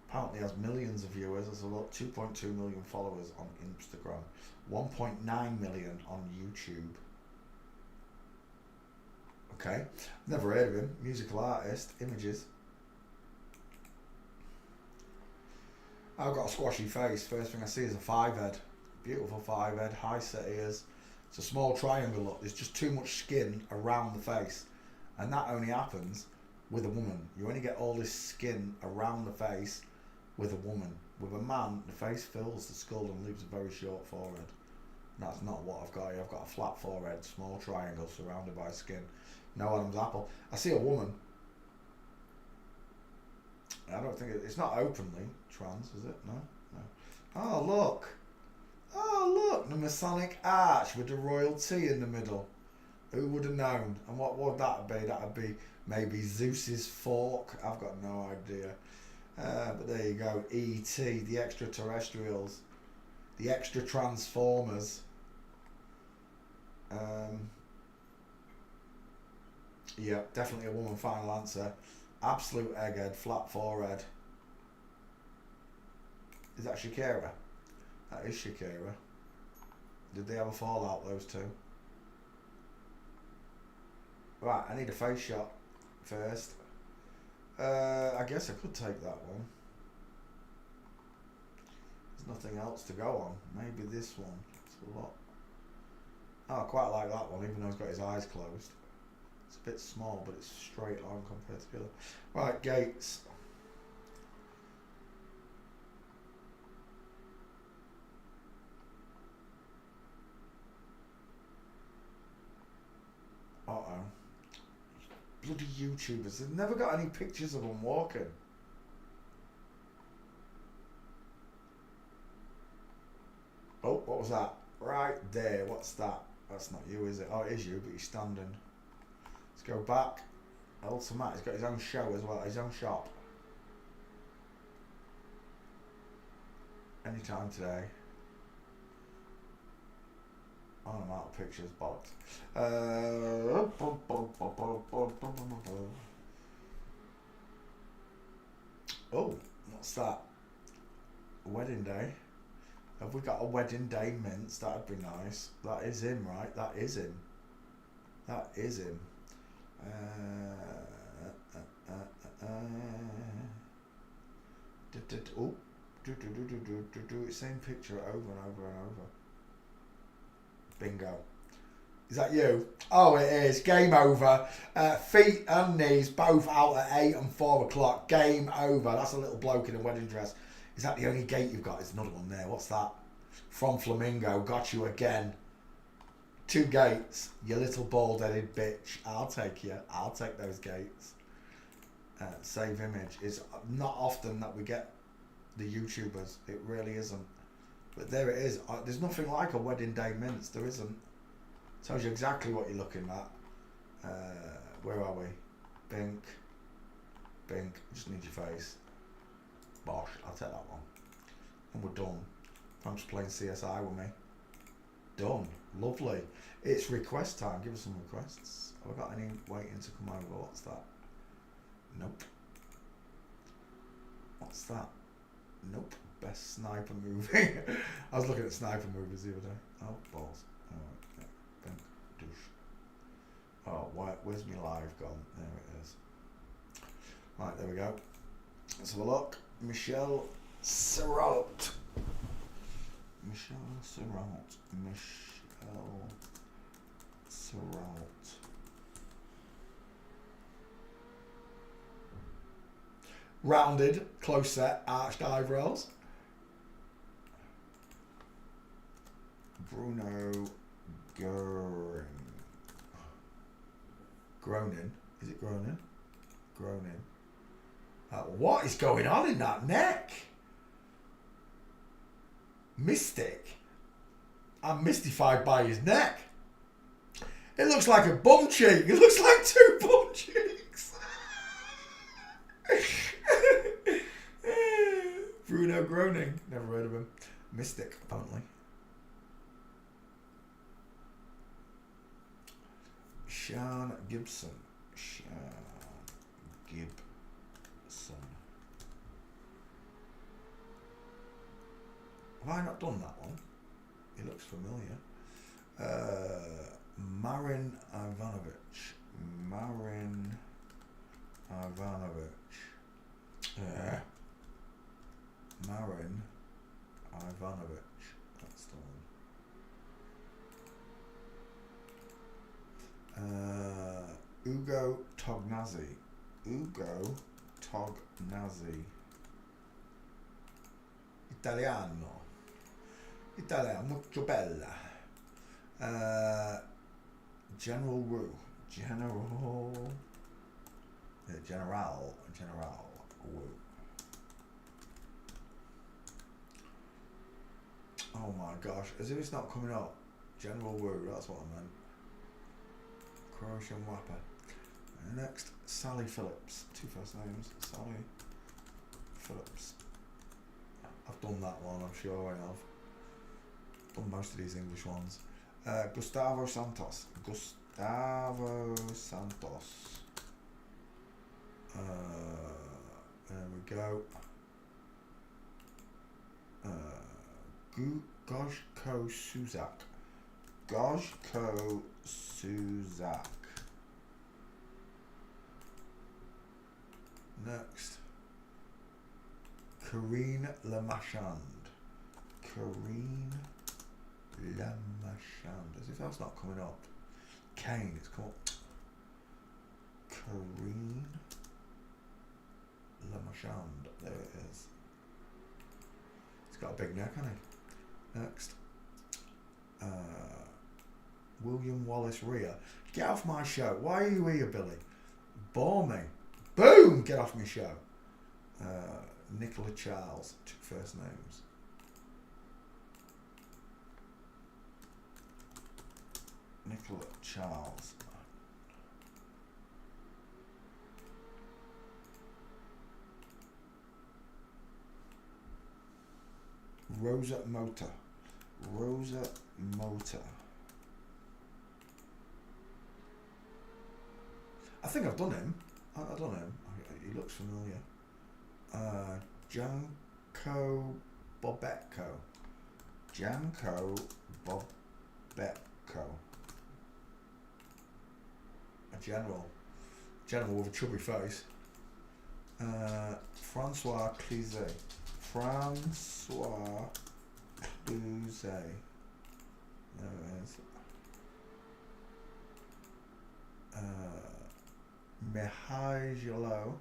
apparently has millions of viewers. There's about 2.2 million followers on Instagram, 1.9 million on YouTube. Okay, never heard of him. Musical artist, images. I've got a squashy face. First thing I see is a 5-head. Beautiful 5-head, high set ears. It's a small triangle look. There's just too much skin around the face. And that only happens with a woman. You only get all this skin around the face with a woman. With a man, the face fills the skull and leaves a very short forehead. That's not what I've got here. I've got a flat forehead, small triangle surrounded by skin. No Adam's apple. I see a woman. I don't think it's not openly trans, is it? No. Oh look! Oh look! The Masonic arch with the royal T in the middle. Who would have known? And what would that be? That would be maybe Zeus's fork. I've got no idea. But there you go. E.T. The extraterrestrials, the extra transformers. Yeah, definitely a woman. Final answer. Absolute egghead, flat forehead. Is that Shakira? That is Shakira. Did they have a fallout, those two? Right, I need a face shot first. I guess I could take that one. There's nothing else to go on. Maybe this one. It's a lot. Oh, I quite like that one, even though he's got his eyes closed. It's a bit small, but it's straight on compared to the other. Right, Gates. Uh-oh. Bloody YouTubers. They've never got any pictures of them walking. Oh, what was that? Right there. What's that? That's not you, is it? Oh, it is you, but you're standing. Let's go back. Ultimate. He's got his own show as well. His own shop. Anytime today. Oh, I'm out of pictures, bollocks. Oh, what's that? Wedding day. Have we got a wedding day mince? That'd be nice. That is him, right? That is him. That is him. Oh, same picture over and over and over. Bingo. Is that you? Oh, it is. Game over. Feet and knees both out at 8 and 4 o'clock. Game over. That's a little bloke in a wedding dress. Is that the only gate you've got? There's another one there. What's that? From Flamingo. Got you again. 2 gates. You little bald-headed bitch. I'll take you. I'll take those gates. Save image. It's not often that we get the YouTubers. It really isn't. But there it is. There's nothing like a wedding day mince. There isn't. Tells you exactly what you're looking at. Where are we? Bink. Bink. Just need your face. Bosh. I'll take that one. And we're done. Thanks for playing CSI with me. Done. Lovely. It's request time. Give us some requests. Have I got any waiting to come over? What's that? Nope. What's that? Nope. Best sniper movie. I was looking at sniper movies the other day. Oh, balls. Alright. Yeah. Bink. Douche. Oh, where's my live gone? There it is. Right, there we go. Let's have a look. Michelle Serrault. Michelle Serrault. Michelle Serrault. Rounded, close set, arched eyebrows. Bruno Goring. Gronin. Is it Gronin? Gronin. What is going on in that neck? Mystic. I'm mystified by his neck. It looks like a bum cheek. It looks like 2 bum cheeks. Bruno Groning. Never heard of him. Mystic, apparently. Sean Gibson. Sean Gibson. Have I not done that one? He looks familiar. Marin Ivanovic. Marin Ivanovic. Marin Ivanovic. That's the one. Ugo Tognazzi. Ugo Tognazzi. Italiano. Italiano, molto bella. General Wu. General Wu. Oh my gosh, as if it's not coming up. General Wu, that's what I meant. Croatian Wapper. Next, Sally Phillips. 2 first names. Sally Phillips. I've done that one, I'm sure I have. Done most of these English ones. Gustavo Santos. Gustavo Santos. There we go. Gojko Suzak. Gojko Suzak. Next, Karine Lamachand. Karine Lamachand. As if that's not coming up. Kane, it's come up. Karine Lamachand. There it is. He's got a big neck, hasn't he? Next. William Wallace Rea. Get off my show. Why are you here, Billy? Bore me. Boom! Get off my show. Nicola Charles. 2 first names. Nicola Charles. Rosa Mota. Rosa Mota. I think I've done him. I've done him. He looks familiar. Janko Bobetko. Janko Bobetko. A general. General with a chubby face. Francois Cluzet. Francois Cluzet. There it is. Mihailo.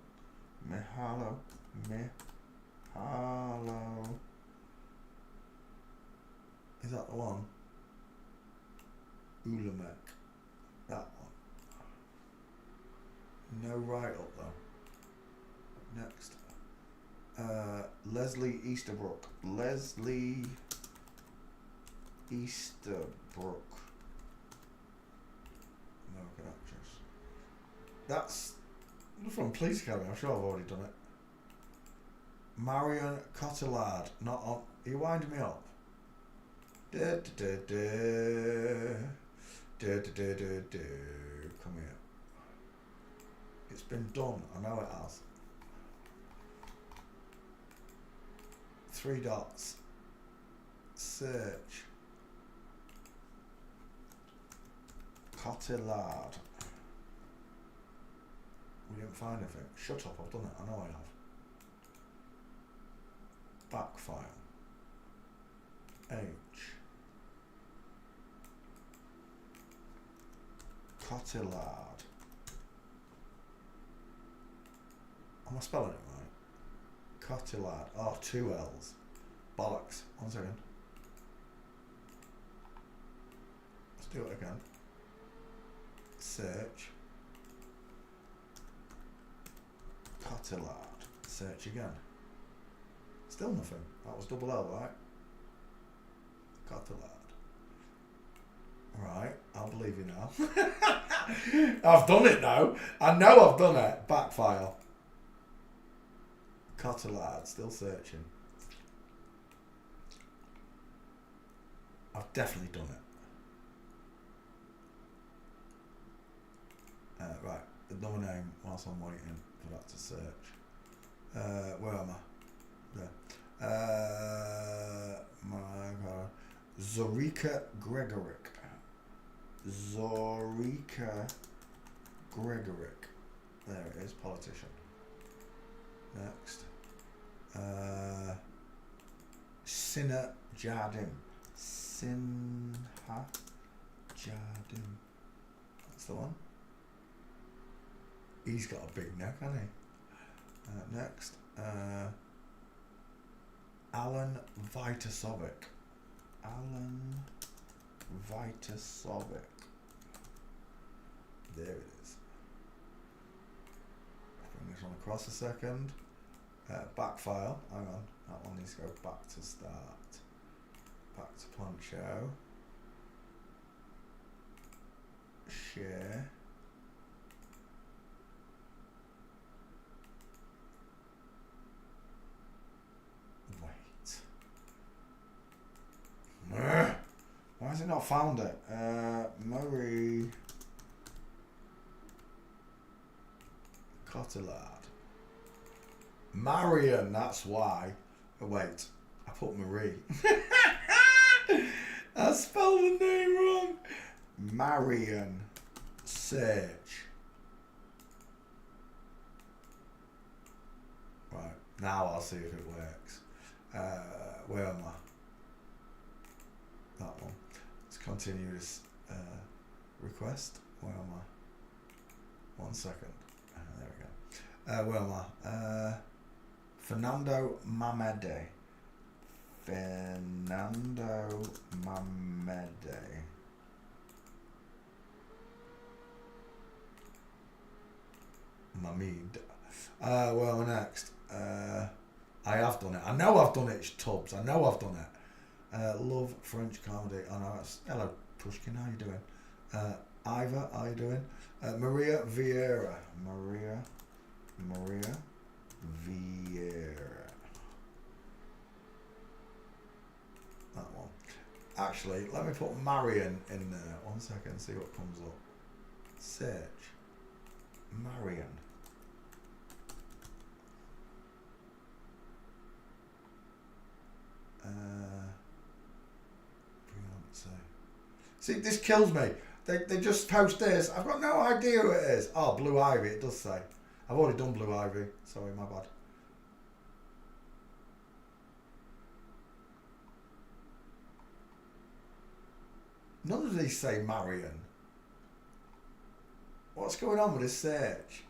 Is that the one? Ulamek. That one. No write up though. Next. Leslie Easterbrook. Leslie Easterbrook. American actress. That's from Police Academy. I'm sure I've already done it. Marion Cotillard. Not on. Are you winding me up? Come here. It's been done. I know it has. 3 dots. Search. Cotillard. We didn't find anything. Shut up, I've done it. I know I have. Back file. H. Cotillard. Am I spelling it right? Cotillard. Oh, 2 L's. Bollocks. 1 second. Let's do it again. Search. Cotillard. Search again. Still nothing. That was double L, right? Cotillard. Right, I'll believe you now. I've done it now. I know I've done it. Back file. Cotillard. Still searching. I've definitely done it. Right, another name whilst I'm waiting for that to search. Where am I? There. My God. Zorika Gregoric. Zorika Gregoric. There it is, politician. Next. Sinha Jardim. Sinha Jardim. That's the one. He's got a big neck, hasn't he? Next. Alan Vitasovic. Alan Vitasovic. There it is. Bring this one across a second. Back file. Hang on. That one needs to go back to start. Back to Plancho. Share. Why has it not found it? Murray Cotillard. Marion, that's why. Oh, wait, I put Marie. I spelled the name wrong. Marion. Search. Right, now I'll see if it works. Where am I? That one. Let's continue this request. Where am I? 1 second. There we go. Where am I? Fernando Mamede. Fernando Mamede. Mamid. Where am I next? I have done it. I know I've done it, Tubbs. I know I've done it. Love French comedy. I know it's hello Pushkin, how you doing? Iva, how you doing? Maria Vieira. Maria Vieira. That one. Actually, let me put Marion in there. 1 second, see what comes up. Search. Marion. See, this kills me. They just post this. I've got no idea who it is. Oh, Blue Ivy, it does say. I've already done Blue Ivy. Sorry, my bad. None of these say Marion. What's going on with this search?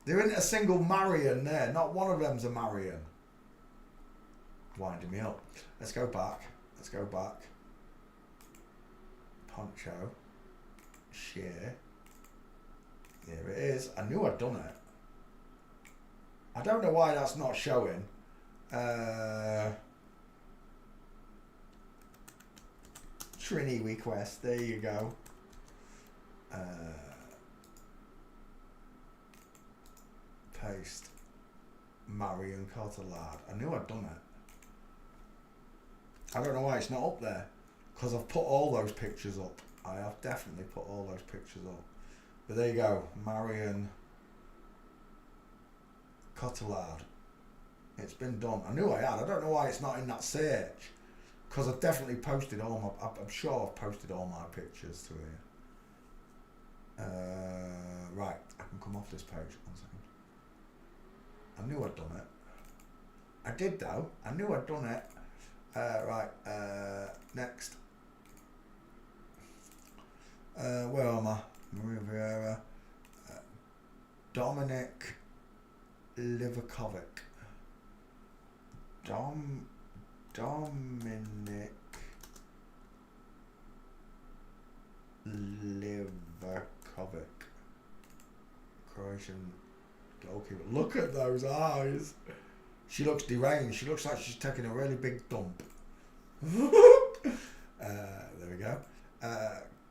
There isn't a single Marion there. Not one of them's a Marion. Winding me up. Let's go back. Let's go back. Poncho. Share. There it is. I knew I'd done it. I don't know why that's not showing. Trini request. There you go. Paste. Marion Cotillard. I knew I'd done it. I don't know why it's not up there. Because I've put all those pictures up. I have definitely put all those pictures up. But there you go. Marion Cotillard. It's been done. I knew I had. I don't know why it's not in that search. Because I've definitely posted all my... I'm sure I've posted all my pictures to here. Right. I can come off this page. 1 second. I knew I'd done it. I did though. I knew I'd done it. Right. Next. Where am I? Maria Vieira. Dominic Livakovic. Dominic Livakovic. Croatian goalkeeper. Look at those eyes. She looks deranged. She looks like she's taking a really big dump. There we go.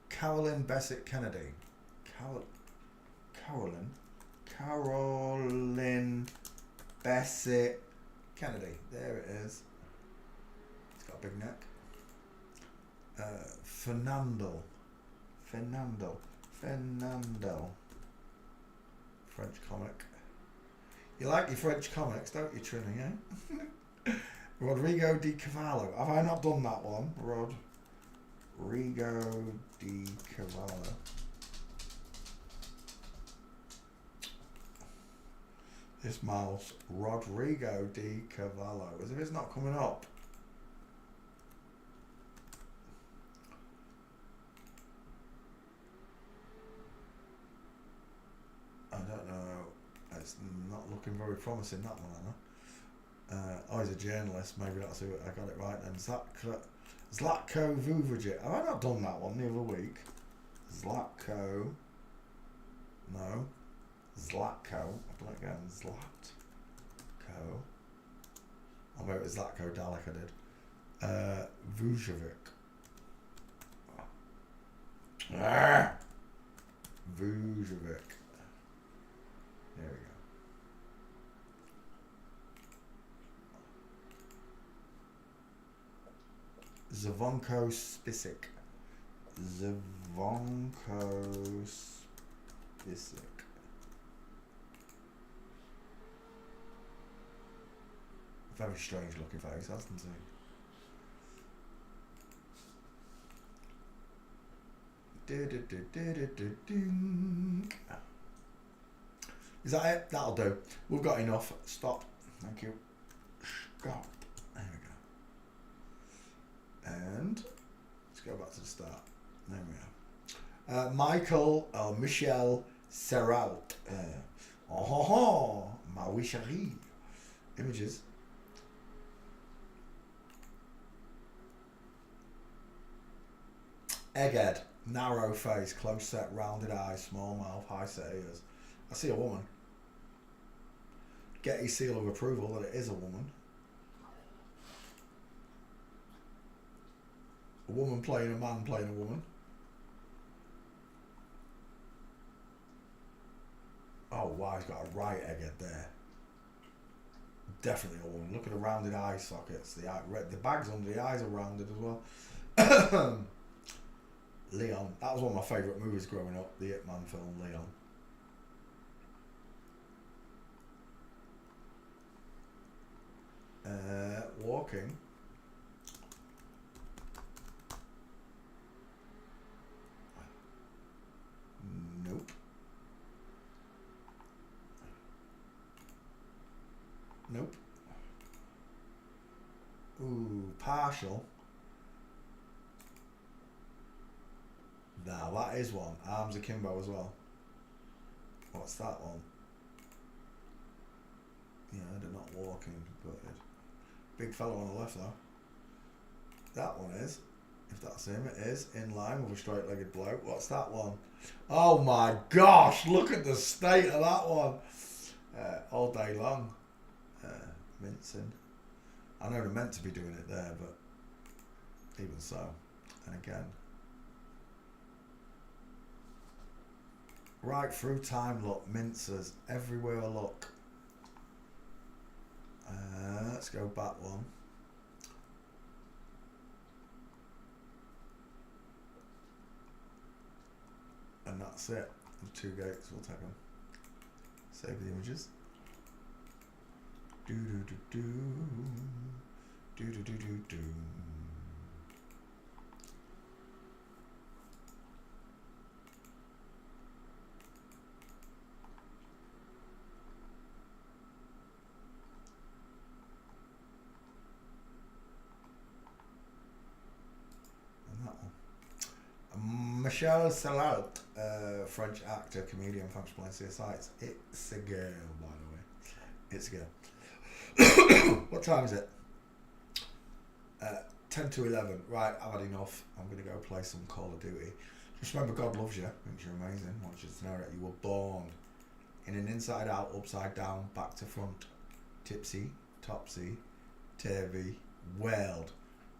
Carolyn Bessett Kennedy. Carolyn Bessett Kennedy. There it is. It's got a big neck. Fernando. French comic. You like your French comics, don't you, Trini, eh? Rodrigo Di Cavallo. Have I not done that one? Rodrigo Di Cavallo. This mouse. Rodrigo Di Cavallo. As if it's not coming up. I don't know. It's not looking very promising, that one, Anna. Oh, he's a journalist. Maybe that's who I got it right then. Zlatko Vujovic. Have I not done that one the other week? Zlatko. No. Zlatko. I've done it again. Zlatko. Oh, maybe it was Zlatko Dalek I did. Vujovic. Vujovic. There we go. Zvonko Spisic. Very strange looking face, hasn't he? Is that it? That'll do. We've got enough. Stop. Thank you. Stop. There we go. And let's go back to the start. There we go. Michel Serrault. Ma oui chérie. Images. Egghead. Narrow face, close set, rounded eyes, small mouth, high set ears. I see a woman. Get his seal of approval that it is a woman. A woman playing a man playing a woman. Oh wow, he's got a right egghead there. Definitely a woman. Look at the rounded eye sockets. The bags under the eyes are rounded as well. Leon. That was one of my favourite movies growing up. The Ip Man film, Leon. Walking. Ooh, partial. Now that is one. Arms akimbo as well. What's that one? Yeah, they're not walking, but big fellow on the left though. That one is, if that's him, it is in line with a straight-legged bloke. What's that one? Oh my gosh! Look at the state of that one. All day long, mincing. I know they're meant to be doing it there, but even so. And again, right through time, look, mincers everywhere I look. Let's go back one. And that's it. The 2 gates, we'll take them. Save the images. Do do do do. Do do do do do. Michelle Salant, French actor, comedian, thanks for playing CSI. It's a girl, by the way. It's a girl. What time is it? 10 to 11. Right, I've had enough. I'm going to go play some Call of Duty. Just remember, God loves you. Thinks you're amazing. Wants you to know that you were born in an inside out, upside down, back to front, tipsy, topsy, turvy world.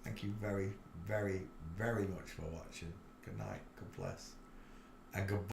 Thank you very, very, very much for watching. Good night, God bless, and goodbye.